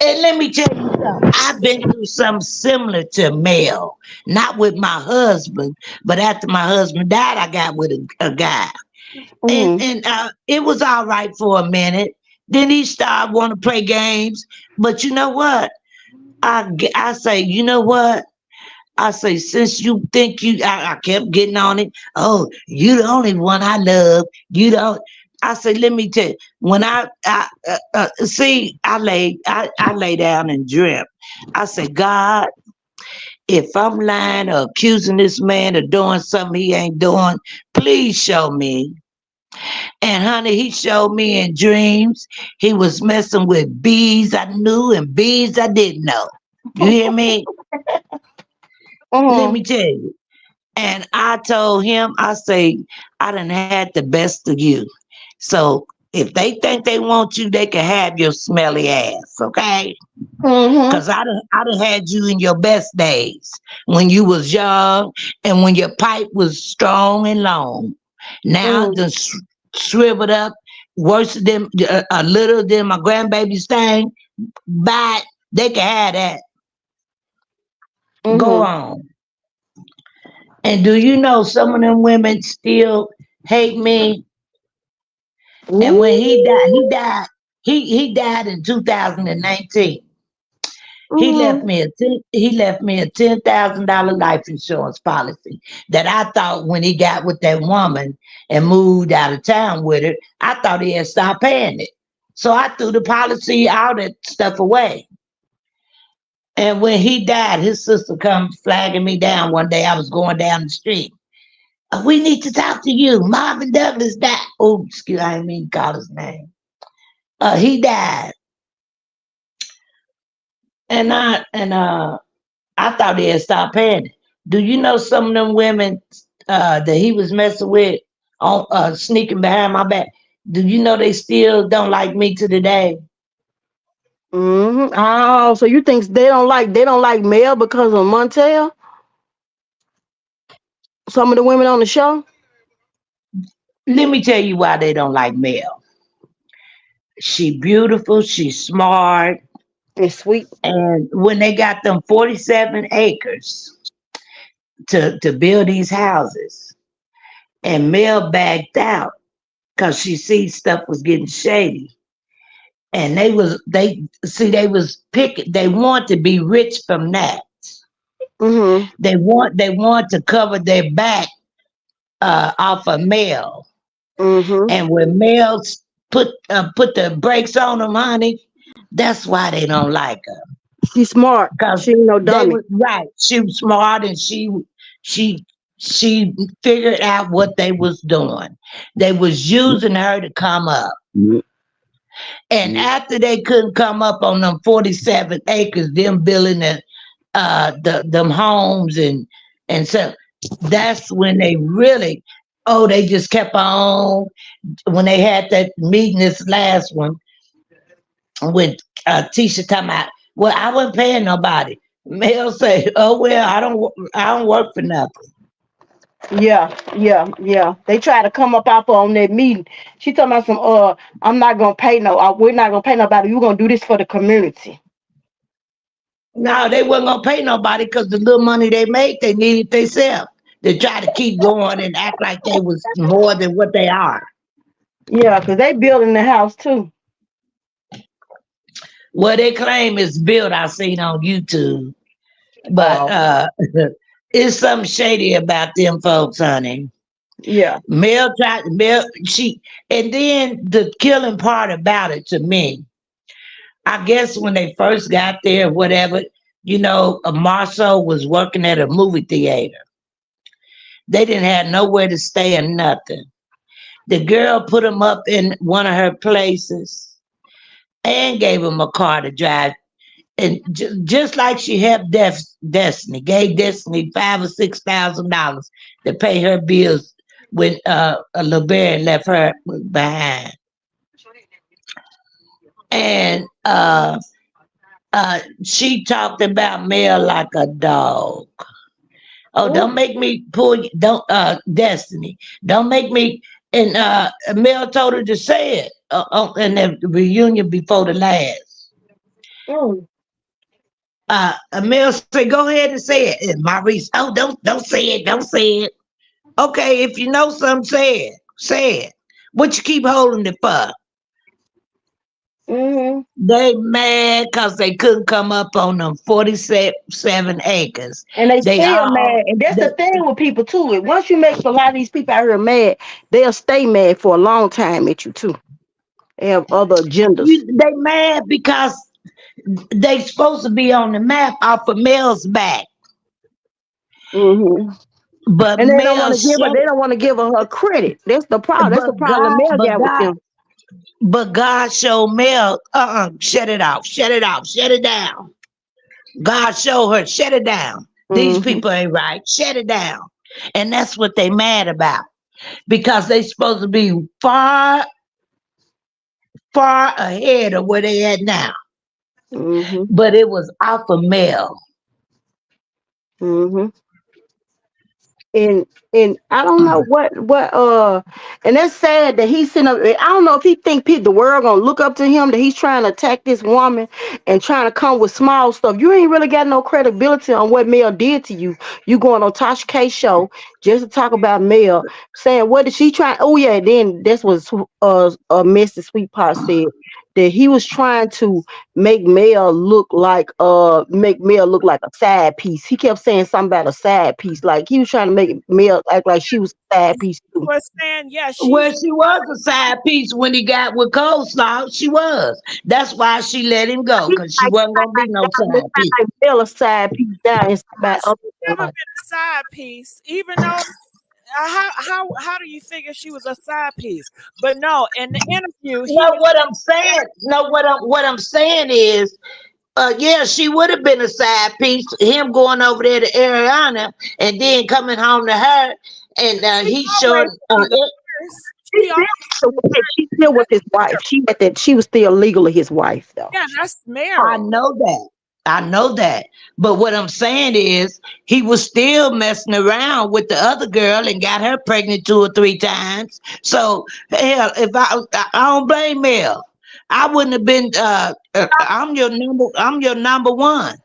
[SPEAKER 5] And let me tell you I've been through something similar to Mel, not with my husband, but after my husband died, I got with a guy, and
[SPEAKER 2] Mm-hmm.
[SPEAKER 5] it was all right for a minute. Then he started want to play games, but you know what? I say, you know what? I say, since you think I kept getting on it. Oh, you the only one I love. You don't. I say, let me tell you. When see, I lay down and dreamt. I say, God, if I'm lying or accusing this man of doing something he ain't doing, please show me. And honey, he showed me in dreams he was messing with bees I knew and bees I didn't know. You hear me? Let
[SPEAKER 2] Mm-hmm.
[SPEAKER 5] me tell you. And I told him, I say, I done had the best of you. So if they think they want you, they can have your smelly ass, okay?
[SPEAKER 2] Mm-hmm.
[SPEAKER 5] Cause I done had you in your best days when you was young and when your pipe was strong and long. Now
[SPEAKER 2] Mm-hmm.
[SPEAKER 5] the shriveled up, worse than a little than my grandbaby's thing. But they can have that. Go
[SPEAKER 2] Mm-hmm.
[SPEAKER 5] on. And do you know some of them women still hate me? And when he died,
[SPEAKER 2] Ooh.
[SPEAKER 5] he died in 2019.
[SPEAKER 2] Mm-hmm.
[SPEAKER 5] He left me a $10,000 life insurance policy that I thought when he got with that woman and moved out of town with her, I thought he had stopped paying it. So I threw the policy, all that stuff away. And when he died, his sister come flagging me down one day. I was going down the street. We need to talk to you. Marvin Douglas died. Oh, excuse I didn't mean to call his name. He died. And I thought he had stopped paying it. Do you know some of them women that he was messing with on sneaking behind my back? Do you know they still don't like me to the day?
[SPEAKER 2] Mm-hmm. Oh, so you think they don't like Mel because of Montel? Some of the women on the show?
[SPEAKER 5] Let me tell you why they don't like Mel. She beautiful, she's smart,
[SPEAKER 2] It's sweet.
[SPEAKER 5] and when they got them 47 acres to build these houses, and Mel backed out because she see stuff was getting shady. And they was picking they want to be rich from that.
[SPEAKER 2] Mm-hmm.
[SPEAKER 5] They want to cover their back off of Mel.
[SPEAKER 2] Mm-hmm.
[SPEAKER 5] And when Mel put the brakes on them, honey, that's why they don't like her.
[SPEAKER 2] She's smart.
[SPEAKER 5] Because
[SPEAKER 2] She ain't no
[SPEAKER 5] they
[SPEAKER 2] dummy.
[SPEAKER 5] was right. She was smart and she she figured out what they was doing. They was using her to come up. And after they couldn't come up on them 47 acres, them building them homes and so that's when they really they just kept on when they had that meeting this last one with Tisha talking about, well, I wasn't paying nobody. Mel say, oh well, I don't work for nothing.
[SPEAKER 2] Yeah, yeah, yeah. They try to come up off her on that meeting. She talking about some I'm not gonna pay we're not gonna pay nobody. We're gonna do this for the community.
[SPEAKER 5] No, they wasn't gonna pay nobody because the little money they made, they needed themselves. They try to keep going and act like they was more than what they are.
[SPEAKER 2] Yeah, because they building the house too.
[SPEAKER 5] Well, they claim it's built. I seen on YouTube, but
[SPEAKER 2] Oh,
[SPEAKER 5] it's something shady about them folks, honey.
[SPEAKER 2] yeah.
[SPEAKER 5] She, and then the killing part about it to me, I guess when they first got there, whatever, Marceau was working at a movie theater. They didn't have nowhere to stay or nothing. The girl put him up in one of her places and gave him a car to drive. And just like she helped Destiny, gave Destiny $5,000 or $6,000 to pay her bills when LeBaron left her behind. And she talked about Mel like a dog. Oh, don't
[SPEAKER 2] Ooh.
[SPEAKER 5] make me pull you. Don't, Destiny. Don't make me. And Mel told her to say it in the reunion before the last.
[SPEAKER 2] Mm.
[SPEAKER 5] Mel said, "Go ahead and say it." And Maurice, "Oh, don't say it, don't say it." Okay, if you know something, say it. Say it. What you keep holding it for?
[SPEAKER 2] Mm-hmm.
[SPEAKER 5] They mad because they couldn't come up on them 47 acres.
[SPEAKER 2] And they
[SPEAKER 5] They
[SPEAKER 2] still
[SPEAKER 5] all
[SPEAKER 2] mad. And that's the
[SPEAKER 5] they,
[SPEAKER 2] thing with people too. Once you make a lot of these people out here mad, they'll stay mad for a long time at you too. They have other agendas.
[SPEAKER 5] they mad because they supposed to be on the map off of Mel's back.
[SPEAKER 2] Hmm.
[SPEAKER 5] But
[SPEAKER 2] And they don't
[SPEAKER 5] Mel
[SPEAKER 2] want to give her.
[SPEAKER 5] shut
[SPEAKER 2] They don't want to give her credit. That's the problem. That's
[SPEAKER 5] but
[SPEAKER 2] the problem
[SPEAKER 5] God
[SPEAKER 2] Mel
[SPEAKER 5] but
[SPEAKER 2] got with
[SPEAKER 5] God
[SPEAKER 2] them.
[SPEAKER 5] but God showed Mel, shut it off, shut it off, shut it down. God showed her, shut it down. These
[SPEAKER 2] Hmm.
[SPEAKER 5] people ain't right. Shut it down. And that's what they mad about. Because they supposed to be far, far ahead of where they at now.
[SPEAKER 2] Hmm.
[SPEAKER 5] But it was alpha male.
[SPEAKER 2] Hmm. And I don't know what and that's sad that he's sitting up. I don't know if he think the world gonna look up to him, that he's trying to attack this woman and trying to come with small stuff. You ain't really got no credibility on what Mel did to you. You going on Tasha K show just to talk about Mel, saying what did she try? Oh yeah, then that's what Messy Sweet Pot said, that he was trying to make Mel look like a side piece. He kept saying something about a side piece. Like he was trying to make Mel act like she was a side piece too.
[SPEAKER 1] Was saying, yeah,
[SPEAKER 5] Well,
[SPEAKER 1] she's
[SPEAKER 5] she was a side piece when he got with Coleslaw. She was. That's why she let him go,
[SPEAKER 2] He
[SPEAKER 5] because she
[SPEAKER 2] like
[SPEAKER 5] wasn't going to be no
[SPEAKER 2] they
[SPEAKER 5] side piece.
[SPEAKER 2] like Mel a side piece down and somebody
[SPEAKER 1] she's
[SPEAKER 2] other
[SPEAKER 1] never
[SPEAKER 2] like,
[SPEAKER 1] been a side piece, even though how do you figure she was a side piece? But no, in the interview, he
[SPEAKER 5] No,
[SPEAKER 1] was
[SPEAKER 5] what I'm saying, no, what I'm saying is, yeah, she would have been a side piece. Him going over there to Ariana and then coming home to her, and
[SPEAKER 1] she
[SPEAKER 5] he showed.
[SPEAKER 1] always be the first. She always,
[SPEAKER 2] she still was his wife. She was still legally his wife though.
[SPEAKER 1] yeah, that's
[SPEAKER 5] I
[SPEAKER 1] marriage.
[SPEAKER 5] know that. I know that. But what I'm saying is, he was still messing around with the other girl and got her pregnant 2 or 3 times. So hell, if I don't blame Mel. I wouldn't have been. I'm your number one.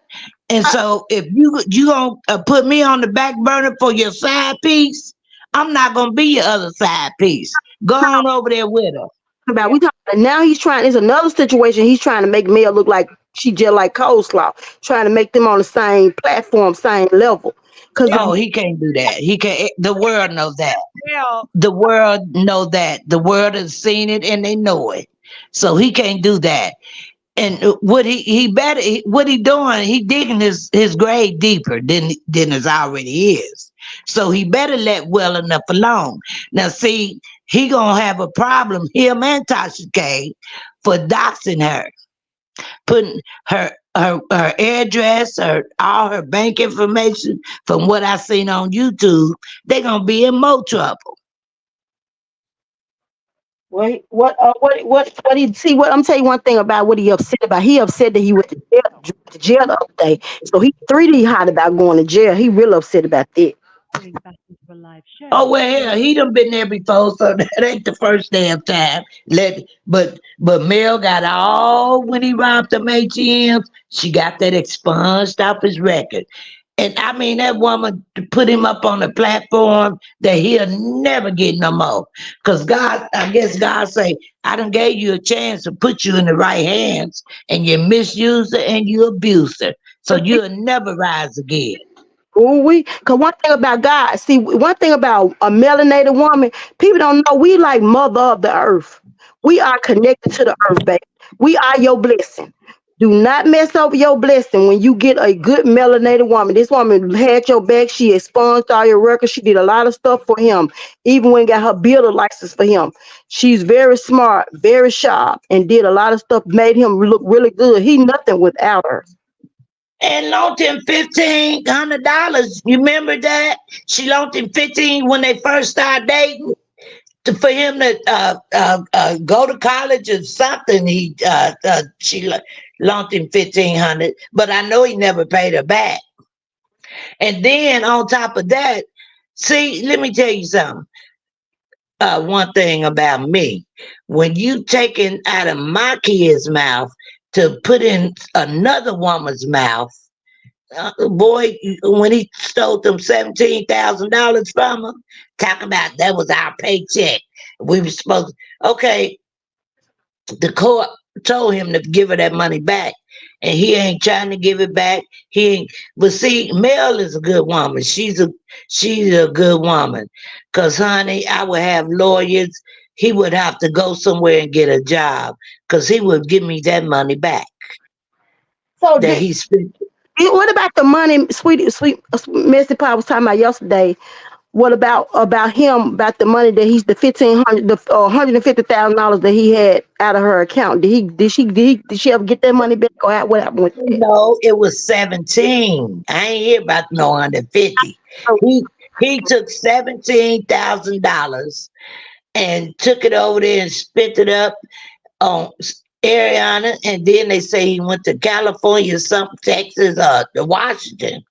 [SPEAKER 5] And so if you gonna put me on the back burner for your side piece, I'm not gonna be your other side piece. Go on over there with her.
[SPEAKER 2] About we talking now he's trying. There's another situation. He's trying to make Mel look like she just like Coleslaw, trying to make them on the same platform, same level. Because
[SPEAKER 1] Yeah,
[SPEAKER 5] Oh, he can't do that. He can't. The world knows that.
[SPEAKER 1] well,
[SPEAKER 5] The world know that. The world has seen it and they know it. So he can't do that. And what he better what he doing? He digging his grave deeper than it already is. So he better let well enough alone. Now see, he gonna have a problem. Him and Tasha K for doxing her, putting her address, all her bank information. From what I seen on YouTube, they gonna be in more trouble.
[SPEAKER 2] what he see what I'm telling you one thing about what he upset about. He upset that he went to jail the other day. So he 3D hot about going to jail. He real upset about that.
[SPEAKER 5] Oh well, hell, he done been there before, so that ain't the first damn time. But Mel got all when he robbed them ATMs. She got that expunged off his record, and I mean that woman put him up on a platform that he'll never get no more. Cause God, I guess God say, I done gave you a chance to put you in the right hands, and you misused her and you abused her, so you'll never rise again.
[SPEAKER 2] Ooh, cause one thing about God, see, one thing about a melanated woman, people don't know we like mother of the earth. We are connected to the earth, baby. We are your blessing. Do not mess over your blessing when you get a good melanated woman. This woman had your back. She expunged all your records. She did a lot of stuff for him, even when got her builder license for him. She's very smart, very sharp, and did a lot of stuff, made him look really good. He nothing without her.
[SPEAKER 5] And loaned him $1,500. You remember that? She loaned him 15 when they first started dating for him to go to college or something. Loaned him 1,500, but I know he never paid her back. And then on top of that, see, let me tell you something. One thing about me, when you taking out of my kid's mouth to put in another woman's mouth, boy, when he stole them $17,000 from him, talking about that was our paycheck. We were supposed to, okay, the court told him to give her that money back. And he ain't trying to give it back. He ain't, but see, Mel is a good woman. She's a good woman. Cause honey, I would have lawyers. He would have to go somewhere and get a job. Cause he would give me that money back
[SPEAKER 2] So
[SPEAKER 5] that he spent.
[SPEAKER 2] what about the money, sweet Messy Pie was talking about yesterday? What about him, about the money that he's the 1,500, the $150,000 that he had out of her account? Did she ever get that money back, or what happened with that?
[SPEAKER 5] No, it was 17. I ain't hear about no 150.
[SPEAKER 2] Oh,
[SPEAKER 5] He took $17,000 and took it over there and spent it up on Ariana, and then they say he went to California, some Texas, to Washington,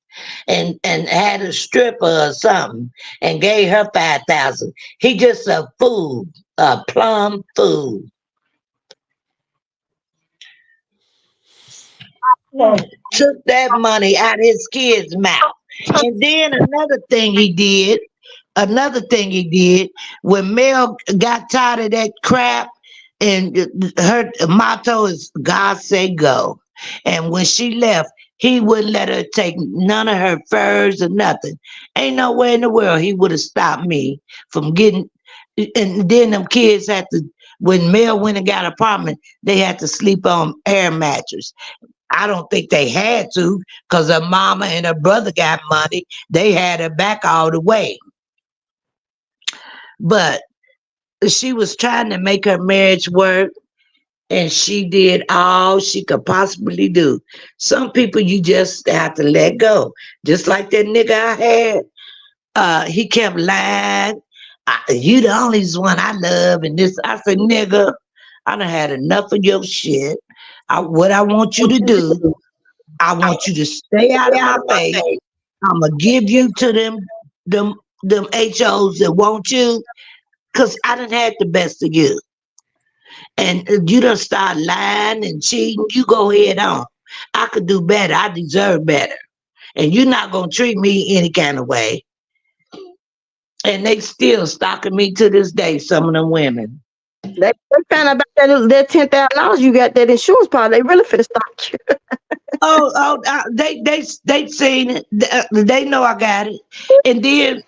[SPEAKER 5] and had a stripper or something, and gave her 5,000. He just a fool, a plum fool.
[SPEAKER 1] Mm.
[SPEAKER 5] Took that money out of his kid's mouth, and then another thing he did when Mel got tired of that crap, and her motto is God say go. And when she left, he wouldn't let her take none of her furs or nothing. Ain't no way in the world he would have stopped me from getting. And then them kids had to. When Mel went and got an apartment, they had to sleep on air mattress. I don't think they had to, because her mama and her brother got money. They had her back all the way. But she was trying to make her marriage work, and she did all she could possibly do. Some people you just have to let go. Just like that nigga I had. He kept lying. You the only one I love, and this. I said, nigga, I done had enough of your shit. What I want you to do, I want you to stay out of my face. I'm gonna give you to them HOs that want you, cause I done had the best of you, and you done start lying and cheating. You go head on. I could do better. I deserve better, and you're not gonna treat me any kind of way. And they still stalking me to this day. Some of them women.
[SPEAKER 2] they found out about that $10,000 you got, that insurance policy. They really finna stop you.
[SPEAKER 5] They seen it. They know I got it. And then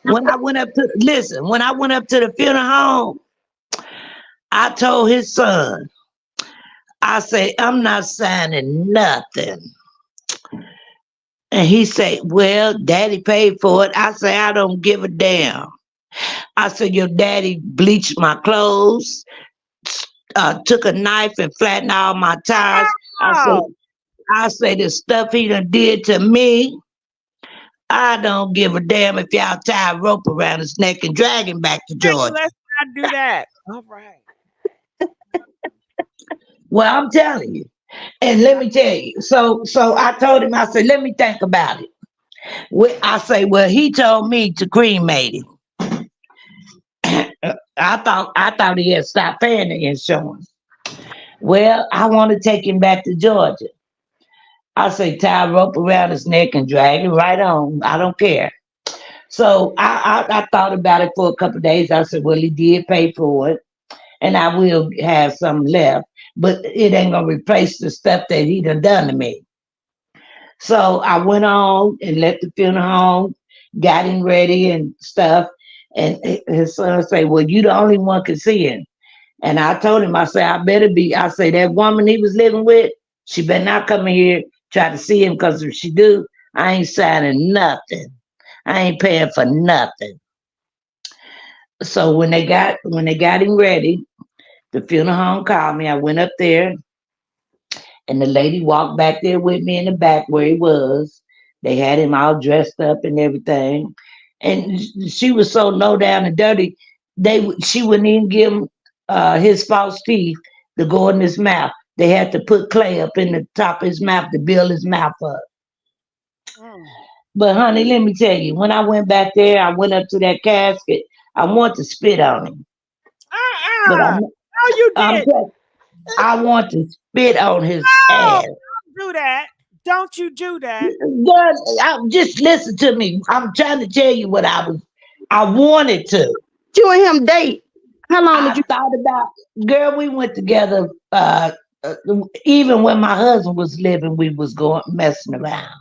[SPEAKER 5] when I went up to listen, when I went up to the funeral home, I told his son, I say, I'm not signing nothing. And he said, well, daddy paid for it. I say, I don't give a damn. I said, your daddy bleached my clothes, took a knife and flattened all my tires.
[SPEAKER 1] Oh,
[SPEAKER 5] I say the stuff he done did to me. I don't give a damn if y'all tie a rope around his neck and drag him back to Georgia.
[SPEAKER 1] let's not do that. All right.
[SPEAKER 5] Well, I'm telling you. And let me tell you. So I told him, I said, let me think about it. I say, well, he told me to cremate him. I thought he had stopped paying the insurance. Well, I want to take him back to Georgia. I say tie a rope around his neck and drag him right on. I don't care. So I thought about it for a couple of days. I said, well, he did pay for it, and I will have some left, but it ain't gonna replace the stuff that he done to me. So I went on and left the funeral home, got him ready and stuff. And his son say, well, you the only one can see him. And I told him, I say, I say, that woman he was living with, she better not come in here try to see him, because if she do, I ain't signing nothing. I ain't paying for nothing. So when they got him ready, the funeral home called me. I went up there, and the lady walked back there with me in the back where he was. They had him all dressed up and everything. And she was so low down and dirty, she wouldn't even give him his false teeth to go in his mouth. They had to put clay up in the top of his mouth to build his mouth up.
[SPEAKER 1] Mm.
[SPEAKER 5] But honey, let me tell you, when I went back there, I went up to that casket. I want to spit on him, but
[SPEAKER 1] No, you
[SPEAKER 5] I'm
[SPEAKER 1] did.
[SPEAKER 5] I want to spit on his
[SPEAKER 1] No,
[SPEAKER 5] ass.
[SPEAKER 1] don't do that. Don't you do that.
[SPEAKER 5] God, just listen to me. I'm trying to tell you what I wanted to.
[SPEAKER 2] You and him date. How long did
[SPEAKER 5] I
[SPEAKER 2] you?
[SPEAKER 5] thought about, girl, we went together, uh, even when my husband was living, we was going messing around.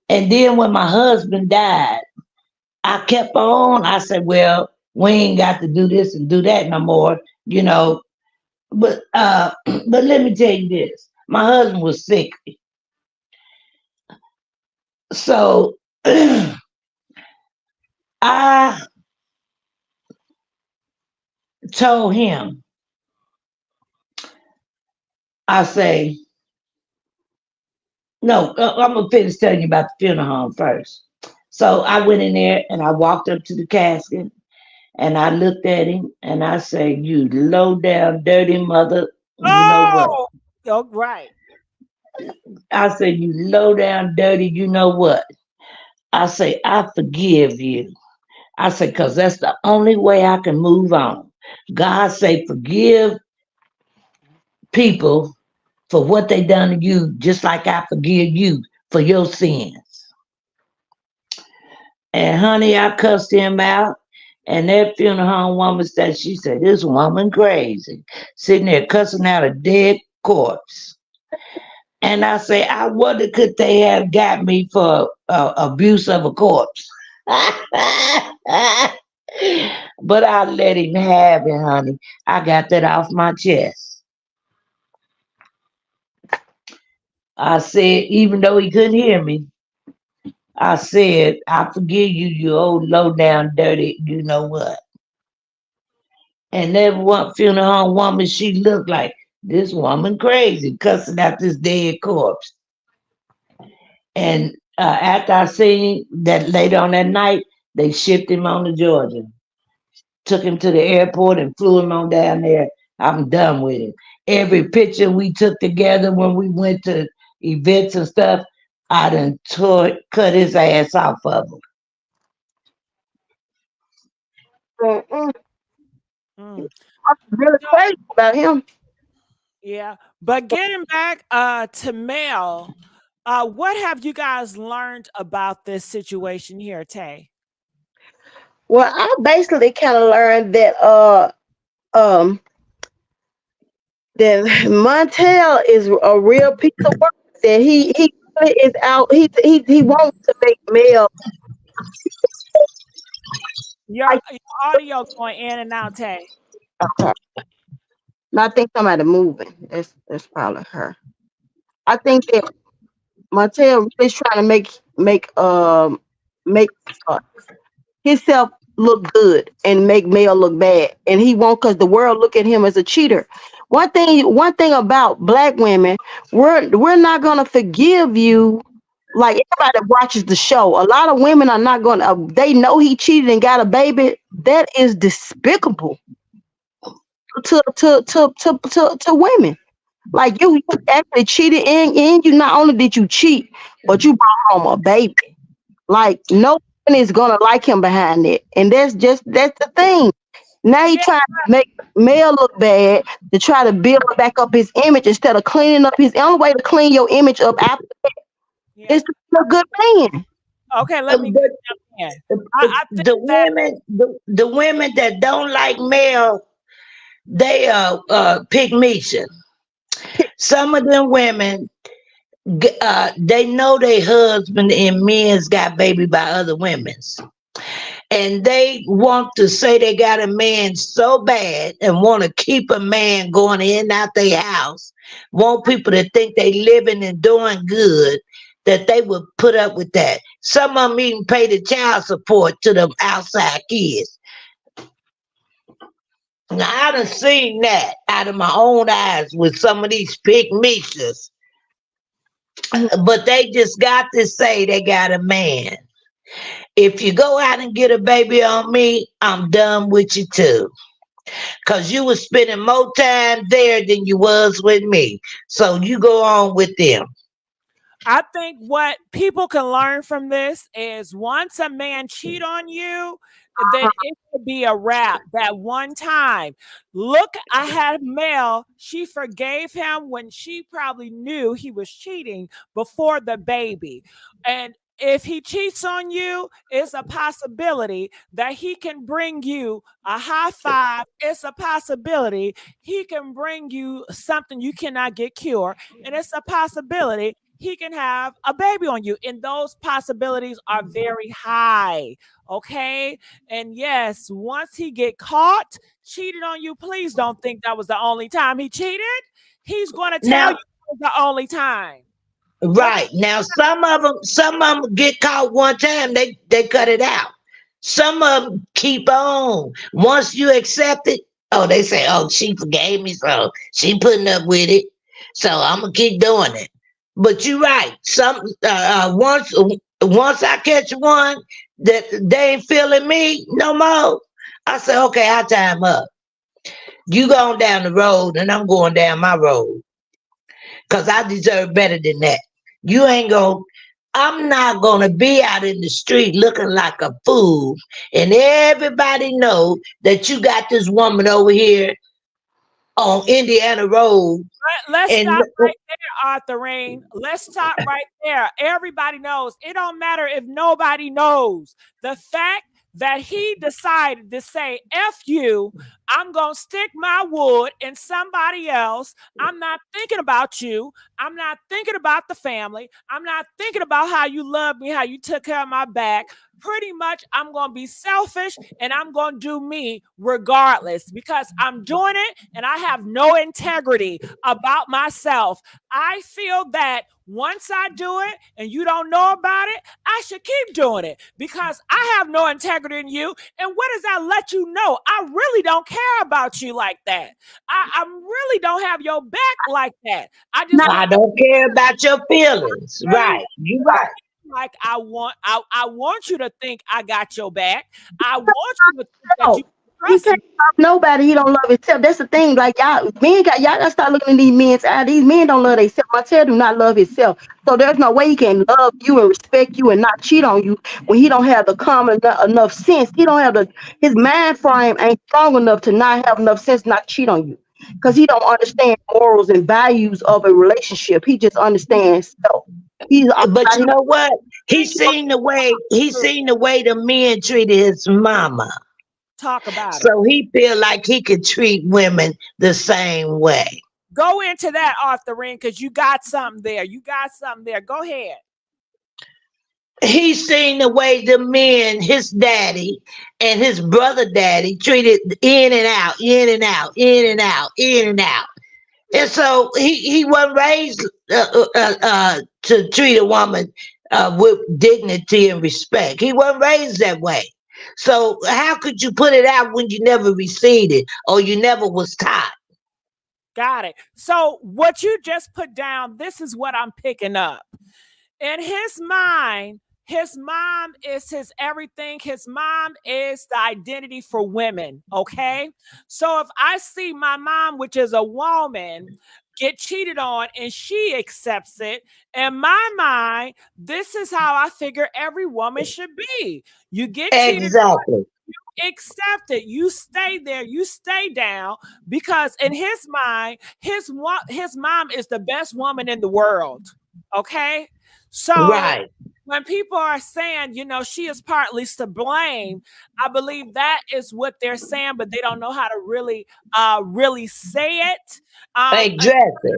[SPEAKER 5] And then when my husband died, I kept on. I said, well, we ain't got to do this and do that no more, you know. But but let me tell you this. My husband was sick. So I told him, I say, no, I'm gonna finish telling you about the funeral home first. So I went in there and I walked up to the casket and I looked at him and I say, you low down dirty mother, you know what?
[SPEAKER 1] Oh, oh right.
[SPEAKER 5] I say, you low down dirty, you know what? I say, I forgive you. I say, because that's the only way I can move on. God say, forgive people for what they done to you, just like I forgive you for your sins. And honey, I cussed him out. And that funeral home woman said, she said, this woman crazy, sitting there cussing out a dead corpse. And I say, I wonder could they have got me for abuse of a corpse? But I let him have it, honey. I got that off my chest. I said, even though he couldn't hear me, I said, I forgive you, you old low down dirty, you know what? And that one funeral home woman, she looked like this woman crazy, cussing out this dead corpse. And after I seen that later on that night, they shipped him on to Georgia, took him to the airport and flew him on down there. I'm done with him. Every picture we took together when we went to events and stuff, I done cut his ass off of him.
[SPEAKER 2] Mm-mm.
[SPEAKER 1] Mm.
[SPEAKER 2] I'm really
[SPEAKER 1] So
[SPEAKER 2] crazy about him.
[SPEAKER 1] yeah, but getting back to Mel, what have you guys learned about this situation here, Tay?
[SPEAKER 2] Well, I basically kind of learned that um that Montel is a real piece of work. That he really is out. He wants to make Mel
[SPEAKER 1] Your audio going in and out, Tay.
[SPEAKER 2] like. No, I think somebody moving. That's probably her. I think that Martell really is trying to make uh, himself look good and make Mel look bad, and he won't because the world look at him as a cheater. One thing about black women, we're not gonna forgive you. Like everybody that watches the show, a lot of women are not gonna. They know he cheated and got a baby. That is despicable to women. Like you actually cheated and you not only did you cheat, but you brought home a baby. Like no one is gonna like him behind it. And that's the thing. Now he
[SPEAKER 1] Yeah,
[SPEAKER 2] trying to make Mel look bad to try to build back up his image instead of cleaning up his. The only way to clean your image up after
[SPEAKER 1] yeah.
[SPEAKER 2] is to be a good man.
[SPEAKER 1] Okay, let me
[SPEAKER 5] But
[SPEAKER 1] jump in. I think that
[SPEAKER 5] the women that don't like male, they pick Misha. Some of them women, they know their husband and men's got baby by other women's. And they want to say they got a man so bad and want to keep a man going in and out their house, want people to think they living and doing good, that they would put up with that. Some of them even pay the child support to them outside kids. Now, I done seen that out of my own eyes with some of these pig mishas, but they just got to say they got a man. If you go out and get a baby on me, I'm done with you too. Cause you was spending more time there than you was with me. So you go on with them.
[SPEAKER 1] I think what people can learn from this is once a man cheat on you, then it could be a wrap. That one time, look, I had Mel. She forgave him when she probably knew he was cheating before the baby. And if he cheats on you, it's a possibility that he can bring you a high five. It's a possibility he can bring you something you cannot get cured. And it's a possibility he can have a baby on you. And those possibilities are very high. Okay. And yes, once he get caught cheated on you, please don't think that was the only time he cheated. He's going to tell you
[SPEAKER 5] Now,
[SPEAKER 1] it was the only time. What?
[SPEAKER 5] right now, some of them get caught one time, they cut it out. Some of them keep on. Once you accept it, oh, they say, oh, she forgave me, so she putting up with it, so I'm gonna keep doing it. But you're right. Once I catch one that they ain't feeling me no more, I say, okay, our time up. You going down the road, and I'm going down my road, cause I deserve better than that. You ain't gonna. I'm not gonna be out in the street looking like a fool, and everybody know that you got this woman over here on Indiana Road,
[SPEAKER 1] Let's
[SPEAKER 5] and
[SPEAKER 1] stop right there, Arthur Rain. Let's stop right there. Everybody knows. It don't matter if nobody knows. The fact that he decided to say, F you, I'm going to stick my wood in somebody else. I'm not thinking about you. I'm not thinking about the family. I'm not thinking about how you love me, how you took care of my back. Pretty much, I'm going to be selfish and I'm going to do me regardless because I'm doing it and I have no integrity about myself. I feel that once I do it and you don't know about it, I should keep doing it because I have no integrity in you. And what does that let you know? I really don't care about you like that. I really don't have your back like that. I just
[SPEAKER 5] I
[SPEAKER 1] want
[SPEAKER 5] don't care about your feelings. Right, you right.
[SPEAKER 1] like I want you to think I got your back. I want you to think that you
[SPEAKER 2] No, he
[SPEAKER 1] trust
[SPEAKER 2] can't
[SPEAKER 1] me.
[SPEAKER 2] love nobody. He don't love himself. That's the thing. Like y'all gotta start looking at these men's eyes. These men don't love themselves. Martell do not love himself. So there's no way he can love you and respect you and not cheat on you when he don't have the common enough sense. He don't have his mind frame ain't strong enough to not have enough sense not cheat on you. Because he don't understand morals and values of a relationship. He just understands self. He's all
[SPEAKER 5] But
[SPEAKER 2] about
[SPEAKER 5] you
[SPEAKER 2] him.
[SPEAKER 5] know what? He seen the way the men treated his mama.
[SPEAKER 1] Talk about it.
[SPEAKER 5] So he feel like he could treat women the same way.
[SPEAKER 1] Go into that off the ring because you got something there. You got something there. Go ahead.
[SPEAKER 5] He seen the way the men, his daddy and his brother daddy, treated in and out, in and out, in and out, in and out. And so he wasn't raised to treat a woman with dignity and respect. He wasn't raised that way. So how could you put it out when you never received it or you never was taught?
[SPEAKER 1] Got it. So what you just put down, this is what I'm picking up. In his mind, his mom is his everything. His mom is the identity for women. Okay. So if I see my mom, which is a woman, get cheated on and she accepts it, in my mind, this is how I figure every woman should be. You get cheated,
[SPEAKER 5] Exactly.
[SPEAKER 1] accept it. You stay there. You stay down because in his mind, his mom is the best woman in the world. Okay. So
[SPEAKER 5] Right.
[SPEAKER 1] when people are saying, she is partly to blame, I believe that is what they're saying, but they don't know how to really say it.
[SPEAKER 5] Exactly.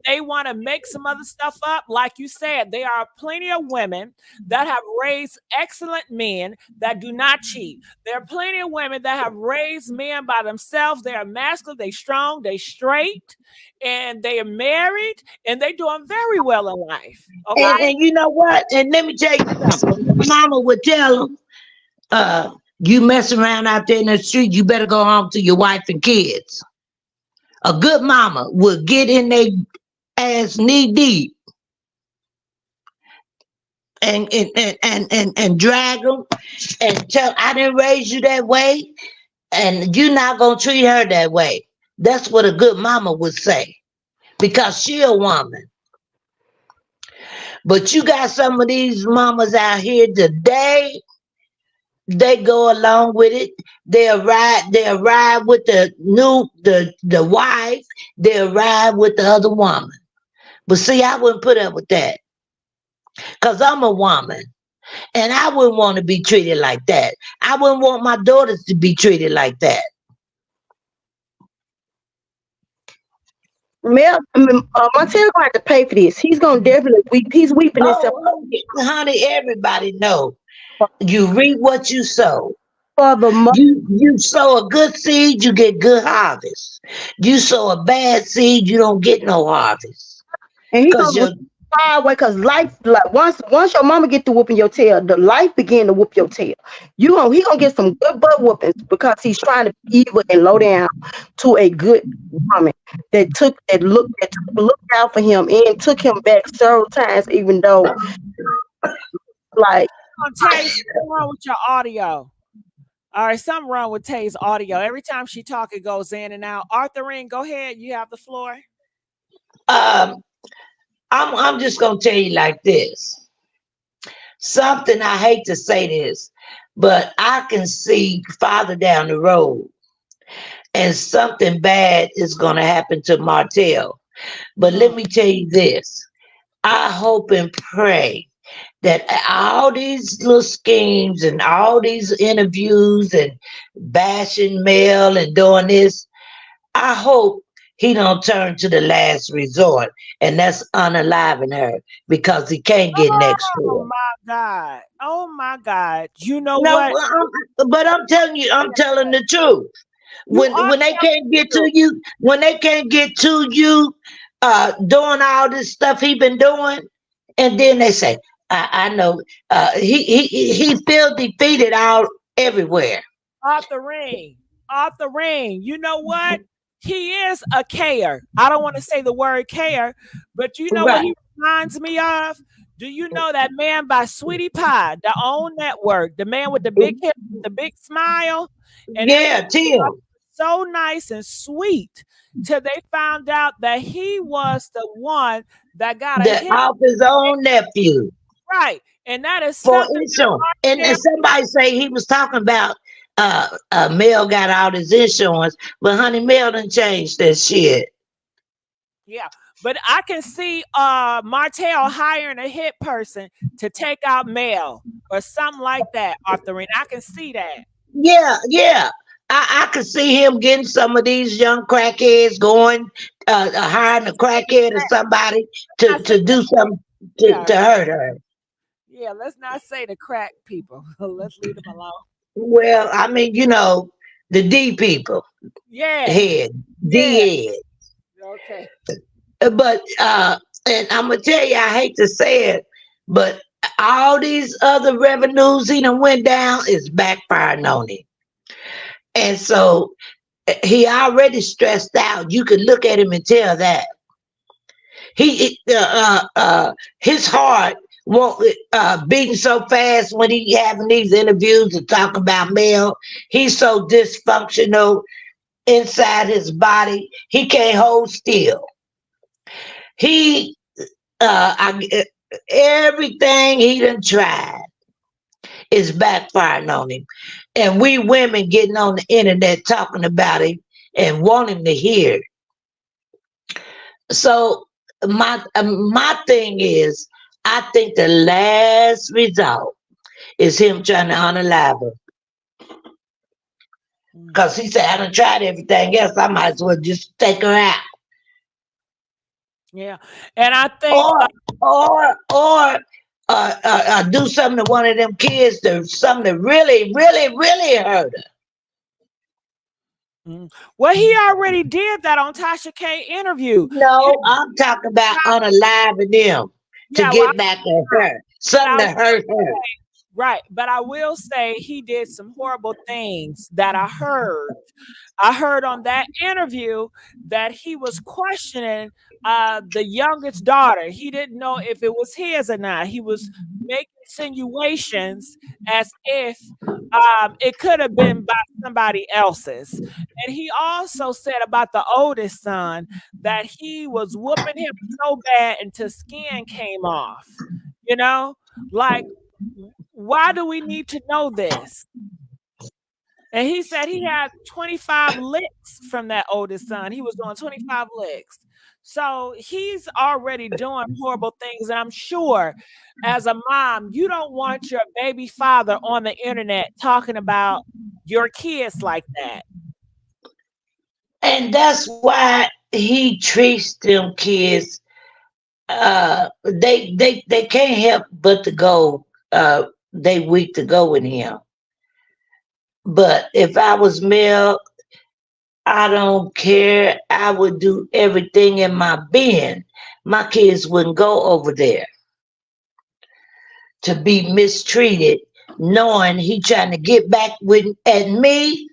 [SPEAKER 1] They want to make some other stuff up. Like you said, there are plenty of women that have raised excellent men that do not cheat. There are plenty of women that have raised men by themselves. They are masculine, they strong, they straight, and they are married, and they doing very well in life.
[SPEAKER 5] And
[SPEAKER 1] Okay.
[SPEAKER 5] and you know what? And let me tell you something. Mama would tell him, you mess around out there in the street, you better go home to your wife and kids. A good mama would get in their ass knee deep and drag them and tell, I didn't raise you that way, and you're not gonna treat her that way. That's what a good mama would say because she a woman. But you got some of these mamas out here today, they go along with it. They'll ride with the wife, they'll ride with the other woman. But see, I wouldn't put up with that. Cause I'm a woman. And I wouldn't want to be treated like that. I wouldn't want my daughters to be treated like that.
[SPEAKER 2] Mel, Martell gonna have to pay for this. He's gonna definitely weep. He's weeping himself
[SPEAKER 5] Oh, honey, everybody know. You reap what you sow.
[SPEAKER 2] for the money.
[SPEAKER 5] You sow a good seed, you get good harvest. You sow a bad seed, you don't get no harvest.
[SPEAKER 2] And he
[SPEAKER 5] Cause
[SPEAKER 2] gonna
[SPEAKER 5] you
[SPEAKER 2] far away because life, like once your mama get to whooping your tail, the life begin to whoop your tail. He gonna get some good butt whoopings because he's trying to be evil and low down to a good woman that took out for him and took him back several times, even though like
[SPEAKER 1] Tay, something wrong with your audio. All right, something wrong with Tay's audio. Every time she talk, it goes in and out. Arthurine, go ahead. You have the floor.
[SPEAKER 5] um I'm just gonna tell you like this. Something I hate to say this, but I can see farther down the road and something bad is gonna happen to Martell. But let me tell you this. I hope and pray that all these little schemes and all these interviews and bashing Mel and doing this, I hope he don't turn to the last resort, and that's unaliving her because he can't get next to
[SPEAKER 1] Oh
[SPEAKER 5] her.
[SPEAKER 1] my God. Oh my God. You know
[SPEAKER 5] No,
[SPEAKER 1] what?
[SPEAKER 5] but I'm telling you, I'm telling the truth.
[SPEAKER 1] You
[SPEAKER 5] When
[SPEAKER 1] are
[SPEAKER 5] when they can't get
[SPEAKER 1] true.
[SPEAKER 5] to you, when they can't get to you, doing all this stuff he been doing, and then they say, I know he feel defeated all everywhere.
[SPEAKER 1] Off the ring. Off the ring. You know what? He is a care. I don't want to say the word care, but you know what
[SPEAKER 5] Right.
[SPEAKER 1] he reminds me of? Do you know that man by Sweetie Pie, the own network, the man with the big hip, the big smile, and everybody
[SPEAKER 5] Yeah, Tim.
[SPEAKER 1] so nice and sweet till they found out that he was the one that got a
[SPEAKER 5] The
[SPEAKER 1] hit
[SPEAKER 5] off his own nephew
[SPEAKER 1] right. And that is
[SPEAKER 5] for
[SPEAKER 1] something
[SPEAKER 5] insurance.
[SPEAKER 1] that
[SPEAKER 5] And somebody say he was talking about Mel got all his insurance, but honey, Mel done changed that shit.
[SPEAKER 1] yeah. But I can see Martell hiring a hit person to take out Mel or something like that, Arthurine. I can see that.
[SPEAKER 5] Yeah, yeah. I could see him getting some of these young crackheads going, hiring a crackhead or somebody
[SPEAKER 1] I say
[SPEAKER 5] to do something
[SPEAKER 1] yeah.
[SPEAKER 5] to hurt her.
[SPEAKER 1] Yeah, let's not say the crack people. Let's leave them alone.
[SPEAKER 5] Well, I mean, the D people,
[SPEAKER 1] Yeah.
[SPEAKER 5] head,
[SPEAKER 1] Yeah.
[SPEAKER 5] D head.
[SPEAKER 1] Okay.
[SPEAKER 5] But and I'm gonna tell you, I hate to say it, but all these other revenues he done went down is backfiring on him. And so he already stressed out. You could look at him and tell that. His heart won't beating so fast when he having these interviews and talk about Mel. He's so dysfunctional inside his body. He can't hold still. He everything he done tried is backfiring on him. And we women getting on the internet talking about him and want him to hear. So my thing is, I think the last result is him trying to unalive her. Because he said, I done tried everything else. I might as well just take her out.
[SPEAKER 1] Yeah. And I think
[SPEAKER 5] Or do something to one of them kids, something to really, really, really hurt her.
[SPEAKER 1] well, he already did that on Tasha K interview.
[SPEAKER 5] No, I'm talking about unaliving them to
[SPEAKER 1] Yeah, well,
[SPEAKER 5] get back at her. Something to hurt her.
[SPEAKER 1] right. But I will say he did some horrible things that I heard. I heard on that interview that he was questioning the youngest daughter. He didn't know if it was his or not. He was making insinuations as if it could have been by somebody else's. And he also said about the oldest son that he was whooping him so bad until skin came off. You know, like, why do we need to know this? And he said he had 25 licks from that oldest son. He was doing 25 licks. So he's already doing horrible things. And I'm sure as a mom, you don't want your baby father on the internet talking about your kids like that.
[SPEAKER 5] And that's why he treats them kids. They can't help but to go. They weak to go with him. But if I was male, I don't care. I would do everything in my being. My kids wouldn't go over there to be mistreated, knowing he trying to get back with at me.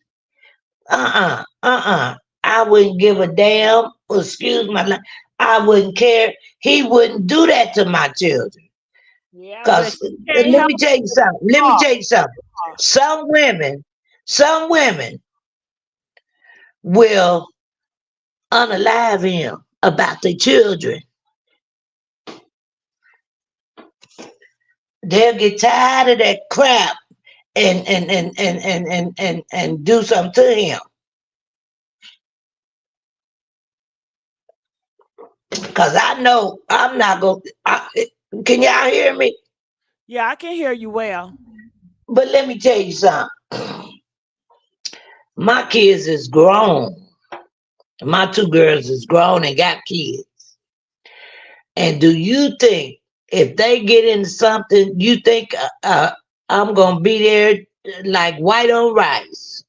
[SPEAKER 5] I wouldn't give a damn. Excuse my language. I wouldn't care. He wouldn't do that to my children.
[SPEAKER 1] Yeah, but
[SPEAKER 5] Cause
[SPEAKER 1] you can't
[SPEAKER 5] let
[SPEAKER 1] help
[SPEAKER 5] me tell you something. Let me
[SPEAKER 1] it.
[SPEAKER 5] tell you something. Some women will unalive him about their children. They'll get tired of that crap and do something to him. Cause I know I'm not gonna. Can y'all hear me?
[SPEAKER 1] Yeah, I can hear you well.
[SPEAKER 5] But let me tell you something. My kids is grown. My two girls is grown and got kids. And do you think if they get into something, you think I'm gonna be there like white on rice?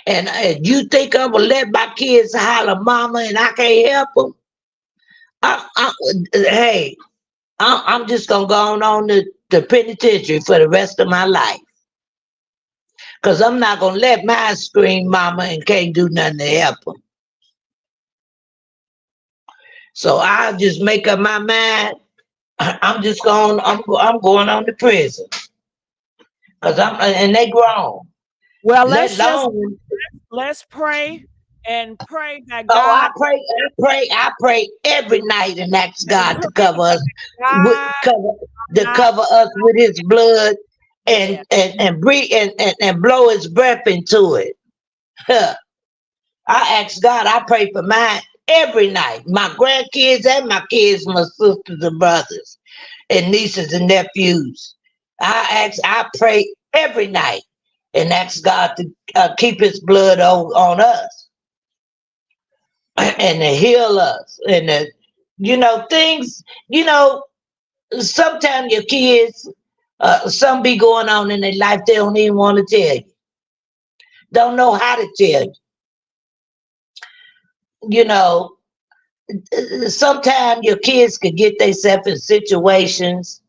[SPEAKER 5] And you think I'm gonna let my kids holler mama and I can't help them? Hey, I'm just gonna go on the penitentiary for the rest of my life. Cause I'm not gonna let mine scream mama and can't do nothing to help them. So I just make up my mind. I'm just going. I'm going on to prison. Cause and they grown.
[SPEAKER 1] Well,
[SPEAKER 5] Let alone.
[SPEAKER 1] let's pray and pray that
[SPEAKER 5] Oh,
[SPEAKER 1] God
[SPEAKER 5] I pray every night and ask
[SPEAKER 1] and
[SPEAKER 5] God
[SPEAKER 1] pray
[SPEAKER 5] to cover us with
[SPEAKER 1] that God
[SPEAKER 5] cover us with His blood
[SPEAKER 1] yeah.
[SPEAKER 5] and breathe and blow His breath into it. Huh. I ask God. I pray for mine every night. My grandkids and my kids, my sisters and brothers, and nieces and nephews. I pray every night and ask God to keep His blood on us and to heal us and to, things. Sometimes your kids, some be going on in their life they don't even want to tell you, don't know how to tell you. You know, sometimes your kids could get themselves in situations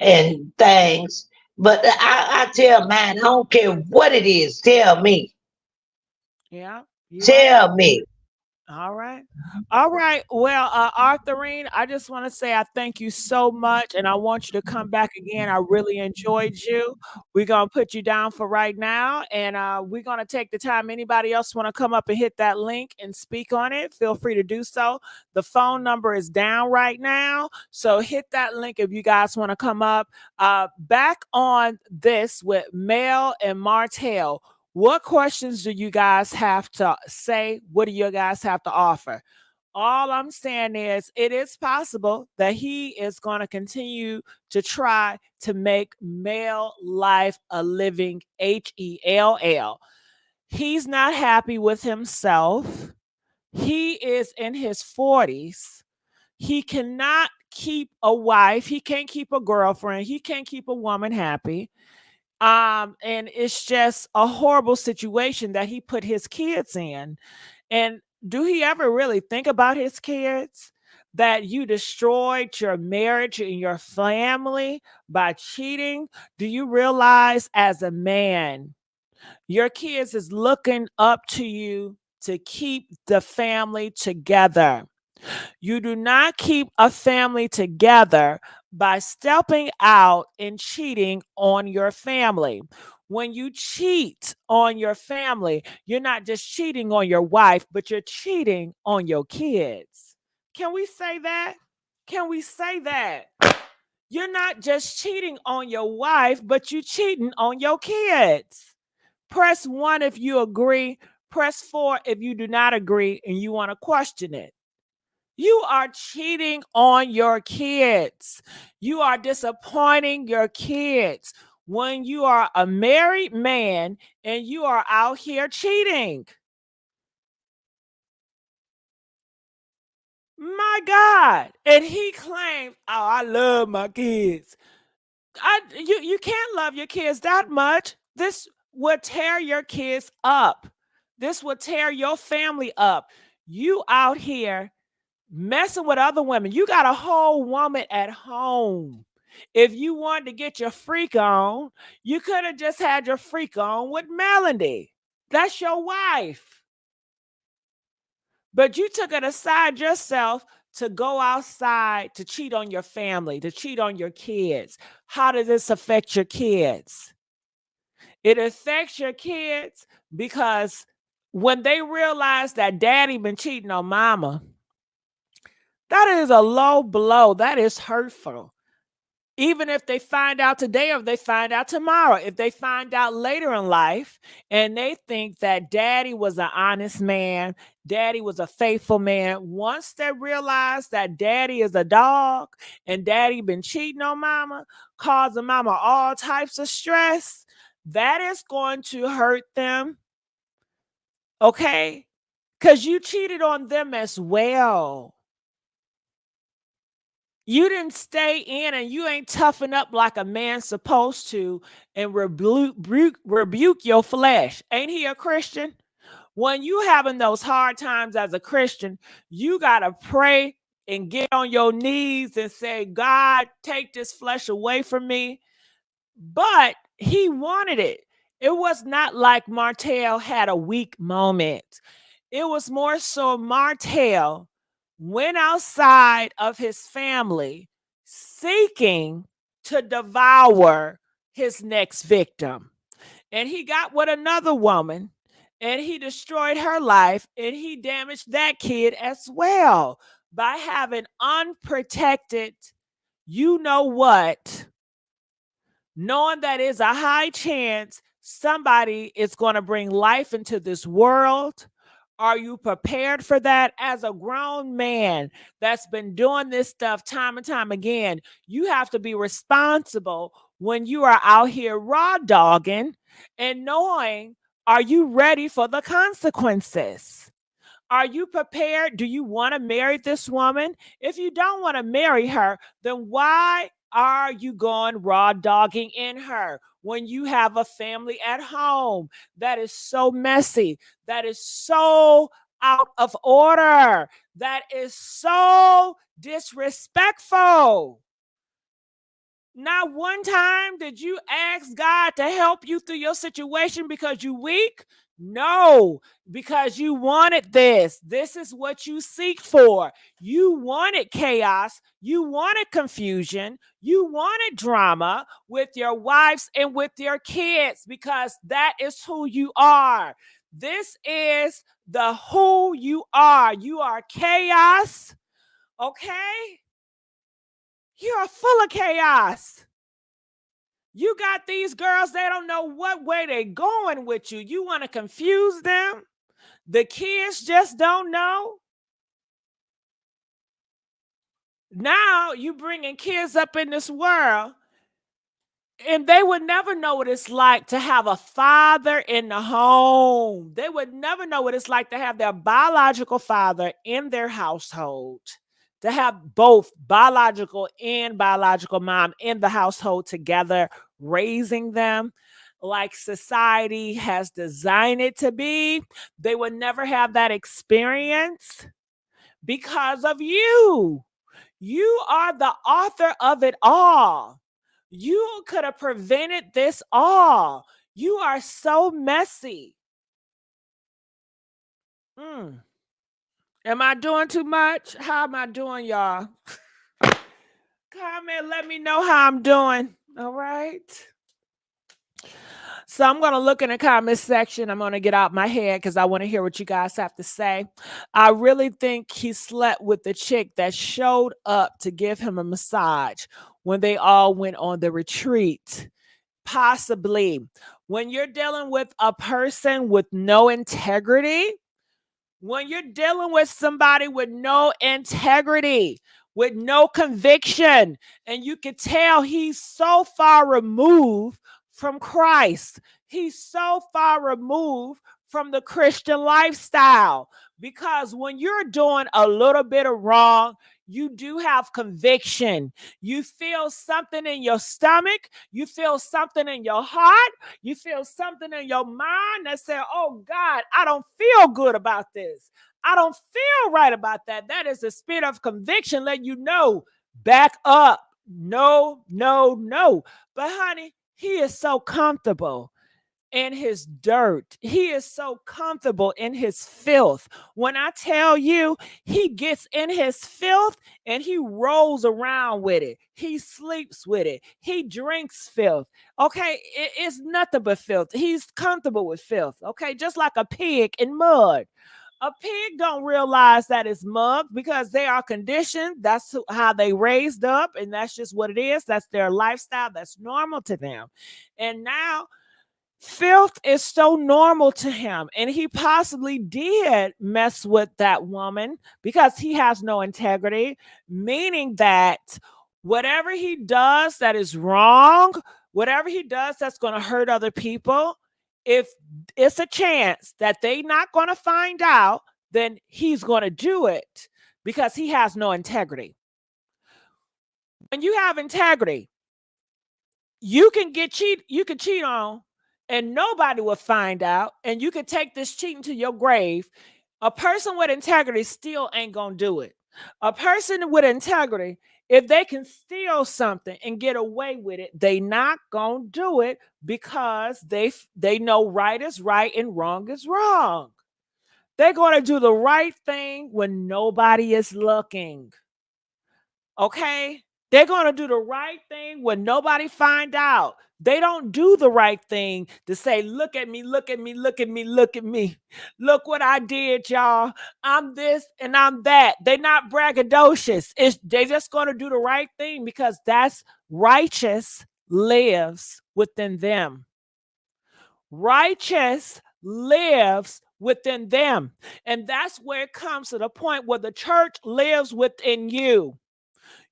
[SPEAKER 5] and things. But I tell mine, I don't care what it is. Tell me.
[SPEAKER 1] Yeah, you right.
[SPEAKER 5] Tell me.
[SPEAKER 1] All right. All right. Well, Arthurine, I just want to say I thank you so much and I want you to come back again. I really enjoyed you. We're going to put you down for right now and we're going to take the time. Anybody else want to come up and hit that link and speak on it? Feel free to do so. The phone number is down right now. So hit that link if you guys want to come up. Back on this with Mel and Martell. What questions do you guys have to say? What do you guys have to offer? All I'm saying is it is possible that he is going to continue to try to make male life a living HELL. He's not happy with himself. He is in his 40s. He cannot keep a wife. He can't keep a girlfriend. He can't keep a woman happy. And it's just a horrible situation that he put his kids in. And do he ever really think about his kids? That you destroyed your marriage and your family by cheating? Do you realize as a man, your kids is looking up to you to keep the family together? You do not keep a family together by stepping out and cheating on your family. When you cheat on your family, you're not just cheating on your wife, but you're cheating on your kids. Can we say that? Can we say that? You're not just cheating on your wife, but you're cheating on your kids. Press 1 if you agree. Press 4 if you do not agree and you want to question it. You are cheating on your kids. You are disappointing your kids when you are a married man and you are out here cheating. My God. And he claims, oh, I love my kids. You can't love your kids that much. This would tear your kids up. This would tear your family up. You out here messing with other women. You got a whole woman at home. If you wanted to get your freak on, you could have just had your freak on with Melody. That's your wife. But you took it aside yourself to go outside to cheat on your family, to cheat on your kids. How does this affect your kids? It affects your kids because when they realize that daddy been cheating on mama, that is a low blow. That is hurtful. Even if they find out today or if they find out tomorrow, if they find out later in life and they think that daddy was an honest man, daddy was a faithful man, once they realize that daddy is a dog and daddy been cheating on mama, causing mama all types of stress, that is going to hurt them. Okay? Because you cheated on them as well. You didn't stay in and you ain't toughen up like a man's supposed to and rebuke your flesh. Ain't he a Christian? When you having those hard times as a Christian, you got to pray and get on your knees and say, God, take this flesh away from me. But he wanted it. It was not like Martell had a weak moment. It was more so Martell went outside of his family seeking to devour his next victim. And he got with another woman and he destroyed her life and he damaged that kid as well by having unprotected, you know what, knowing that is a high chance somebody is going to bring life into this world. Are you prepared for that? As a grown man that's been doing this stuff time and time again, you have to be responsible when you are out here raw dogging and knowing, are you ready for the consequences? Are you prepared? Do you want to marry this woman? If you don't want to marry her, then why are you going raw dogging in her when you have a family at home that is so messy, that is so out of order, that is so disrespectful? Not one time did you ask God to help you through your situation because you weak? No, because you wanted this. This is what you seek for. You wanted chaos. You wanted confusion. You wanted drama with your wives and with your kids because that is who you are. This is the who you are. You are chaos, okay? You are full of chaos. You got these girls, they don't know what way they're going with you. You want to confuse them? The kids just don't know. Now you bringing kids up in this world and they would never know what it's like to have a father in the home. They would never know what it's like to have their biological father in their household, to have both biological and biological mom in the household together, raising them like society has designed it to be. They would never have that experience because of you. You are the author of it all. You could have prevented this all. You are so messy. Am I doing too much? How am I doing, y'all? Comment, let me know how I'm doing. All right. So I'm going to look in the comment section. I'm going to get out my head because I want to hear what you guys have to say. I really think he slept with the chick that showed up to give him a massage when they all went on the retreat. Possibly. When you're dealing with a person with no integrity, when you're dealing with somebody with no integrity, with no conviction, and you can tell he's so far removed from Christ, he's so far removed from the Christian lifestyle. Because when you're doing a little bit of wrong, you do have conviction. You feel something in your stomach, you feel something in your heart, you feel something in your mind that says, oh God, I don't feel good about this. I don't feel right about that. That is the spirit of conviction letting you know, back up. No, no, no. But honey, he is so comfortable in his dirt. He is so comfortable in his filth. When I tell you, he gets in his filth and he rolls around with it. He sleeps with it. He drinks filth. Okay, it's nothing but filth. He's comfortable with filth. Okay, just like a pig in mud. A pig don't realize that it's mud because they are conditioned. That's how they raised up, and that's just what it is. That's their lifestyle. That's normal to them. And now filth is so normal to him, and he possibly did mess with that woman because he has no integrity, meaning that whatever he does that is wrong, whatever he does that's going to hurt other people, if it's a chance that they not going to find out, then he's going to do it because he has no integrity. When you have integrity, you can cheat on and nobody will find out, and you can take this cheating to your grave. A person with integrity still ain't gonna do it. A person with integrity, if they can steal something and get away with it, they not gonna do it because they know right is right and wrong is wrong. They're gonna do the right thing when nobody is looking. Okay? They're going to do the right thing when nobody find out. They don't do the right thing to say, look at me, look at me, look at me, look at me. Look what I did, y'all. I'm this and I'm that. They're not braggadocious. They're just going to do the right thing because that's righteous lives within them. Righteous lives within them. And that's where it comes to the point where the church lives within you.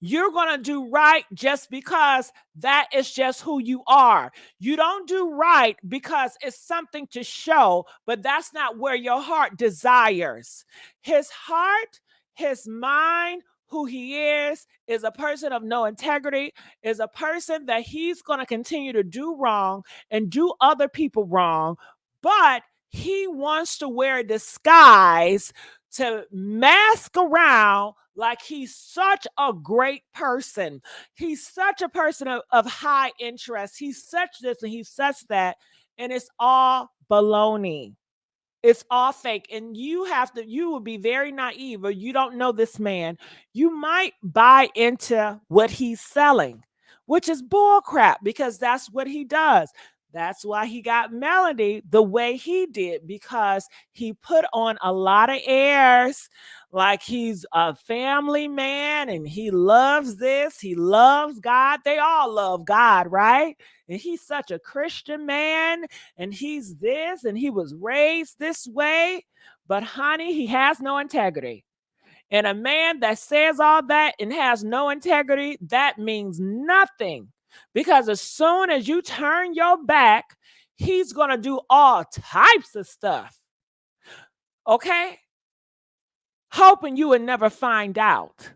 [SPEAKER 1] You're going to do right just because that is just who you are. You don't do right because it's something to show, but that's not where your heart desires. His heart, his mind, who he is a person of no integrity, is a person that he's going to continue to do wrong and do other people wrong, but he wants to wear a disguise to mask around like he's such a great person. He's such a person of high interest. He's such this and he's such that. And it's all baloney. It's all fake. And you will be very naive, or you don't know this man. You might buy into what he's selling, which is bullcrap because that's what he does. That's why he got Melody the way he did, because he put on a lot of airs like he's a family man and he loves this, he loves God. They all love God, right? And he's such a Christian man and he's this and he was raised this way. But honey, he has no integrity. And a man that says all that and has no integrity, that means nothing. Because as soon as you turn your back, he's going to do all types of stuff. Okay? Hoping you would never find out.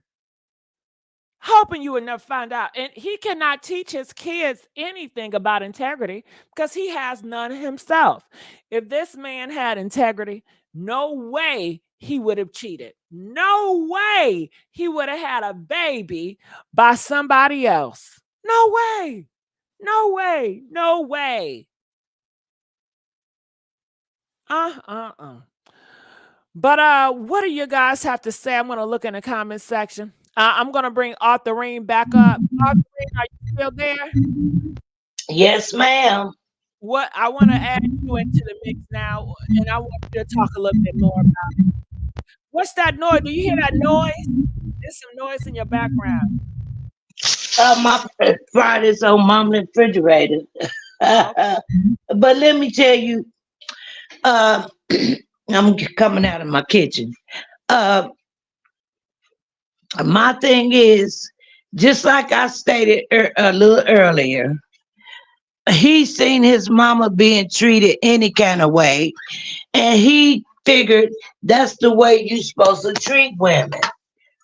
[SPEAKER 1] Hoping you would never find out. And he cannot teach his kids anything about integrity because he has none himself. If this man had integrity, no way he would have cheated. No way he would have had a baby by somebody else. No way. No way. No way. But what do you guys have to say? I'm going to look in the comment section. I'm gonna bring Arthurine back up. Arthurine, are you still there?
[SPEAKER 5] Yes, ma'am.
[SPEAKER 1] What I want to add you into the mix now, and I want you to talk a little bit more about it. What's that noise? Do you hear that noise? There's some noise in your background.
[SPEAKER 5] My Friday's on mama refrigerator.
[SPEAKER 1] Oh,
[SPEAKER 5] But let me tell you, uh, I'm coming out of my kitchen. Uh, my thing is, just like I stated a little earlier, he seen his mama being treated any kind of way, and he figured that's the way you supposed to treat women.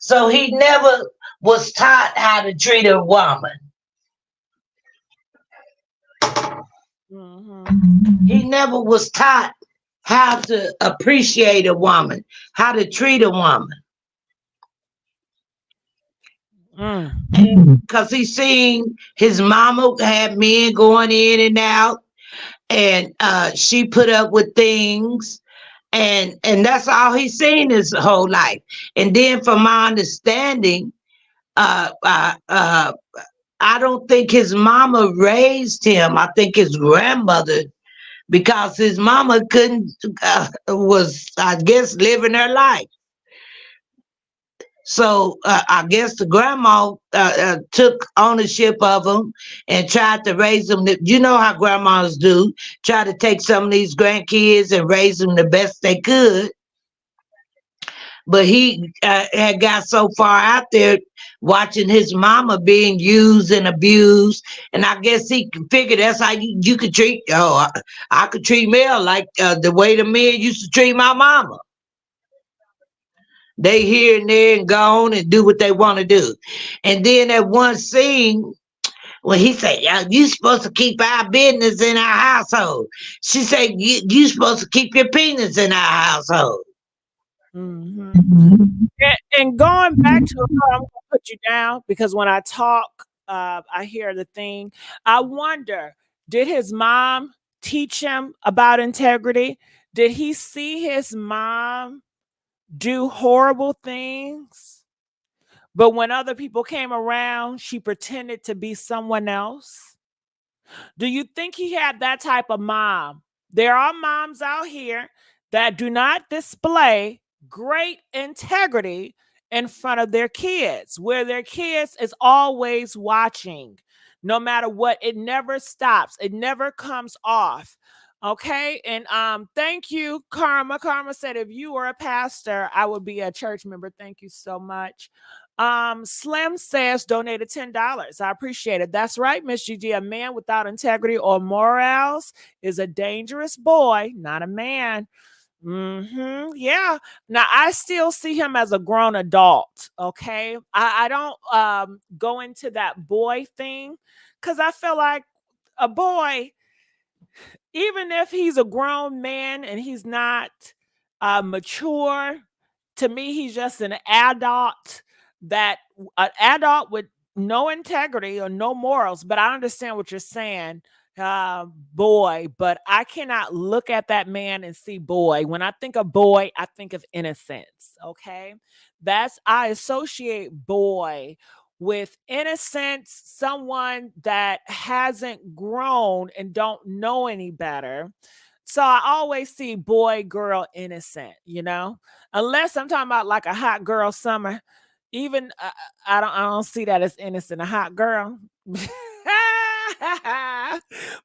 [SPEAKER 5] So he never was taught how to treat a woman. He never was taught how to appreciate a woman, how to treat a woman. Because he seen his mama had men going in and out, and she put up with things, and that's all he's seen his whole life. And then, from my understanding, uh, uh, uh, I don't think his mama raised him. I think his grandmother, because his mama couldn't was, I guess, living her life. So I guess the grandma took ownership of him and tried to raise them. You know how grandmas do, try to take some of these grandkids and raise them the best they could. But he had got so far out there watching his mama being used and abused. And I guess he figured that's how you could treat, I could treat Mel like the way the men used to treat my mama. They here and there and gone and do what they want to do. And then that one scene when he said, you supposed to keep our business in our household. She said, you supposed to keep your penis in our household.
[SPEAKER 1] And going back to her, I'm going to put you down because when I talk, I hear the thing. I wonder, did his mom teach him about integrity? Did he see his mom do horrible things? But when other people came around, she pretended to be someone else? Do you think he had that type of mom? There are moms out here that do not display great integrity in front of their kids, where their kids is always watching. No matter what, it never stops. It never comes off. Okay. And thank you, Karma. Karma said, if you were a pastor, I would be a church member. Thank you so much. Slim says donated $10. I appreciate it. That's right, Miss GG. A man without integrity or morals is a dangerous boy, not a man. Yeah. Now I still see him as a grown adult. Okay. I don't go into that boy thing because I feel like a boy, even if he's a grown man and he's not mature, to me, he's just an adult with no integrity or no morals. But I understand what you're saying, boy. But I cannot look at that man and see boy. When I think of boy, I think of innocence. Okay, I associate boy with innocence, someone that hasn't grown and don't know any better. So I always see boy, girl, innocent, unless I'm talking about like a hot girl summer. Even I don't see that as innocent, a hot girl.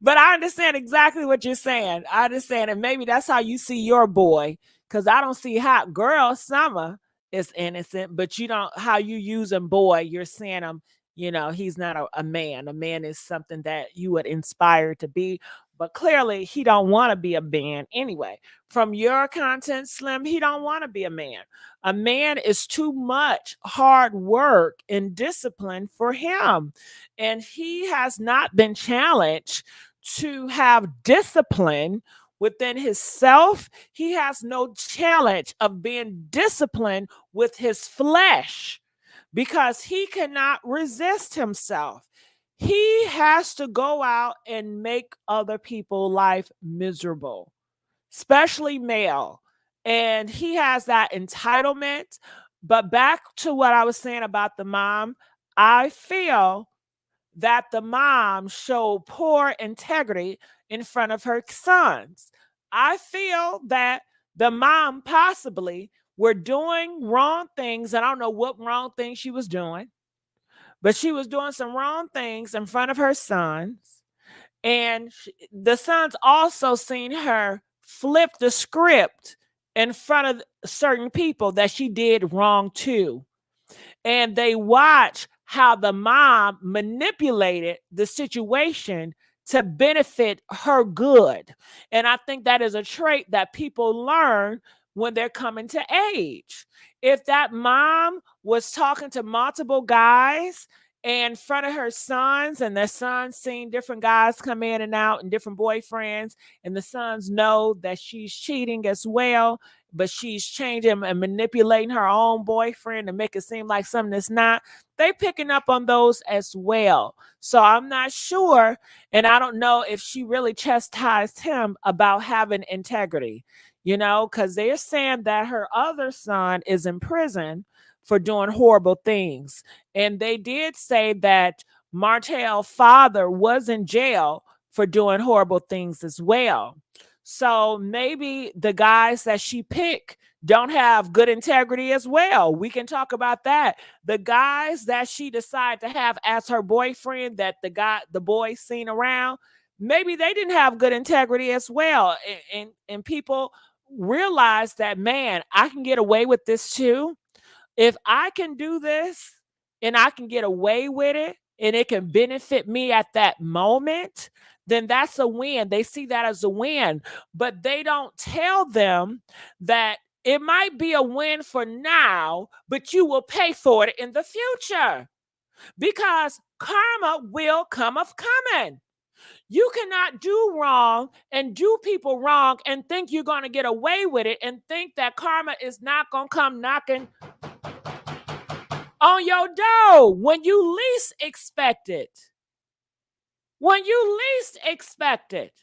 [SPEAKER 1] But I understand exactly what you're saying. I understand, and maybe that's how you see your boy, because I don't see hot girl summer is innocent, but you don't how you use him boy, you're saying him, he's not a man. A man is something that you would inspire to be, but clearly he don't want to be a man anyway. From your content, Slim, he don't want to be a man. A man is too much hard work and discipline for him, and he has not been challenged to have discipline within himself. He has no challenge of being disciplined with his flesh because he cannot resist himself. He has to go out and make other people's life miserable, especially male. And he has that entitlement But back to what I was saying about the mom, I feel that the mom showed poor integrity in front of her sons. I feel that the mom possibly were doing wrong things. And I don't know what wrong things she was doing, but she was doing some wrong things in front of her sons. And the sons also seen her flip the script in front of certain people that she did wrong to. And they watch how the mom manipulated the situation to benefit her good. And I think that is a trait that people learn when they're coming to age. If that mom was talking to multiple guys in front of her sons, and their sons seeing different guys come in and out and different boyfriends, and the sons know that she's cheating as well, but she's changing and manipulating her own boyfriend to make it seem like something that's not, they picking up on those as well. So I'm not sure, and I don't know if she really chastised him about having integrity, because they're saying that her other son is in prison for doing horrible things. And they did say that Martell's father was in jail for doing horrible things as well. So maybe the guys that she picked don't have good integrity as well. We can talk about that. The guys that she decided to have as her boyfriend, that the boys seen around, maybe they didn't have good integrity as well. And people realize that, man, I can get away with this too. If I can do this and I can get away with it and it can benefit me at that moment, then that's a win. They see that as a win, but they don't tell them that it might be a win for now, but you will pay for it in the future, because karma will come of coming. You cannot do wrong and do people wrong and think you're going to get away with it and think that karma is not going to come knocking on your door when you least expect it. When you least expect it.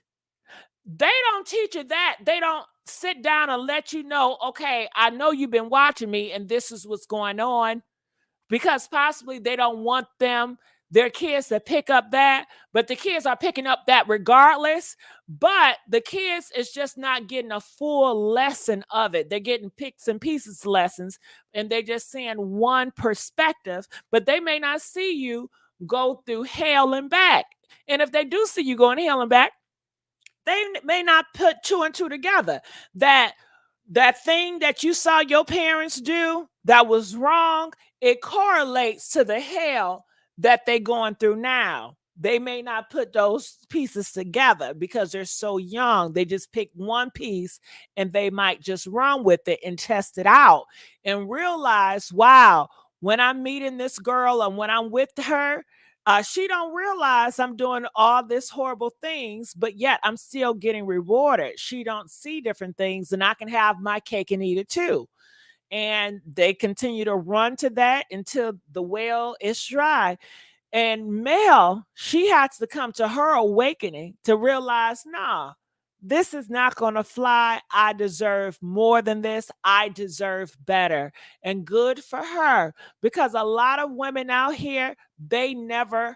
[SPEAKER 1] They don't teach you that. They don't sit down and let you know, okay, I know you've been watching me and this is what's going on, because possibly they don't want their kids to pick up that, but the kids are picking up that regardless. But the kids is just not getting a full lesson of it. They're getting bits and pieces lessons, and they're just seeing one perspective, but they may not see you go through hell and back. And if they do see you going hell and back, they may not put two and two together. That thing that you saw your parents do that was wrong, it correlates to the hell that they're going through now. They may not put those pieces together because they're so young. They just pick one piece and they might just run with it and test it out and realize, wow, when I'm meeting this girl and when I'm with her, she don't realize I'm doing all this horrible things, but yet I'm still getting rewarded. She don't see different things, and I can have my cake and eat it too. And they continue to run to that until the well is dry. And Mel, she has to come to her awakening to realize, nah, this is not going to fly. I deserve more than this. I deserve better. And good for her, because a lot of women out here, they never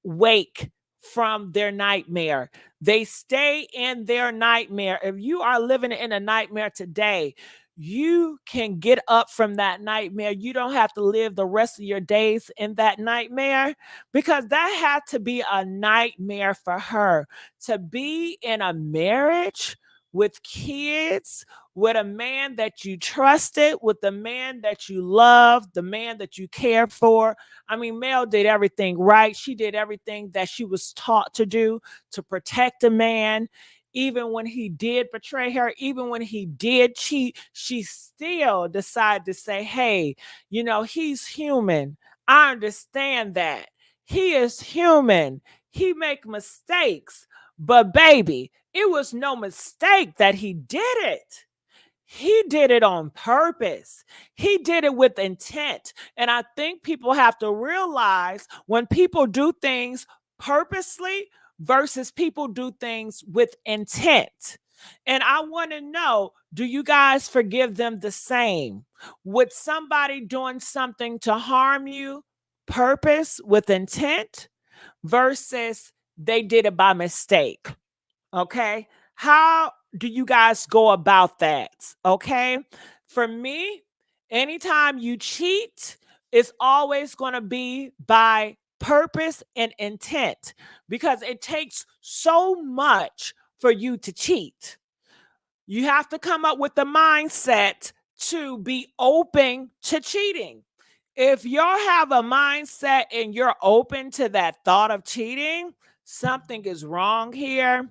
[SPEAKER 1] wake from their nightmare. They stay in their nightmare. If you are living in a nightmare today, you can get up from that nightmare. You don't have to live the rest of your days in that nightmare, because that had to be a nightmare for her, to be in a marriage with kids, with a man that you trusted, with the man that you loved, the man that you cared for. I mean, Mel did everything right. She did everything that she was taught to do to protect a man. Even when he did betray her, even when he did cheat, she still decided to say, hey, he's human. I understand that. He is human. He make mistakes. But baby, it was no mistake that he did it. He did it on purpose. He did it with intent. And I think people have to realize, when people do things purposely versus people do things with intent. And I want to know, do you guys forgive them the same? Would somebody doing something to harm you, purpose with intent, versus they did it by mistake? Okay. How do you guys go about that? Okay. For me, anytime you cheat, it's always going to be by purpose and intent, because it takes so much for you to cheat. You have to come up with the mindset to be open to cheating. If you have a mindset and you're open to that thought of cheating, something is wrong here.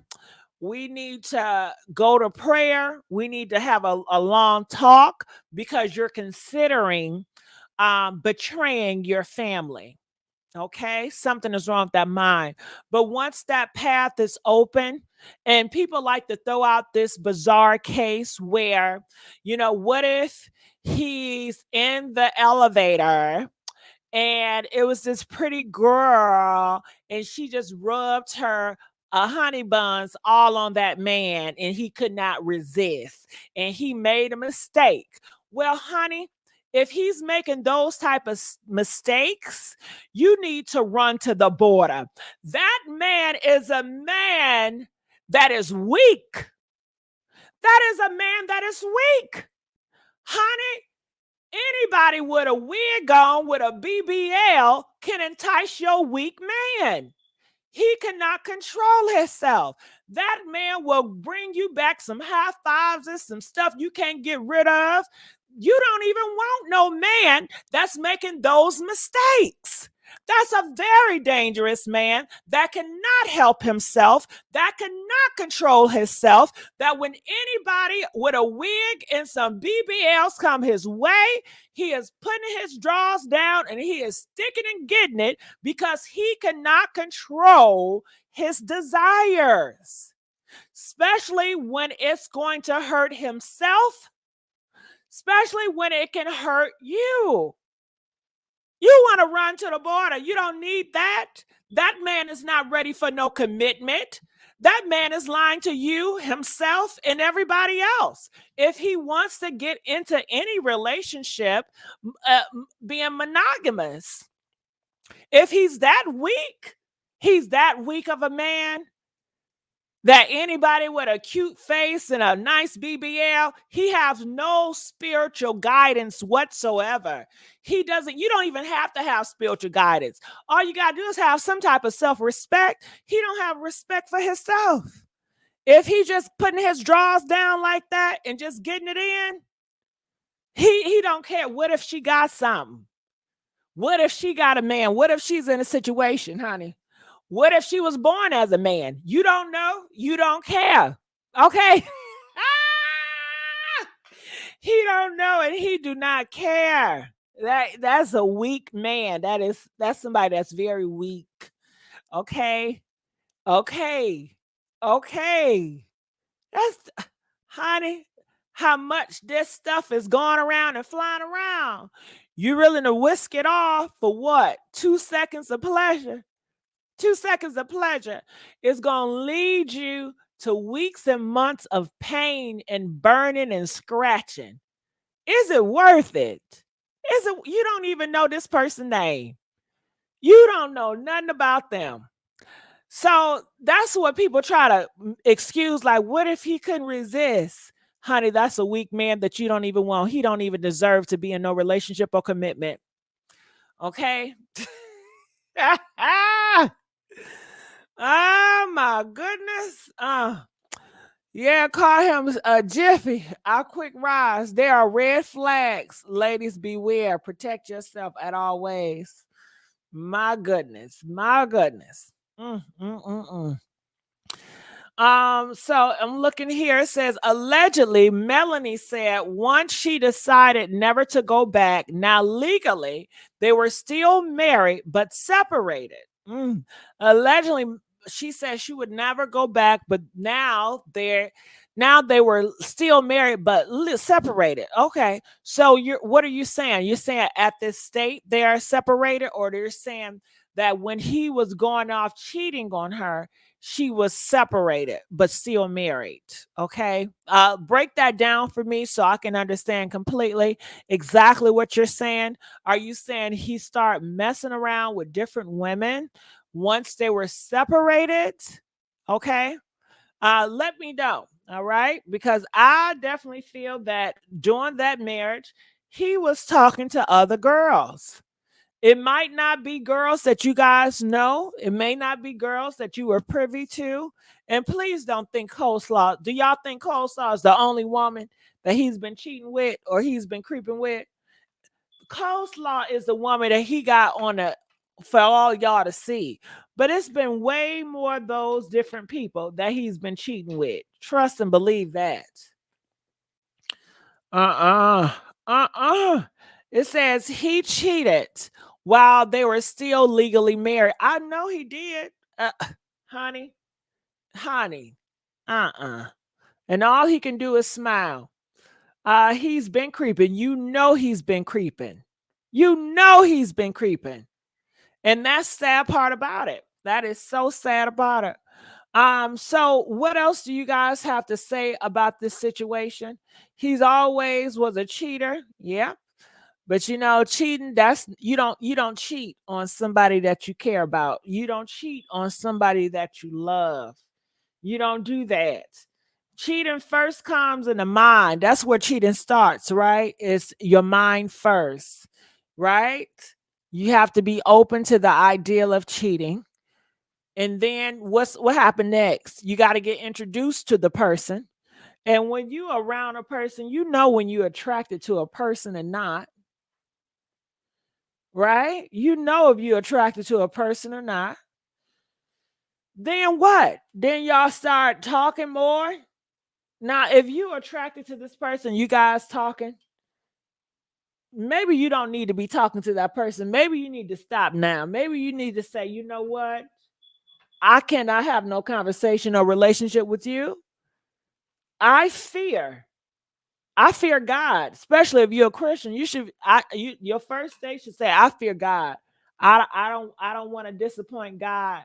[SPEAKER 1] We need to go to prayer. We need to have a long talk, because you're considering betraying your family. Okay, something is wrong with that mind. But once that path is open, and people like to throw out this bizarre case where, what if he's in the elevator and it was this pretty girl and she just rubbed her honey buns all on that man and he could not resist and he made a mistake. Well, honey, if he's making those type of mistakes, you need to run to the border. That man is a man that is weak. That is a man that is weak. Honey, anybody with a wig on with a BBL can entice your weak man. He cannot control himself. That man will bring you back some high fives and some stuff you can't get rid of. You don't even want no man that's making those mistakes. That's a very dangerous man that cannot help himself, that cannot control himself, that when anybody with a wig and some BBLs come his way, he is putting his drawers down and he is sticking and getting it, because he cannot control his desires, especially when it's going to hurt himself, especially when it can hurt you. You want to run to the border. You don't need that. That man is not ready for no commitment. That man is lying to you, himself, and everybody else. If he wants to get into any relationship, being monogamous, if he's that weak of a man, that anybody with a cute face and a nice BBL, he has no spiritual guidance whatsoever. You don't even have to have spiritual guidance. All you got to do is have some type of self-respect. He don't have respect for himself. If he just putting his drawers down like that and just getting it in, he don't care. What if she got something? What if she got a man? What if she's in a situation, honey? What if she was born as a man? You don't know. You don't care. Okay. He don't know and he do not care. That's a weak man. That's somebody that's very weak. Okay. Okay. Okay. That's, honey, how much this stuff is going around and flying around. You willing to whisk it off for what? 2 seconds of pleasure? 2 seconds of pleasure is going to lead you to weeks and months of pain and burning and scratching. Is it worth it? You don't even know this person's name. You don't know nothing about them. So that's what people try to excuse. Like, what if he couldn't resist? Honey, that's a weak man that you don't even want. He don't even deserve to be in no relationship or commitment. Okay? Oh my goodness. Yeah, call him Jiffy. Our quick rise. There are red flags. Ladies, beware. Protect yourself at all ways. My goodness. My goodness. So I'm looking here. It says allegedly Melanie said once she decided never to go back. Now legally they were still married but separated. Allegedly, she said she would never go back, but now they were still married but separated. Okay, so what are you saying? You're saying at this state they are separated, or they're saying that when he was going off cheating on her, she was separated but still married. Okay. Break that down for me so I can understand completely exactly what you're saying. Are you saying he started messing around with different women once they were separated? Okay. Let me know. All right. Because I definitely feel that during that marriage, he was talking to other girls. It might not be girls that you guys know. It may not be girls that you were privy to. And please don't think Coleslaw. Do y'all think Coleslaw is the only woman that he's been cheating with or he's been creeping with? Coleslaw is the woman that he got on the for all y'all to see. But it's been way more of those different people that he's been cheating with. Trust and believe that. Uh-uh. Uh-uh. It says he cheated while they were still legally married. I know he did. Honey, honey. Uh-uh. And all he can do is smile. He's been creeping. You know he's been creeping. You know he's been creeping. And that's sad part about it. That is so sad about it. So what else do you guys have to say about this situation? He's always was a cheater. Yeah. But cheating, that's you don't cheat on somebody that you care about. You don't cheat on somebody that you love. You don't do that. Cheating first comes in the mind. That's where cheating starts, right? It's your mind first, right? You have to be open to the ideal of cheating. And then what happened next? You got to get introduced to the person. And when you around a person, you know when you're attracted to a person and not, right? You know if you're attracted to a person or not. Then what? Then y'all start talking more. Now, if you're attracted to this person, you guys talking, maybe you don't need to be talking to that person. Maybe you need to stop now. Maybe you need to say, you know what? I cannot have no conversation or relationship with you. I fear. I fear God, especially if you're a Christian. Your first state should say, I fear God. I don't want to disappoint God.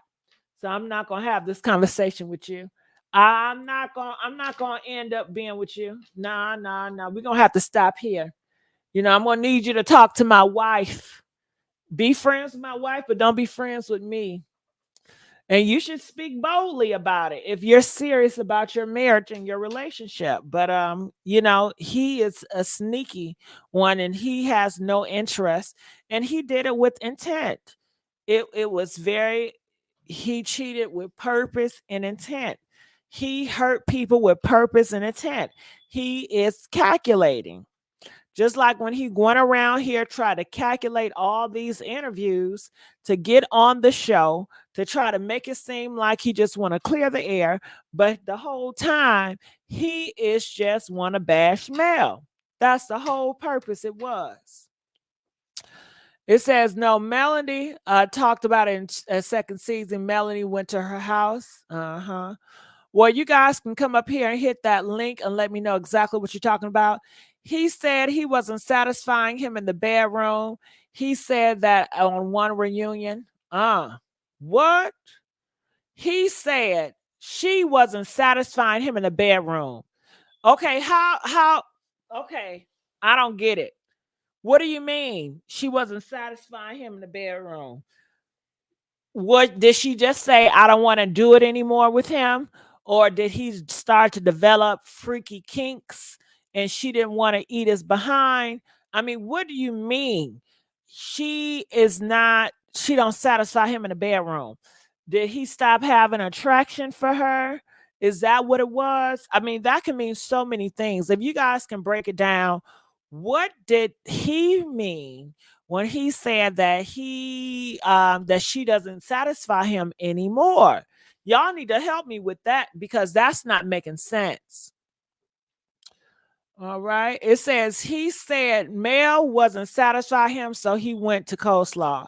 [SPEAKER 1] So I'm not gonna have this conversation with you. I'm not gonna end up being with you. Nah, nah, nah. We're gonna have to stop here. I'm gonna need you to talk to my wife. Be friends with my wife, but don't be friends with me. And you should speak boldly about it if you're serious about your marriage and your relationship. But he is a sneaky one and he has no interest. And he did it with intent. It was very he cheated with purpose and intent. He hurt people with purpose and intent. He is calculating. Just like when he went around here, tried to calculate all these interviews to get on the show, to try to make it seem like he just want to clear the air. But the whole time, he is just want to bash Mel. That's the whole purpose it was. It says, no, Melanie talked about it in a second season. Melanie went to her house. Uh-huh. Well, you guys can come up here and hit that link and let me know exactly what you're talking about. He said he wasn't satisfying him in the bedroom. He said that on one reunion. What? He said she wasn't satisfying him in the bedroom. Okay, okay, I don't get it. What do you mean she wasn't satisfying him in the bedroom? What did she just say? I don't want to do it anymore with him, or did he start to develop freaky kinks and she didn't want to eat his behind? I mean, what do you mean she don't satisfy him in the bedroom? Did he stop having attraction for her? Is that what it was? I mean, that can mean so many things. If you guys can break it down, what did he mean when he said that that she doesn't satisfy him anymore? Y'all need to help me with that because that's not making sense. All right. It says he said Mel wasn't satisfy him, so he went to coleslaw.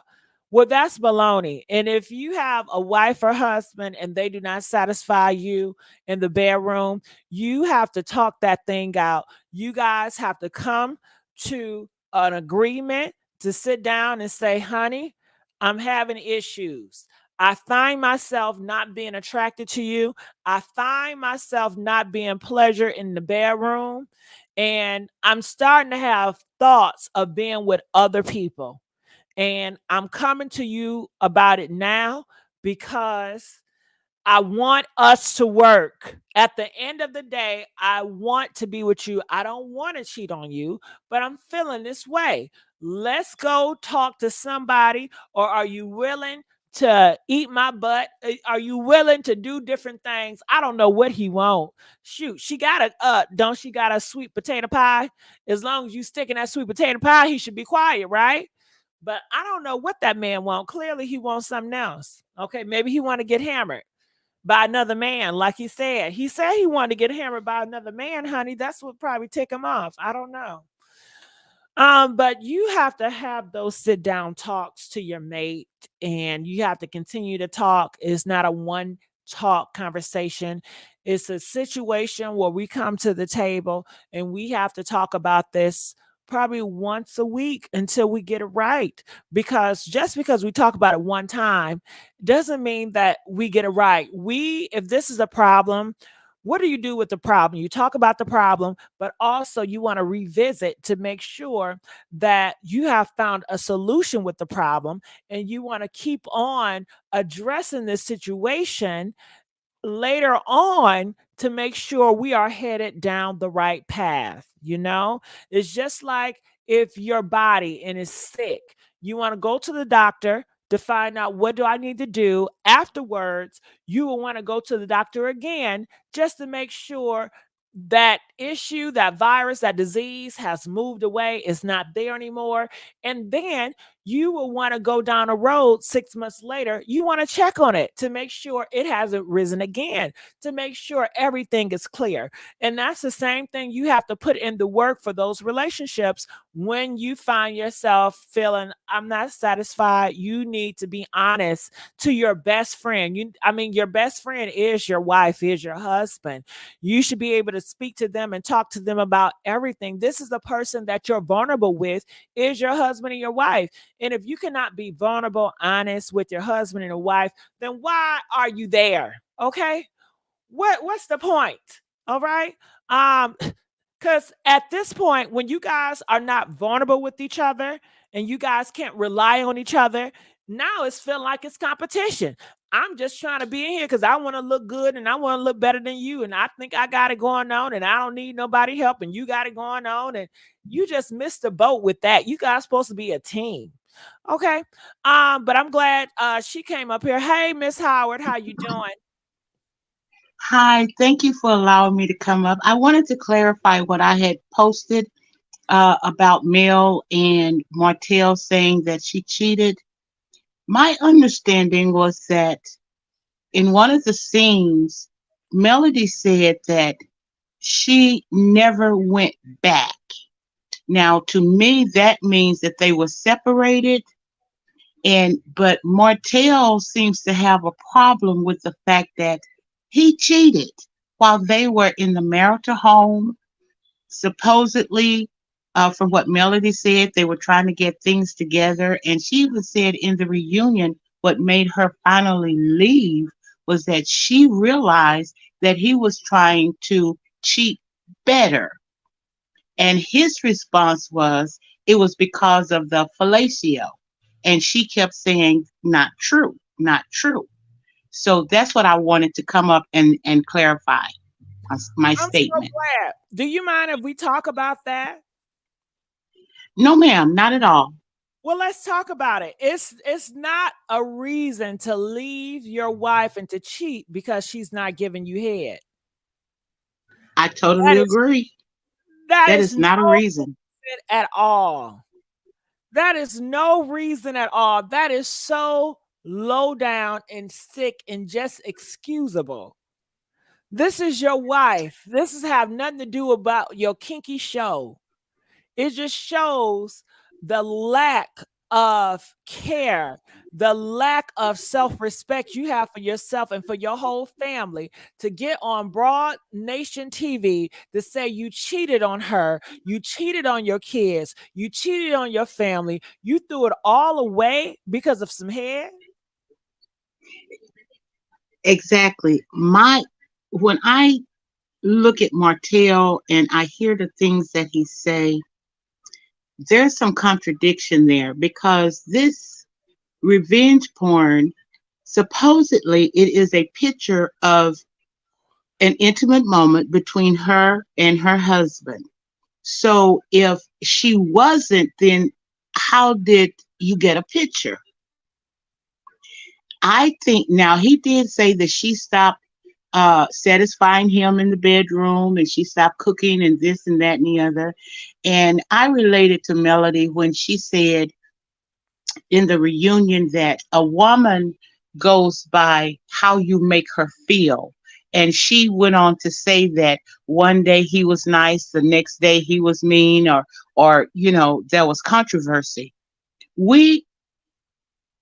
[SPEAKER 1] Well, that's baloney. And if you have a wife or husband and they do not satisfy you in the bedroom, you have to talk that thing out. You guys have to come to an agreement to sit down and say, honey, I'm having issues. I find myself not being attracted to you. I find myself not being pleasure in the bedroom. And I'm starting to have thoughts of being with other people. And I'm coming to you about it now because I want us to work. At the end of the day, I want to be with you. I don't want to cheat on you, but I'm feeling this way. Let's go talk to somebody, or are you willing to eat my butt? Are you willing to do different things? I don't know what he want. Shoot, she got a don't she got a sweet potato pie? As long as you stick in that sweet potato pie, he should be quiet, right? But I don't know what that man want. Clearly, he wants something else. Okay, maybe he want to get hammered by another man, like he said. He said he wanted to get hammered by another man, honey. That's what probably tick him off. I don't know. But you have to have those sit down talks to your mate, and you have to continue to talk. It's not a one talk conversation. It's a situation where we come to the table and we have to talk about this probably once a week until we get it right. Because just because we talk about it one time doesn't mean that we get it right. If this is a problem, what do you do with the problem? You talk about the problem, but also you want to revisit to make sure that you have found a solution with the problem, and you want to keep on addressing this situation later on to make sure we are headed down the right path. It's just like if your body and is sick, you want to go to the doctor to find out what do I need to do. Afterwards, you will want to go to the doctor again just to make sure that issue, that virus, that disease has moved away, is not there anymore. And then you will want to go down a road 6 months later. You want to check on it to make sure it hasn't risen again, to make sure everything is clear. And that's the same thing you have to put in the work for those relationships. When you find yourself feeling, I'm not satisfied, you need to be honest to your best friend. Your best friend is your wife, is your husband. You should be able to speak to them and talk to them about everything. This is the person that you're vulnerable with, is your husband and your wife. And if you cannot be vulnerable, honest with your husband and your wife, then why are you there? Okay? What's the point? All right? Because at this point, when you guys are not vulnerable with each other and you guys can't rely on each other, now it's feeling like it's competition. I'm just trying to be in here because I want to look good and I want to look better than you. And I think I got it going on and I don't need nobody help and you got it going on. And you just missed the boat with that. You guys supposed to be a team. Okay. But I'm glad she came up here. Hey, Miss Howard, how you doing?
[SPEAKER 6] Hi, thank you for allowing me to come up. I wanted to clarify what I had posted about Mel and Martell saying that she cheated. My understanding was that in one of the scenes, Melody said that she never went back. Now, to me, that means that they were separated. But Martell seems to have a problem with the fact that he cheated while they were in the marital home. Supposedly, from what Melody said, they were trying to get things together. And she even said in the reunion, what made her finally leave was that she realized that he was trying to cheat better. And his response was, it was because of the fellatio. And she kept saying, not true, not true. So that's what I wanted to come up and clarify my
[SPEAKER 1] I'm so
[SPEAKER 6] statement.
[SPEAKER 1] glad. Do you mind if we talk about that?
[SPEAKER 6] No, ma'am, not at all.
[SPEAKER 1] Well, let's talk about it. It's not a reason to leave your wife and to cheat because she's not giving you head.
[SPEAKER 6] I totally
[SPEAKER 1] That is
[SPEAKER 6] agree.
[SPEAKER 1] that
[SPEAKER 6] That
[SPEAKER 1] is
[SPEAKER 6] is
[SPEAKER 1] no
[SPEAKER 6] not a reason.
[SPEAKER 1] reason at all. That is no reason at all. That is so low down and sick and just excusable. This is your wife. This is have nothing to do about your kinky show. It just shows the lack of care, the lack of self-respect you have for yourself and for your whole family to get on Broad Nation TV to say you cheated on her, you cheated on your kids, you cheated on your family, you threw it all away because of some head.
[SPEAKER 6] Exactly. My When I look at Martell and I hear the things that he say, there's some contradiction there because this revenge porn, supposedly it is a picture of an intimate moment between her and her husband. So if she wasn't, then how did you get a picture? I think now he did say that she stopped satisfying him in the bedroom and she stopped cooking and this and that and the other. And I related to Melody when she said in the reunion that a woman goes by how you make her feel. And she went on to say that one day he was nice, the next day he was mean, or there was controversy. We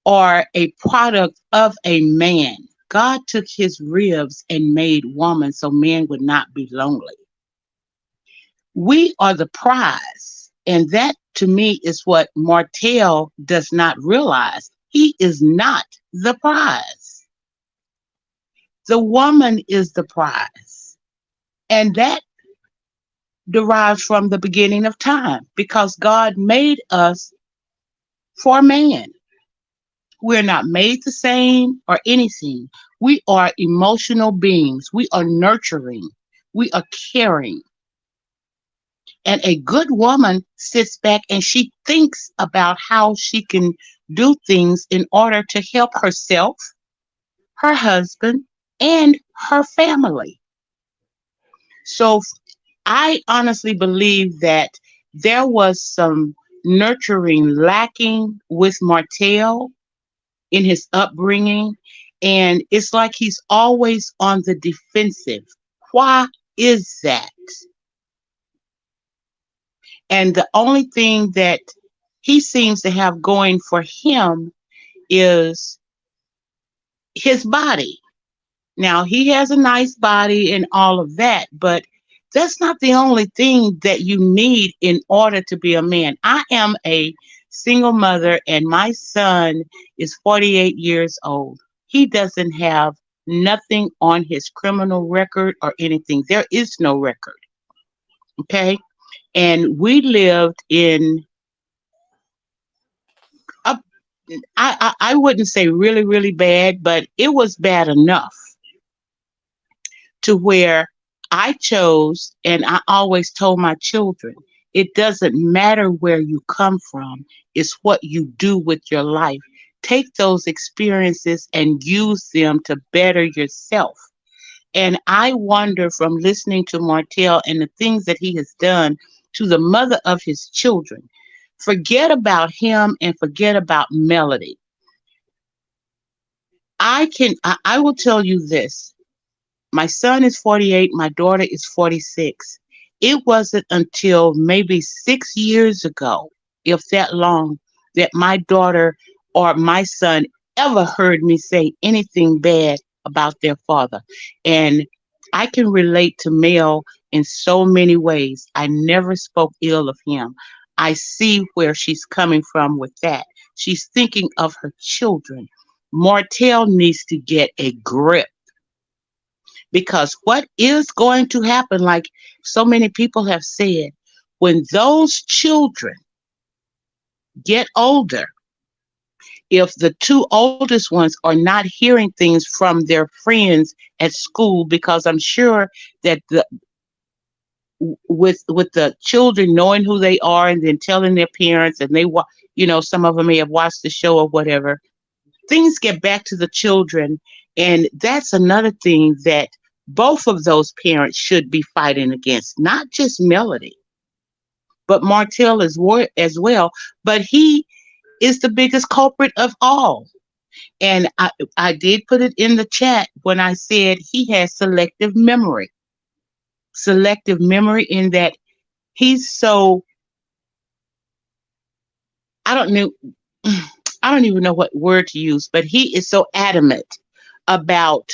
[SPEAKER 6] are a product of a man. God took his ribs and made woman so man would not be lonely. We are the prize. And that to me is what Martell does not realize. He is not the prize. The woman is the prize. And that derives from the beginning of time because God made us for man. We're not made the same or anything. We are emotional beings. We are nurturing. We are caring. And a good woman sits back and she thinks about how she can do things in order to help herself, her husband, and her family. So I honestly believe that there was some nurturing lacking with Martell in his upbringing. And it's like he's always on the defensive. Why is that? And the only thing that he seems to have going for him is his body. Now, he has a nice body and all of that, but that's not the only thing that you need in order to be a man. I am a single mother, and my son is 48 years old. He doesn't have nothing on his criminal record or anything. There is no record. Okay. And we lived in a, I wouldn't say really, really bad, but it was bad enough to where I chose, and I always told my children, it doesn't matter where you come from, it's what you do with your life. Take those experiences and use them to better yourself. And I wonder from listening to Martell and the things that he has done to the mother of his children, forget about him and forget about Melody. I will tell you this. My son is 48, my daughter is 46. It wasn't until maybe 6 years ago, if that long, that my daughter or my son ever heard me say anything bad about their father. And I can relate to Mel in so many ways. I never spoke ill of him. I see where she's coming from with that. She's thinking of her children. Martell needs to get a grip because what is going to happen, like so many people have said, when those children get older, if the two oldest ones are not hearing things from their friends at school, because I'm sure that with the children knowing who they are and then telling their parents, and some of them may have watched the show or whatever, things get back to the children. And that's another thing that both of those parents should be fighting against, not just Melody, but Martell as well. But he is the biggest culprit of all. And I did put it in the chat when I said he has selective memory. Selective memory in that he's so, I don't know, I don't even know what word to use, but he is so adamant about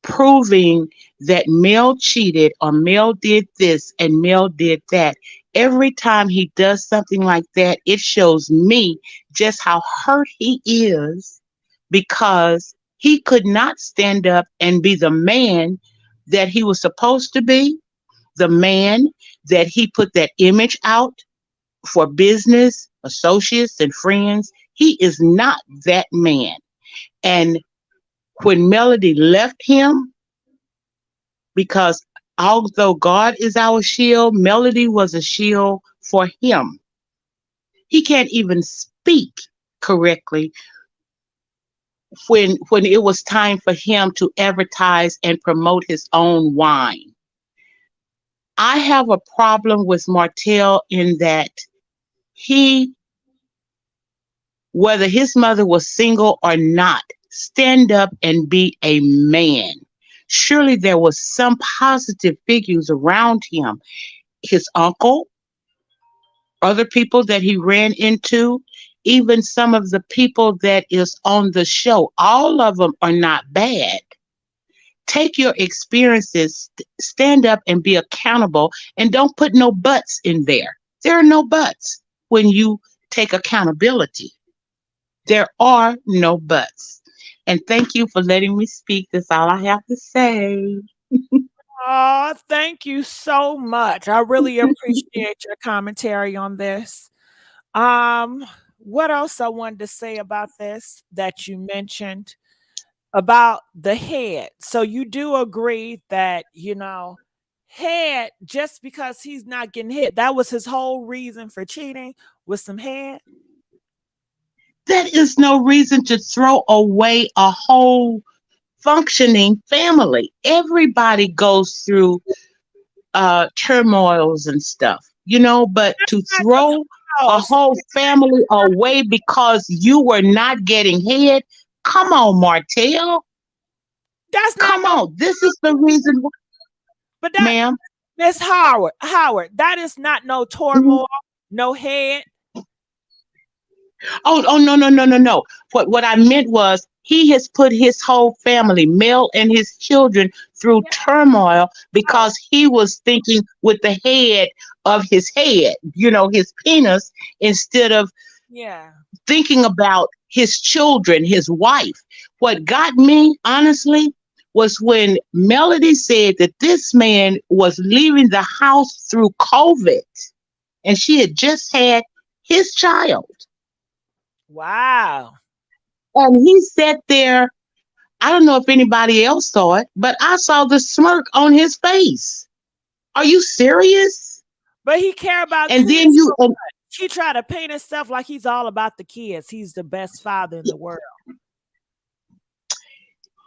[SPEAKER 6] proving that Mel cheated or Mel did this and Mel did that. Every time he does something like that, it shows me just how hurt he is because He could not stand up and be the man that he was supposed to be, the man that he put that image out for business, associates, and friends. He is not that man. And when Melody left him, because although God is our shield, Melody was a shield for him. He can't even speak correctly when it was time for him to advertise and promote his own wine. I have a problem with Martell in that he, whether his mother was single or not, stand up and be a man. Surely there was some positive figures around him. His uncle, other people that he ran into, even some of the people that is on the show. All of them are not bad. Take your experiences, stand up and be accountable, and don't put no buts in there. There are no buts when you take accountability. There are no buts. And thank you for letting me speak. That's all I have to say.
[SPEAKER 1] Oh, thank you so much. I really appreciate your commentary on this. Um, what else I wanted to say about this that you mentioned about the head? So you do agree that, head, just because he's not getting hit, that was his whole reason for cheating, with some head?
[SPEAKER 6] That is no reason to throw away a whole functioning family. Everybody goes through turmoils and stuff, but to throw a
[SPEAKER 1] House.
[SPEAKER 6] whole family away because you were not getting head, come on, Martell.
[SPEAKER 1] That's not
[SPEAKER 6] Come
[SPEAKER 1] no,
[SPEAKER 6] on. This is the reason,
[SPEAKER 1] but that
[SPEAKER 6] ma'am.
[SPEAKER 1] Miss Howard, that is not no turmoil, no head.
[SPEAKER 6] Oh, no, no, no, no, no. What I meant was he has put his whole family, Mel and his children, through turmoil because he was thinking with the head of his head, his penis, instead of
[SPEAKER 1] Yeah.
[SPEAKER 6] thinking about his children, his wife. What got me, honestly, was when Melody said that this man was leaving the house through COVID and she had just had his child.
[SPEAKER 1] Wow.
[SPEAKER 6] And he sat there. I don't know if anybody else saw it, but I saw the smirk on his face. Are you serious?
[SPEAKER 1] But he care about
[SPEAKER 6] And
[SPEAKER 1] kids
[SPEAKER 6] then
[SPEAKER 1] so much. He try to paint himself like he's all about the kids. He's the best father in the world.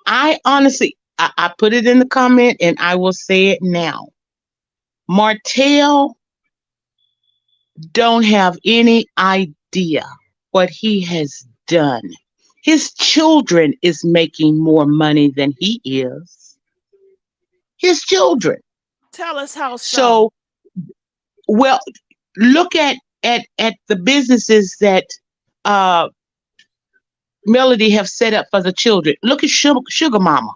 [SPEAKER 6] I honestly, I put it in the comment and I will say it now. Martell don't have any idea what he has done. His children is making more money than he is. His children.
[SPEAKER 1] Tell us how so.
[SPEAKER 6] So, well, look at the businesses that uh, Melody have set up for the children. Look at Sugar Mama.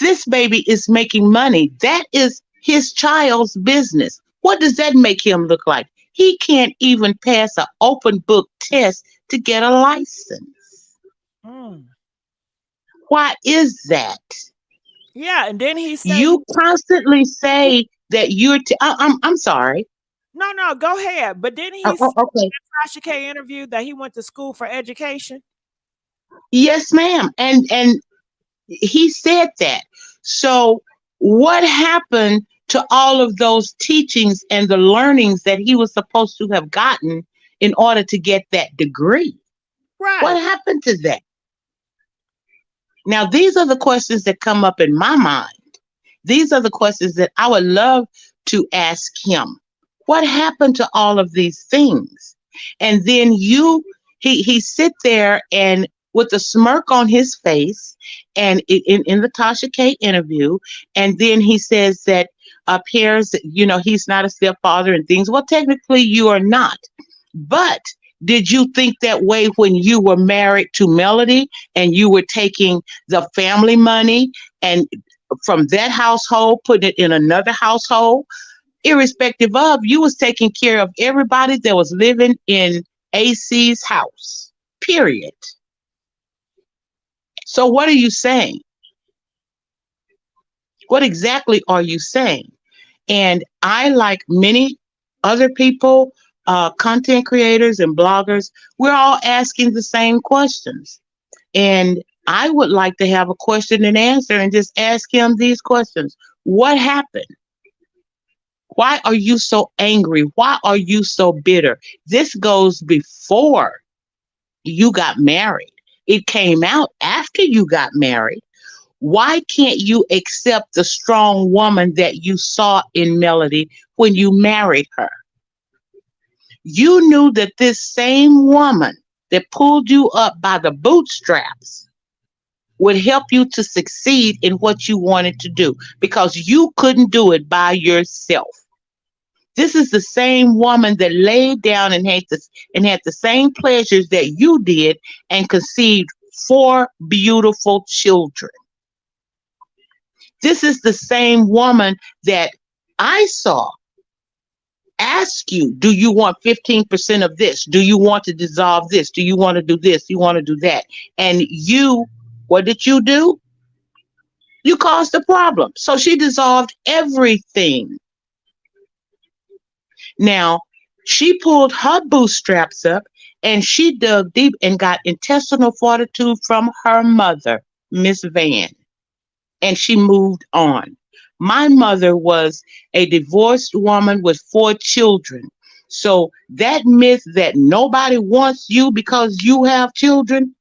[SPEAKER 6] This baby is making money. That is his child's business. What does that make him look like? He can't even pass an open book test to get a license.
[SPEAKER 1] Mm.
[SPEAKER 6] Why is that?
[SPEAKER 1] Yeah, and then he said
[SPEAKER 6] You constantly say that I'm sorry.
[SPEAKER 1] no, go ahead. But didn't he say
[SPEAKER 6] Okay.
[SPEAKER 1] in the Tasha K interview that he went to school for education?
[SPEAKER 6] Yes, ma'am. And he said that. So what happened to all of those teachings and the learnings that he was supposed to have gotten in order to get that degree?
[SPEAKER 1] Right.
[SPEAKER 6] What happened to that? Now, these are the questions that come up in my mind. These are the questions that I would love to ask him. What happened to all of these things? And then he sit there and with a smirk on his face and in the Tasha K interview, and then he says that appears, he's not a stepfather and things. Well, technically you are not. But did you think that way when you were married to Melody and you were taking the family money and from that household, putting it in another household? Irrespective of, you was taking care of everybody that was living in AC's house, period. So what are you saying? What exactly are you saying? And I, like many other people, content creators and bloggers, we're all asking the same questions. And I would like to have a question and answer and just ask him these questions. What happened? Why are you so angry? Why are you so bitter? This goes before you got married. It came out after you got married. Why can't you accept the strong woman that you saw in Melody when you married her? You knew that this same woman that pulled you up by the bootstraps would help you to succeed in what you wanted to do because you couldn't do it by yourself. This is the same woman that laid down and had the same pleasures that you did and conceived four beautiful children. This is the same woman that I saw ask you, do you want 15% of this? Do you want to dissolve this? Do you want to do this? Do you want to do that? And you, what did you do? You caused the problem. So she dissolved everything. Now, she pulled her bootstraps up and she dug deep and got intestinal fortitude from her mother, Miss Van, and she moved on. My mother was a divorced woman with four children. So that myth that nobody wants you because you have children,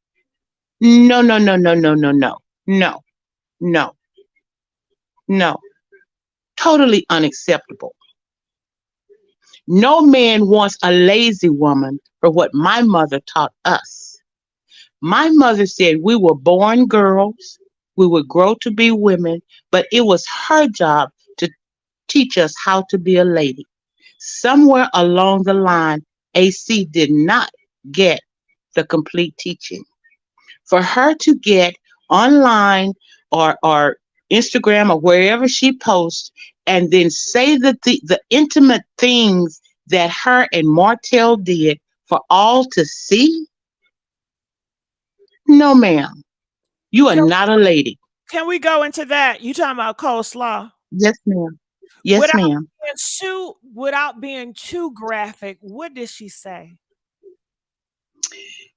[SPEAKER 6] no, no, no, no, no, no, no, no, no, no. Totally unacceptable. No man wants a lazy woman for what my mother taught us. My mother said we were born girls, we would grow to be women, but it was her job to teach us how to be a lady. Somewhere along the line, AC did not get the complete teaching. For her to get online or Instagram or wherever she posts and then say that the intimate things that her and Martell did for all to see, no, ma'am. You are
[SPEAKER 1] Can,
[SPEAKER 6] not a lady.
[SPEAKER 1] can we go into that? You talking about coleslaw?
[SPEAKER 6] Yes, ma'am. Yes,
[SPEAKER 1] Without
[SPEAKER 6] ma'am.
[SPEAKER 1] without being too graphic, what did she say?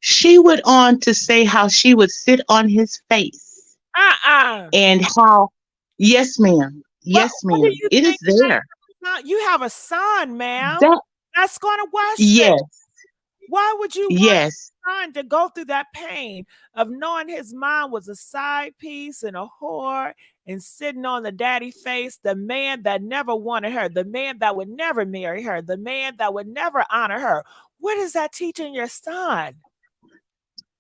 [SPEAKER 6] She went on to say how she would sit on his face
[SPEAKER 1] Uh-uh.
[SPEAKER 6] and how, yes, ma'am. Yes,
[SPEAKER 1] What do
[SPEAKER 6] ma'am.
[SPEAKER 1] you
[SPEAKER 6] It is
[SPEAKER 1] think?
[SPEAKER 6] there.
[SPEAKER 1] You have a son, ma'am.
[SPEAKER 6] That,
[SPEAKER 1] That's going to watch this.
[SPEAKER 6] yes,
[SPEAKER 1] Why would you want
[SPEAKER 6] yes.
[SPEAKER 1] your son to go through that pain of knowing his mom was a side piece and a whore and sitting on the daddy face, the man that never wanted her, the man that would never marry her, the man that would never honor her? What is that teaching your son?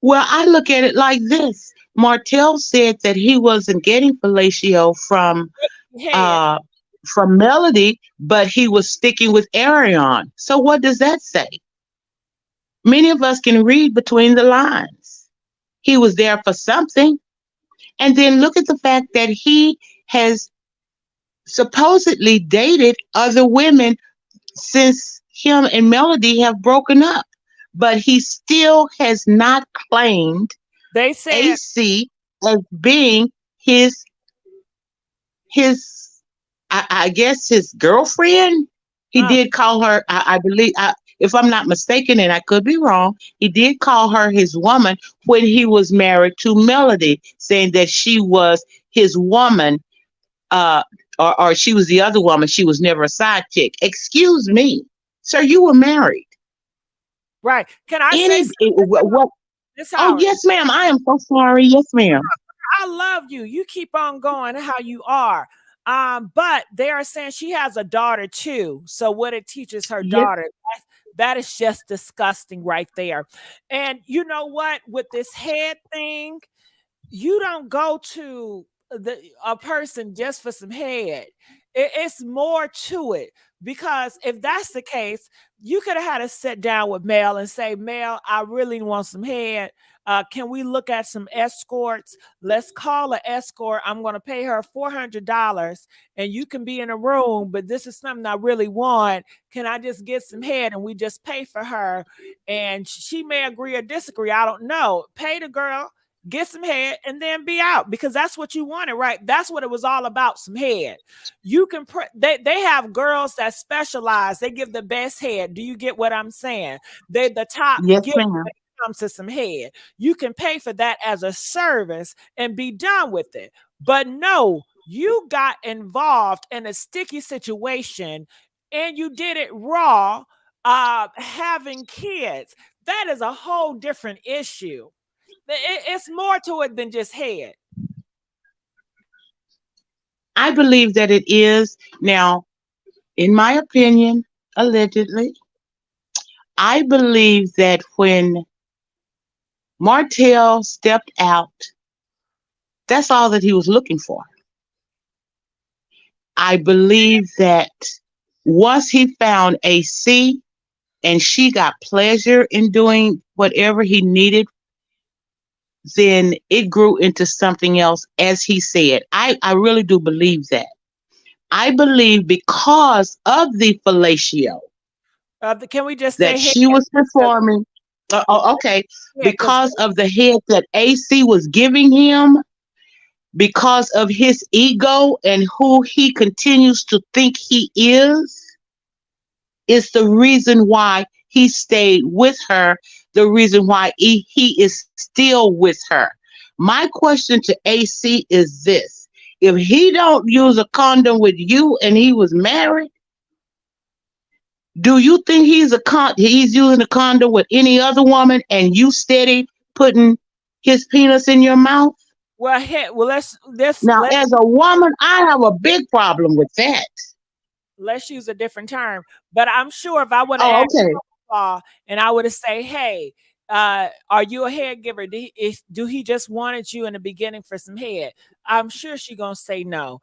[SPEAKER 6] Well, I look at it like this. Martell said that he wasn't getting fellatio
[SPEAKER 1] Head.
[SPEAKER 6] uh from Melody, but he was sticking with Arion. So what does that say? Many of us can read between the lines. He was there for something. And then look at the fact that he has supposedly dated other women since him and Melody have broken up. But he still has not claimed
[SPEAKER 1] They said,
[SPEAKER 6] AC as being his his I guess his girlfriend. He
[SPEAKER 1] uh,
[SPEAKER 6] did call her, I believe, if I'm not mistaken, and I could be wrong, he did call her his woman when he was married to Melody, saying that she was his woman, uh, or she was the other woman. She was never a side chick. Excuse me, sir, you were married.
[SPEAKER 1] right. Can I say
[SPEAKER 6] Any
[SPEAKER 1] something,
[SPEAKER 6] what?
[SPEAKER 1] Miss
[SPEAKER 6] Oh
[SPEAKER 1] Howard?
[SPEAKER 6] yes, ma'am. I am so sorry. Yes, ma'am.
[SPEAKER 1] I love you. You keep on going how you are. But they are saying she has a daughter too. So what it teaches her
[SPEAKER 6] Yes.
[SPEAKER 1] daughter, that is just disgusting right there. And you know what? With this head thing, you don't go to a person just for some head. It's more to it because if that's the case, you could have had a sit down with Mel and say, Mel, I really want some head. Can we look at some escorts? Let's call an escort. I'm going to pay her $400 and you can be in a room, but this is something I really want. Can I just get some head and we just pay for her? And she may agree or disagree. I don't know. Pay the girl get some head, and then be out, because that's what you wanted, right? That's what it was all about, some head. You can they have girls that specialize. They give the best head. Do you get what I'm saying? They're the top
[SPEAKER 6] Yes,
[SPEAKER 1] giver
[SPEAKER 6] ma'am.
[SPEAKER 1] when it comes to some head. You can pay for that as a service and be done with it. But no, you got involved in a sticky situation and you did it raw, having kids. That is a whole different issue. It's more to it than just head.
[SPEAKER 6] I believe that it is. Now, in my opinion, allegedly, I believe that when Martell stepped out, that's all that he was looking for. I believe that once he found AC and she got pleasure in doing whatever he needed, then it grew into something else, as he said. I really do believe that. I believe because of the fellatio
[SPEAKER 1] Can we just
[SPEAKER 6] that
[SPEAKER 1] say head?
[SPEAKER 6] she was
[SPEAKER 1] Because
[SPEAKER 6] performing, okay,
[SPEAKER 1] yeah, because
[SPEAKER 6] because of the head that AC was giving him, because of his ego and who he continues to think he is the reason why he stayed with her, the reason why he is still with her. My question to AC is this: if he don't use a condom with you and he was married, do you think he's using a condom with any other woman and you steady putting his penis in your mouth?
[SPEAKER 1] well, head. Well,
[SPEAKER 6] Now, as a woman, I have a big problem with that.
[SPEAKER 1] let's use a different term. But I'm sure if I would have
[SPEAKER 6] Oh,
[SPEAKER 1] asked
[SPEAKER 6] okay.
[SPEAKER 1] and I would have say, hey, are you a head giver? Do he just wanted you in the beginning for some head? I'm sure she gonna say no.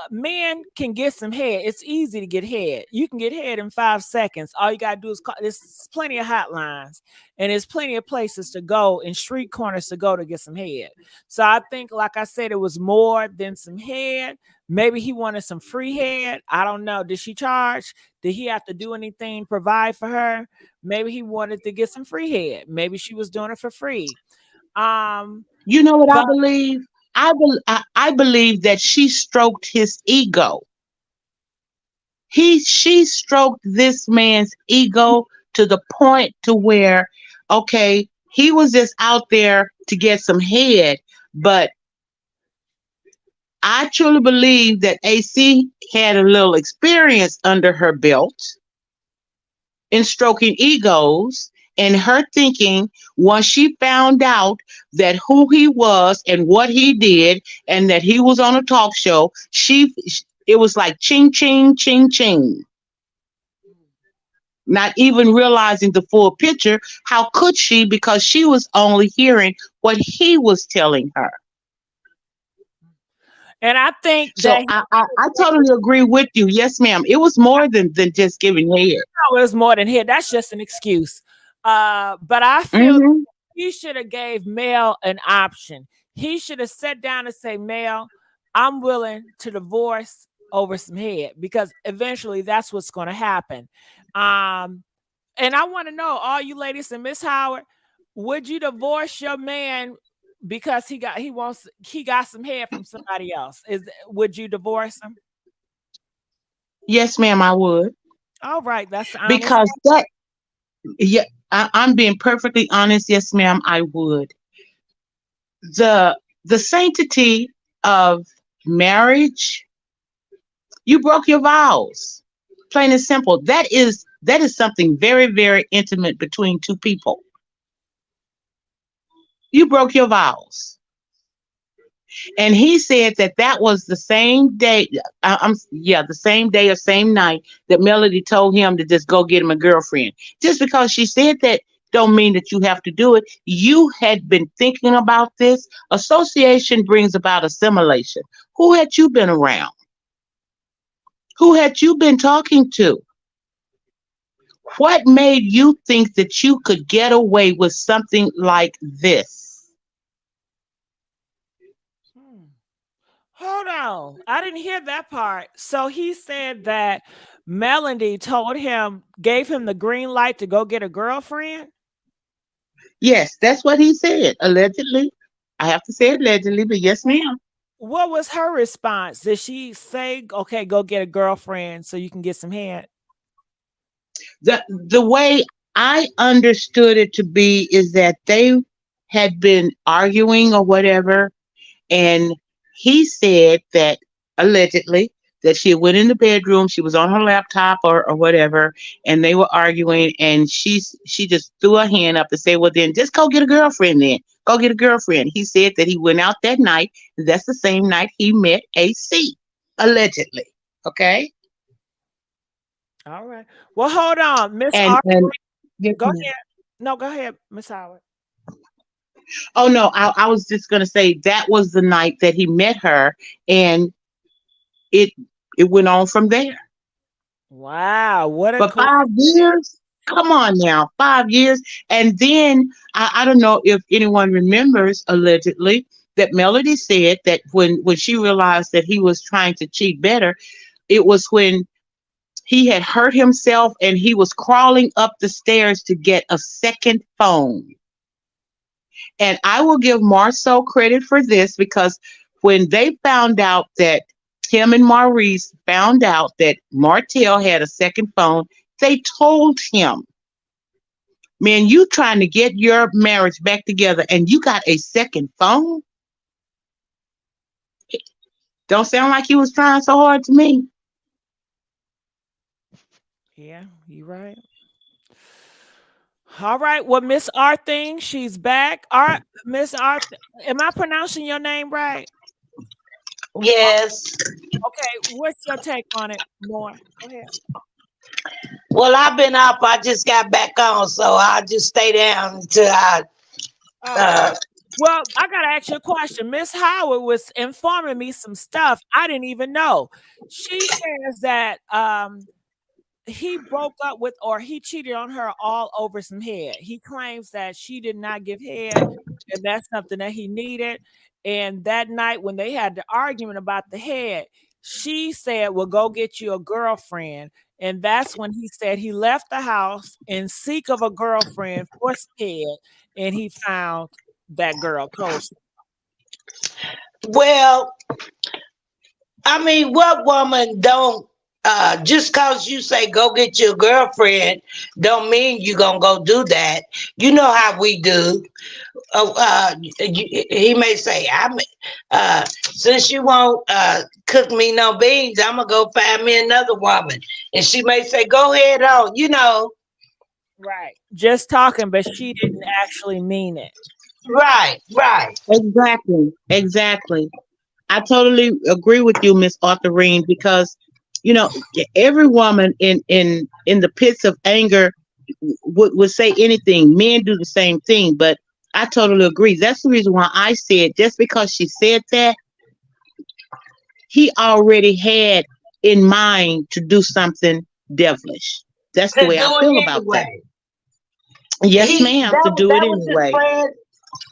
[SPEAKER 1] Men can get some head. It's easy to get head. You can get head in 5 seconds. All you gotta do is call. There's plenty of hotlines and there's plenty of places to go and street corners to go to get some head. So I think, like I said, it was more than some head. Maybe he wanted some free head. I don't know. Did she charge? Did he have to do anything, provide for her? Maybe he wanted to get some free head. Maybe she was doing it for free.
[SPEAKER 6] You know what I
[SPEAKER 1] But
[SPEAKER 6] believe? I believe that she stroked his ego. She stroked this man's ego to the point to where, okay, he was just out there to get some head, but I truly believe that AC had a little experience under her belt in stroking egos, and her thinking, once she found out that who he was and what he did and that he was on a talk show, it was like ching ching ching ching, not even realizing the full picture. How could she? Because she was only hearing what he was telling her.
[SPEAKER 1] and I think
[SPEAKER 6] So
[SPEAKER 1] that
[SPEAKER 6] I totally agree with you. Yes, ma'am. It was more than just giving head.
[SPEAKER 1] it was more than head. That's just an excuse. But I feel
[SPEAKER 6] Hmm.
[SPEAKER 1] he should have gave Mel an option. He should have sat down and say, Mel, I'm willing to divorce over some head, because eventually that's what's going to happen. Um, and I want to know, all you ladies and Miss Howard, would you divorce your man because he got some head from somebody else? Would you divorce him?
[SPEAKER 6] Yes, ma'am, I would.
[SPEAKER 1] All right, that's honest.
[SPEAKER 6] Because yeah, I'm being perfectly honest. Yes, ma'am, I would. The sanctity of marriage, you broke your vows. Plain and simple. That is something very, very intimate between two people. You broke your vows. And he said that that was the same day. The same day or same night that Melody told him to just go get him a girlfriend. Just because she said that don't mean that you have to do it. You had been thinking about this. Association brings about assimilation. Who had you been around? Who had you been talking to? What made you think that you could get away with something like this?
[SPEAKER 1] Hmm. Hold on. I didn't hear that part. So he said that Melody gave him the green light to go get a girlfriend.
[SPEAKER 6] Yes, that's what he said, allegedly. I have to say allegedly, but yes, ma'am.
[SPEAKER 1] What was her response? Did she say, "Okay, go get a girlfriend so you can get some head"?
[SPEAKER 6] The way I understood it to be is that they had been arguing or whatever, and he said that allegedly that she went in the bedroom, she was on her laptop or whatever, and they were arguing, and she just threw her hand up and said, "Well, then just go get a girlfriend. Then go get a girlfriend." He said that he went out that night. That's the same night he met AC, allegedly. Okay,
[SPEAKER 1] All right. Well, hold on, Miss
[SPEAKER 6] and
[SPEAKER 1] Arthur.
[SPEAKER 6] yes,
[SPEAKER 1] Go
[SPEAKER 6] ma'am.
[SPEAKER 1] ahead. No, go ahead, Miss Howard.
[SPEAKER 6] Oh no, I was just gonna say that was the night that he met her, and it it went on from there.
[SPEAKER 1] Wow, what a
[SPEAKER 6] But
[SPEAKER 1] coincidence.
[SPEAKER 6] 5 years? Come on now, 5 years. And then I don't know if anyone remembers allegedly that Melody said that when she realized that he was trying to cheat better, it was when he had hurt himself and he was crawling up the stairs to get a second phone. And I will give Marceau credit for this because when they found out that him and Maurice found out that Martell had a second phone, they told him, "Man, you trying to get your marriage back together and you got a second phone? Don't sound like he was trying so hard to me."
[SPEAKER 1] Yeah, you right. All right. Well, Miss Arthing, she's back. Miss Arthur, am I pronouncing your name right?
[SPEAKER 5] Yes.
[SPEAKER 1] Okay. What's your take on it? More. Go ahead.
[SPEAKER 5] Well, I've been up. I just got back on, so I'll just stay down until I.
[SPEAKER 1] Oh,
[SPEAKER 5] Uh,
[SPEAKER 1] well, I gotta ask you a question. Miss Howard was informing me some stuff I didn't even know. She says that he broke up with or he cheated on her all over some head. He claims that she did not give head, and that's something that he needed. And that night when they had the argument about the head, she said, "Well, go get you a girlfriend." And that's when he said he left the house in seek of a girlfriend for some head, and he found that girl close.
[SPEAKER 5] well, I mean, what woman don't? Just cause you say go get your girlfriend, don't mean you gonna go do that. You know how we do. He may say, since you won't cook me no beans, I'm gonna go find me another woman. And she may say, go ahead on,
[SPEAKER 1] Right. Just talking, but she didn't actually mean it.
[SPEAKER 5] Right, right.
[SPEAKER 6] Exactly. Exactly. I totally agree with you, Miss Arthurine, because every woman in the pits of anger would say anything. Men do the same thing, but I totally agree. That's the reason why I said just because she said that, he already had in mind to do something devilish. That's the
[SPEAKER 5] To
[SPEAKER 6] way I
[SPEAKER 5] do
[SPEAKER 6] feel
[SPEAKER 5] it
[SPEAKER 6] about that.
[SPEAKER 5] anyway.
[SPEAKER 6] Yes,
[SPEAKER 5] He
[SPEAKER 6] ma'am, to do it
[SPEAKER 5] that was his
[SPEAKER 6] anyway.
[SPEAKER 5] plan.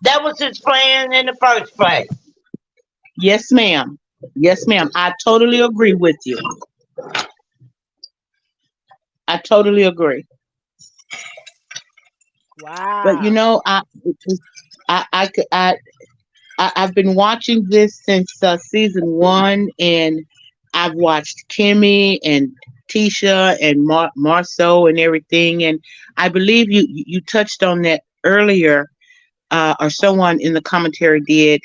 [SPEAKER 5] That was his plan in the first place.
[SPEAKER 6] Yes, ma'am. Yes, ma'am. I totally agree with you. I totally agree. But
[SPEAKER 1] Wow.
[SPEAKER 6] I could I've been watching this since season one, and I've watched Kimmy and Tisha and Marceau and everything, and I believe you touched on that earlier, or someone in the commentary did.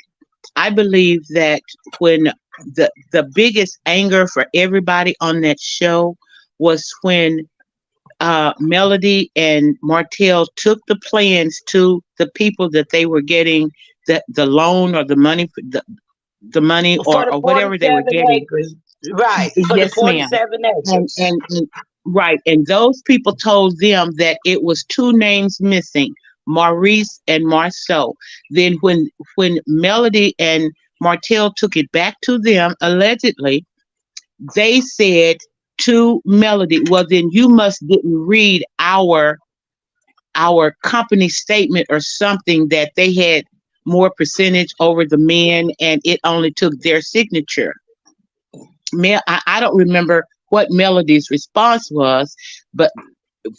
[SPEAKER 6] I believe that when the biggest anger for everybody on that show was when Melody and Martell took the plans to the people that they were getting the loan or the money the money
[SPEAKER 5] For the
[SPEAKER 6] or whatever they were
[SPEAKER 5] 47
[SPEAKER 6] getting.
[SPEAKER 5] acres. Right. For the
[SPEAKER 6] Yes, ma'am.
[SPEAKER 5] 47
[SPEAKER 6] And,
[SPEAKER 5] acres.
[SPEAKER 6] and right, and those people told them that it was two names missing, Maurice and Marceau. Then when Melody and Martell took it back to them, allegedly, they said to Melody, "Well, then you must didn't read our company statement or something that they had more percentage over the men, and it only took their signature." I don't remember what Melody's response was, but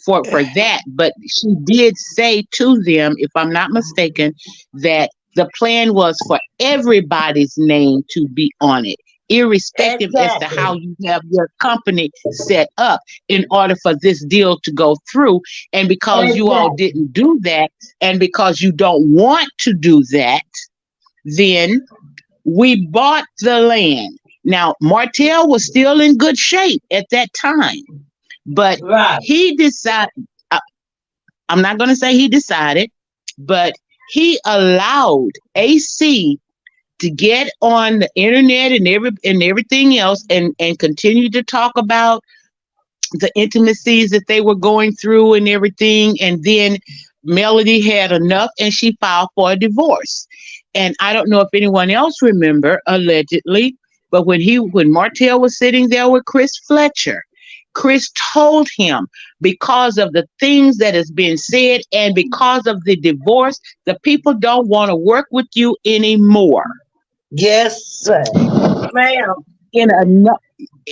[SPEAKER 6] for that, but she did say to them, if I'm not mistaken, that The plan was for everybody's name to be on it, irrespective as to
[SPEAKER 5] Exactly.
[SPEAKER 6] how you have your company set up in order for this deal to go through. And because you all
[SPEAKER 5] Exactly.
[SPEAKER 6] didn't do that, and because you don't want to do that, then we bought the land. Now, Martell was still in good shape at that time, but
[SPEAKER 5] Right.
[SPEAKER 6] he decided, I'm not going to say he decided, but he allowed AC to get on the internet and everything else and continue to talk about the intimacies that they were going through and everything. And then Melody had enough and she filed for a divorce. And I don't know if anyone else remember, allegedly, but when Martell was sitting there with Chris Fletcher, Chris told him, because of the things that has been said and because of the divorce, the people don't want to work with you anymore.
[SPEAKER 5] Yes, sir. Ma'am.
[SPEAKER 6] In another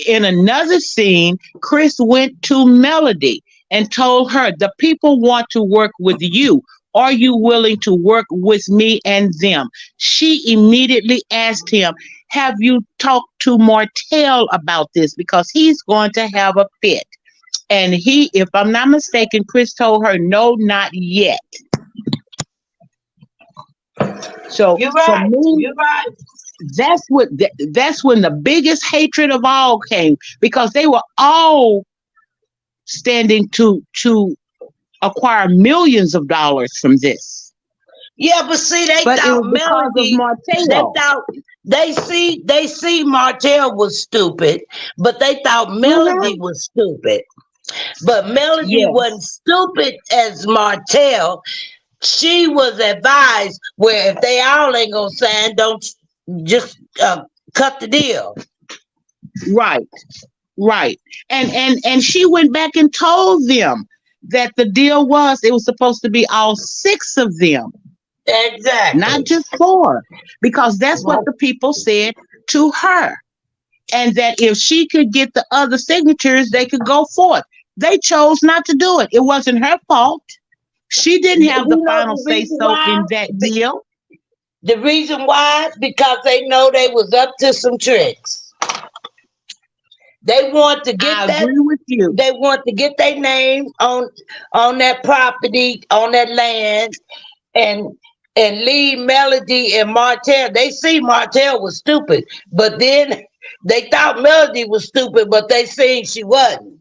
[SPEAKER 6] in another scene, Chris went to Melody and told her, the people want to work with you. Are you willing to work with me and them? She immediately asked him, have you talked to Martell about this? Because he's going to have a fit. And he, if I'm not mistaken, Chris told her, no, not yet. So
[SPEAKER 5] You're
[SPEAKER 6] for
[SPEAKER 5] right.
[SPEAKER 6] me,
[SPEAKER 5] You're right.
[SPEAKER 6] that's when the biggest hatred of all came, because they were all standing to acquire millions of dollars from this,
[SPEAKER 5] Yeah, but see, they
[SPEAKER 6] but it
[SPEAKER 5] thought
[SPEAKER 6] was because of
[SPEAKER 5] Melody. They
[SPEAKER 6] Martell.
[SPEAKER 5] thought they see Martell was stupid, but they thought
[SPEAKER 6] Hmm.
[SPEAKER 5] Melody was stupid. But Melody wasn't
[SPEAKER 6] Yes,
[SPEAKER 5] stupid as Martell. She was advised where if they all ain't gonna sign, don't just cut the deal.
[SPEAKER 6] right, right. And she went back and told them that the deal was it was supposed to be all six of them, not
[SPEAKER 5] Exactly.
[SPEAKER 6] just four, because that's what the people said to her. And that if she could get the other signatures, they could go forth. They chose not to do it. It wasn't her fault. She didn't have the
[SPEAKER 5] You know
[SPEAKER 6] final
[SPEAKER 5] the
[SPEAKER 6] say
[SPEAKER 5] reason
[SPEAKER 6] so
[SPEAKER 5] why?
[SPEAKER 6] in that deal.
[SPEAKER 5] The reason why? Because they know they was up to some tricks. They want to get
[SPEAKER 6] I
[SPEAKER 5] that.
[SPEAKER 6] agree with you.
[SPEAKER 5] They want to get their name on that property, on that land, and leave Melody and Martell. They see Martell was stupid, but then they thought Melody was stupid, but they seen she wasn't.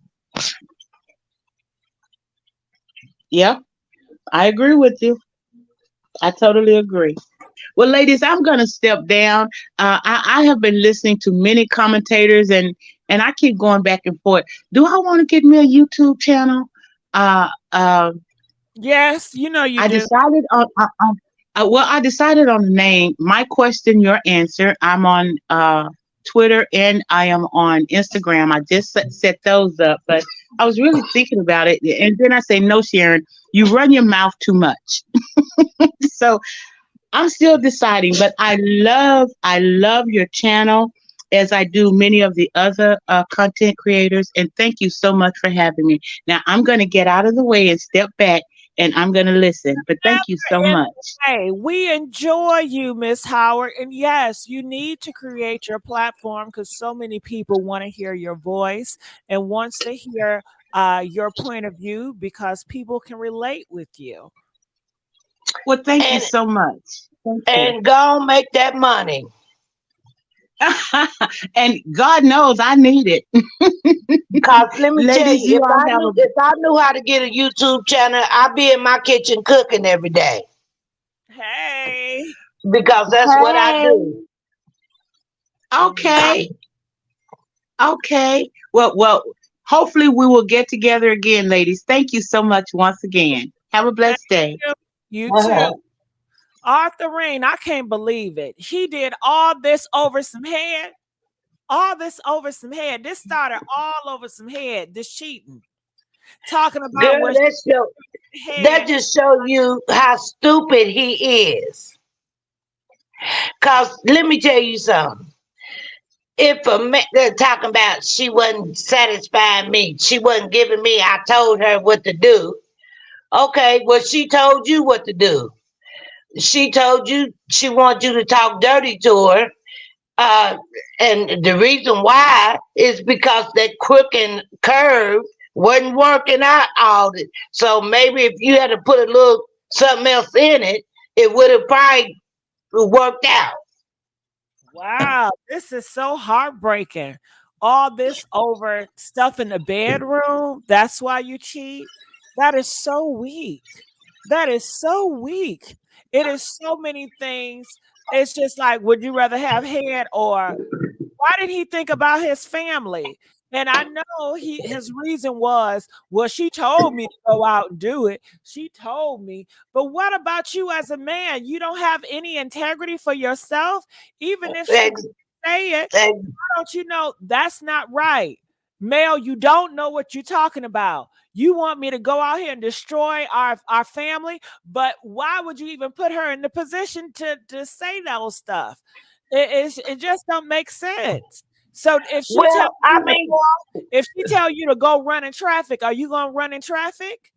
[SPEAKER 6] Yeah, I agree with you. I totally agree. Well, ladies, I'm going to step down. I have been listening to many commentators, and I keep going back and forth. Do I want to get me a YouTube channel? Uh, uh,
[SPEAKER 1] Yes, you know you
[SPEAKER 6] I
[SPEAKER 1] do.
[SPEAKER 6] decided I decided on the name. My question, your answer. I'm on Twitter and I am on Instagram. I just set those up, but I was really thinking about it, and then I say, no, Sharon, you run your mouth too much. So I'm still deciding, but I love your channel as I do many of the other content creators. And thank you so much for having me. Now I'm going to get out of the way and step back, and I'm going to listen. But thank you so
[SPEAKER 1] And
[SPEAKER 6] much.
[SPEAKER 1] hey, we enjoy you, Miss Howard. And yes, you need to create your platform because so many people want to hear your voice and wants to hear your point of view because people can relate with you.
[SPEAKER 6] Well, thank you
[SPEAKER 5] And
[SPEAKER 6] so much. Thank you.
[SPEAKER 5] go make that money.
[SPEAKER 6] And God knows I need it.
[SPEAKER 5] Cause let me tell
[SPEAKER 6] Ladies,
[SPEAKER 5] you,
[SPEAKER 6] you all have a
[SPEAKER 5] if I knew how to get a YouTube channel, I'd be in my kitchen cooking every day.
[SPEAKER 1] Hey,
[SPEAKER 5] Because that's what I
[SPEAKER 6] hey.
[SPEAKER 5] do.
[SPEAKER 6] Okay. Okay. Well, hopefully we will get together again, ladies. Thank you so much once again. Have a
[SPEAKER 1] thank
[SPEAKER 6] blessed day.
[SPEAKER 1] you. You too. Arthur Rain, I can't believe it. He did all this over some head. All this over some head. This started all over some head. This cheating. Talking about
[SPEAKER 5] Girl,
[SPEAKER 1] what she
[SPEAKER 5] that
[SPEAKER 1] had.
[SPEAKER 5] just show you how stupid he is. Cause let me tell you something. If they're talking about she wasn't satisfying me, she wasn't giving me, I told her what to do. Okay, well, she told you what to do. she told you she wants you to talk dirty to her. Uh, and the reason why is because that crook and curve wasn't working out all the. So maybe if you had to put a little something else in it, it would have probably worked out.
[SPEAKER 1] Wow, this is so heartbreaking. All this over stuff in the bedroom. That's why you cheat. That is so weak. That is so weak. It is so many things. It's just like, would you rather have head, or why did he think about his family? And I know his reason was, well, she told me to go out and do it. She told me. But what about you as a man? You don't have any integrity for yourself, even if she
[SPEAKER 5] Ex-
[SPEAKER 1] didn't say it.
[SPEAKER 5] ex-
[SPEAKER 1] Why don't you know that's not right? Male, you don't know what you're talking about. You want me to go out here and destroy our family, but why would you even put her in the position to say those stuff? It just don't make sense. So if she tell
[SPEAKER 5] well, I
[SPEAKER 1] you to
[SPEAKER 5] mean,
[SPEAKER 1] go out, if she tell you to go run in traffic, are you gonna run in traffic?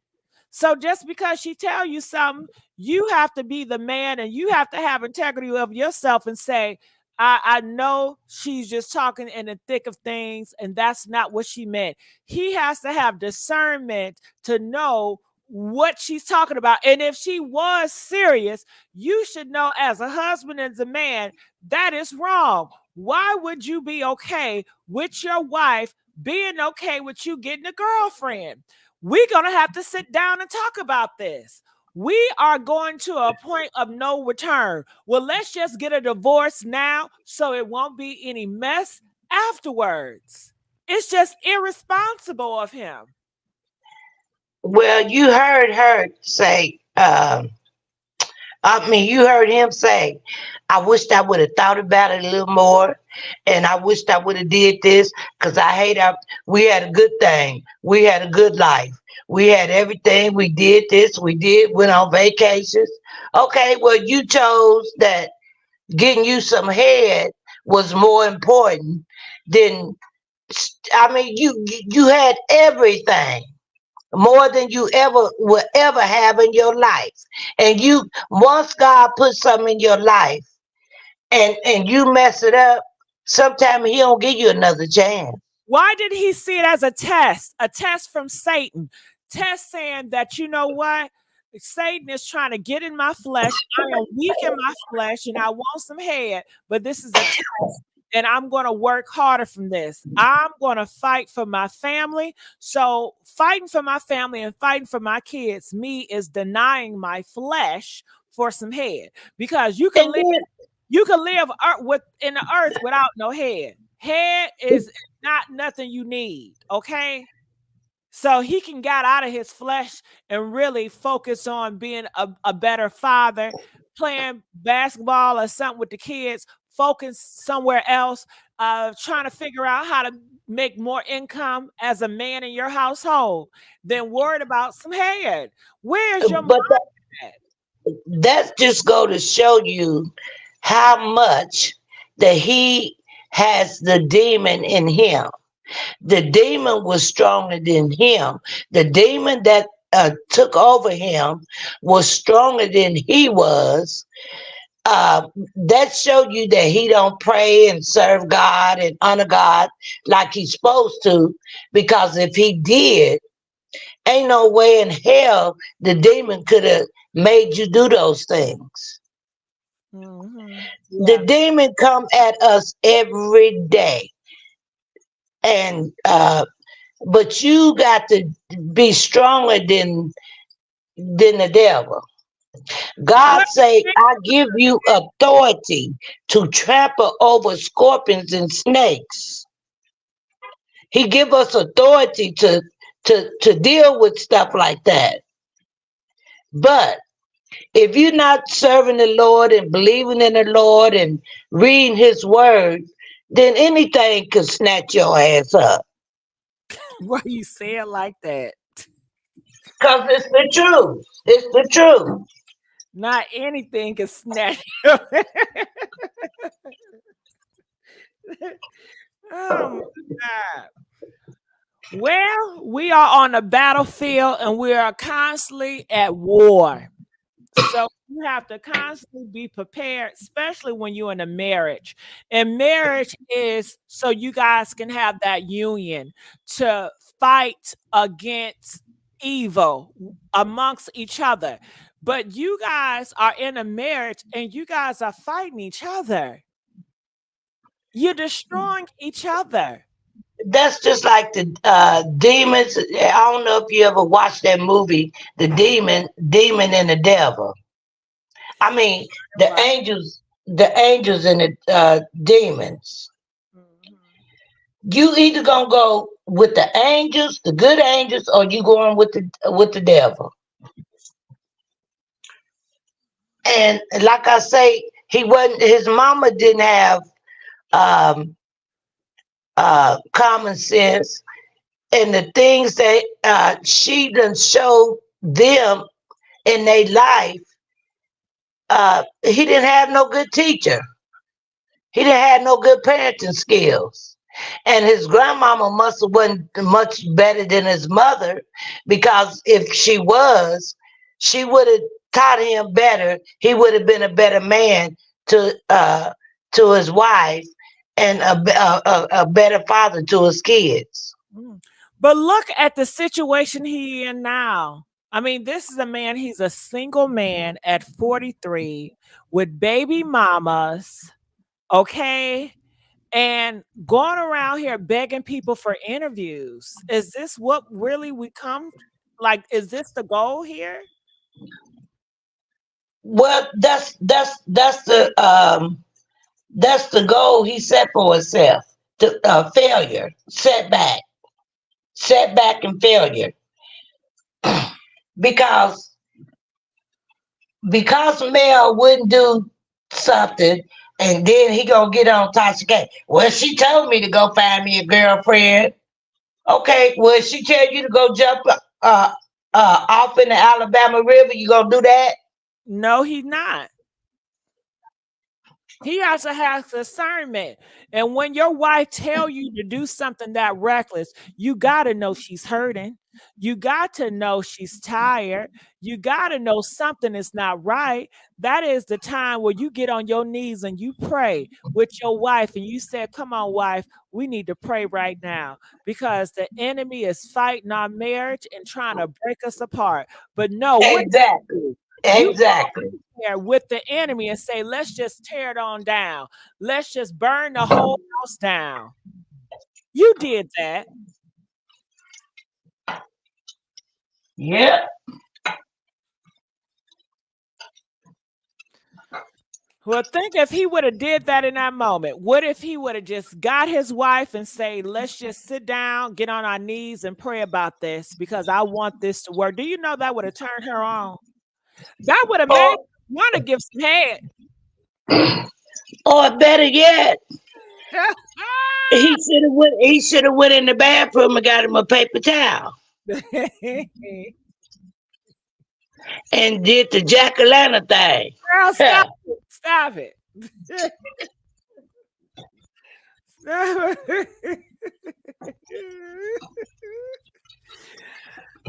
[SPEAKER 1] So just because she tell you something, you have to be the man, and you have to have integrity of yourself and say, I know she's just talking in the thick of things, and that's not what she meant. He has to have discernment to know what she's talking about. And if she was serious, you should know as a husband, as a man, that is wrong. Why would you be okay with your wife being okay with you getting a girlfriend? We're going to have to sit down and talk about this. We are going to a point of no return. Well, let's just get a divorce now so it won't be any mess afterwards. It's just irresponsible of him.
[SPEAKER 5] well, you heard her say, I mean, you heard him say, I wished I would have thought about it a little more. And I wished I would have did this because I hate our, we had a good thing. We had a good life. We had everything. We did this. We did, went on vacations. Okay, well, you chose that getting you some head was more important than, I mean, you had everything more than you ever will ever have in your life. And you, once God puts something in your life and you mess it up, sometimes he don't give you another chance.
[SPEAKER 1] Why did he see it as a test from Satan, test saying that, you know what? Satan is trying to get in my flesh. I am weak in my flesh and I want some head, but this is a test. And I'm going to work harder from this. I'm going to fight for my family. So, fighting for my family and fighting for my kids, me, is denying my flesh for some head, because
[SPEAKER 5] And then,
[SPEAKER 1] you can live in the earth without no head. Head is not nothing you need, okay? So he can get out of his flesh and really focus on being a better father, playing basketball or something with the kids, focus somewhere else, trying to figure out how to make more income as a man in your household than worried about some head. Where's your mind
[SPEAKER 5] but
[SPEAKER 1] at?
[SPEAKER 5] that's just go to show you how much that he has the demon in him. The demon was stronger than him. The demon that took over him was stronger than he was. That showed you that he don't pray and serve God and honor God like he's supposed to. Because if he did, ain't no way in hell the demon could have made you do those things. The
[SPEAKER 1] Yeah.
[SPEAKER 5] demon come at us every day, and but you got to be stronger than the devil. God
[SPEAKER 1] Well,
[SPEAKER 5] say, I give you authority to trample over scorpions and snakes. He give us authority to deal with stuff like that. But if you're not serving the Lord and believing in the Lord and reading his word, then anything could snatch your ass up.
[SPEAKER 1] why you say it like that?
[SPEAKER 5] Because it's the truth. It's the truth.
[SPEAKER 1] Not anything can snatch. Oh my God. Well, we are on the battlefield and we are constantly at war. So You have to constantly be prepared, especially when you're in a marriage. And marriage is so you guys can have that union to fight against evil amongst each other. But you guys are in a marriage and you guys are fighting each other. You're destroying each other.
[SPEAKER 5] That's just like the demons. I don't know if you ever watched that movie, Demon and the Devil. I mean, the
[SPEAKER 1] Right.
[SPEAKER 5] angels and the demons.
[SPEAKER 1] Mhm.
[SPEAKER 5] You either gonna go with the angels, the good angels, or you going with the devil. And like I say, he wasn't. His mama didn't have um, common sense, and the things that she done showed them in their life. He didn't have no good teacher. He didn't have no good parenting skills. And his grandmama must have wasn't much better than his mother, because if she was, she would have taught him better. He would have been a better man to his wife, and a better father to his kids.
[SPEAKER 1] Mm. But look at the situation he in now. I mean, this is a man, he's a single man at 43 with baby mamas, okay? And going around here begging people for interviews. Is this what really we come like is this the goal here?
[SPEAKER 5] Well, that's the goal he set for himself. To failure, setback, and failure. Because Mel wouldn't do something, and then he gonna get on Tasha K. Well, she told me to go find me a girlfriend. Okay, well, she tell you to go jump off in the Alabama River. You gonna do that?
[SPEAKER 1] No, he's not. He also has discernment. And when your wife tell you to do something that reckless, you got to know she's hurting. You got to know she's tired. You got to know something is not right. That is the time where you get on your knees and you pray with your wife and you say, "Come on, wife, we need to pray right now because the enemy is fighting our marriage and trying to break us apart." But no, what
[SPEAKER 5] Exactly.
[SPEAKER 1] you
[SPEAKER 5] Exactly.
[SPEAKER 1] there with the enemy and say, let's just tear it on down. Let's just burn the whole house down. You did that.
[SPEAKER 5] Yeah.
[SPEAKER 1] Well, think if he would have did that in that moment. What if he would have just got his wife and say, let's just sit down, get on our knees and pray about this because I want this to work. Do you know that would have turned her on? That would have made
[SPEAKER 5] Or
[SPEAKER 1] her want to give some head.
[SPEAKER 5] or better yet, he should have went in the bathroom and got him a paper towel and did the jack o' lantern thing.
[SPEAKER 1] Girl, stop it. Stop it.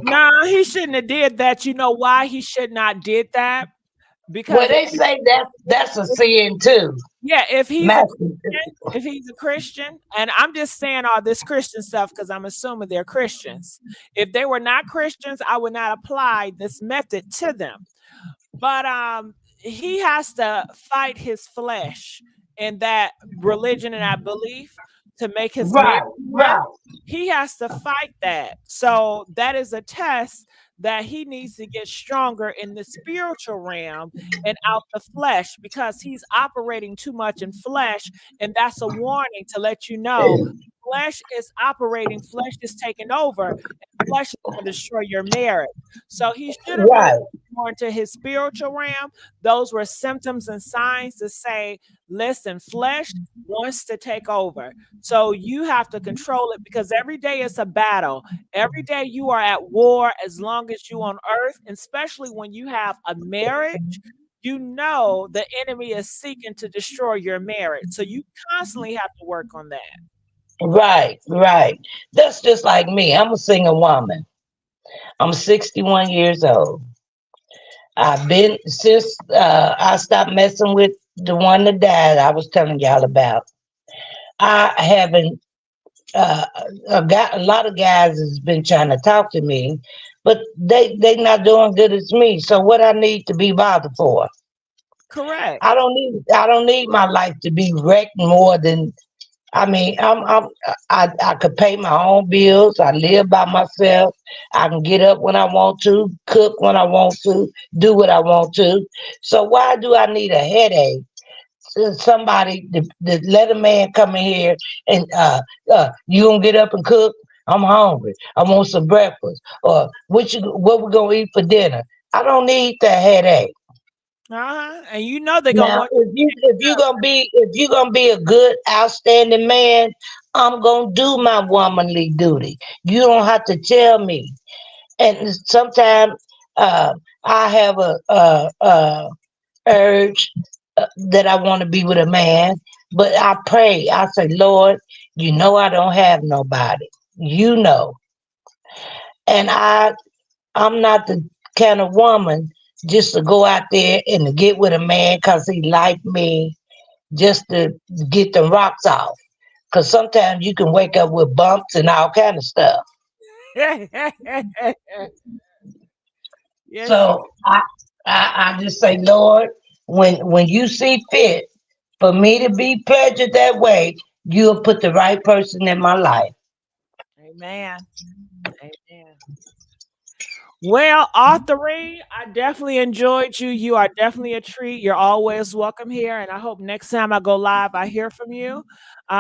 [SPEAKER 1] No, he shouldn't have did that. You know why he should not did that?
[SPEAKER 5] Well,
[SPEAKER 1] Because
[SPEAKER 5] they say that's a sin too.
[SPEAKER 1] yeah,
[SPEAKER 5] Master.
[SPEAKER 1] If he's a Christian, and I'm just saying all this Christian stuff because I'm assuming they're Christians. If they were not Christians, I would not apply this method to them. But he has to fight his flesh in that religion and that belief to make his marriage
[SPEAKER 5] Right,
[SPEAKER 1] work.
[SPEAKER 5] right,
[SPEAKER 1] He has to fight that. So that is a test that he needs to get stronger in the spiritual realm and out the flesh because he's operating too much in flesh. And that's a warning to let you know flesh is operating, flesh is taking over, and flesh is going to destroy your marriage. So he should have really
[SPEAKER 5] right,
[SPEAKER 1] more into his spiritual realm. Those were symptoms and signs to say, listen, flesh wants to take over. So you have to control it because every day is a battle. Every day you are at war as long as you on earth, and especially when you have a marriage, you know the enemy is seeking to destroy your marriage. So you constantly have to work on that.
[SPEAKER 5] right. That's just like me. I'm a single woman. I'm 61 years old. I've been since I stopped messing with the one that died. I was telling y'all about. I haven't. Uh, a lot of guys has been trying to talk to me, but they not doing good as me. So what I need to be bothered for?
[SPEAKER 1] Correct.
[SPEAKER 5] I don't need my life to be wrecked more than. I mean, I could pay my own bills. I live by myself. I can get up when I want to, cook when I want to, do what I want to. So why do I need a headache? Somebody to let a man come in here and you gonna get up and cook? I'm hungry. I want some breakfast. Or what we gonna eat for dinner? I don't need that headache.
[SPEAKER 1] And you know they're gonna
[SPEAKER 5] Now,
[SPEAKER 1] want
[SPEAKER 5] if you gonna be a good, outstanding man, I'm gonna do my womanly duty. You don't have to tell me. And sometimes I have a urge that I want to be with a man, but I pray. I say, Lord, you know I don't have nobody. You know, and I'm not the kind of woman just to go out there and to get with a man because he like me just to get the rocks off. Because sometimes you can wake up with bumps and all kind of stuff.
[SPEAKER 1] to. Yes.
[SPEAKER 5] So I just say, Lord, when you see fit for me to be pleasured that way, you'll put the right person in my life.
[SPEAKER 1] Amen. Amen. Well, Arthurine, I definitely enjoyed you. You are definitely a treat. You're always welcome here. And I hope next time I go live, I hear from you.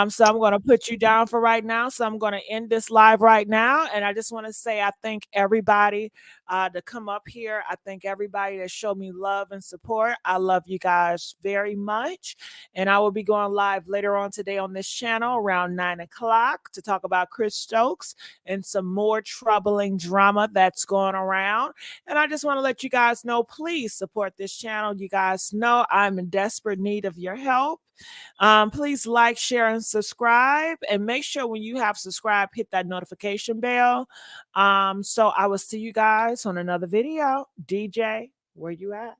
[SPEAKER 1] So I'm going to put you down for right now. So I'm going to end this live right now. And I just want to say I thank everybody to come up here. I thank everybody that showed me love and support. I love you guys very much. And I will be going live later on today on this channel around 9 o'clock to talk about Chris Stokes and some more troubling drama that's going around. And I just want to let you guys know, please support this channel. You guys know I'm in desperate need of your help. Please like, share, and subscribe. And make sure when you have subscribed, hit that notification bell. So I will see you guys on another video. DJ, where you at?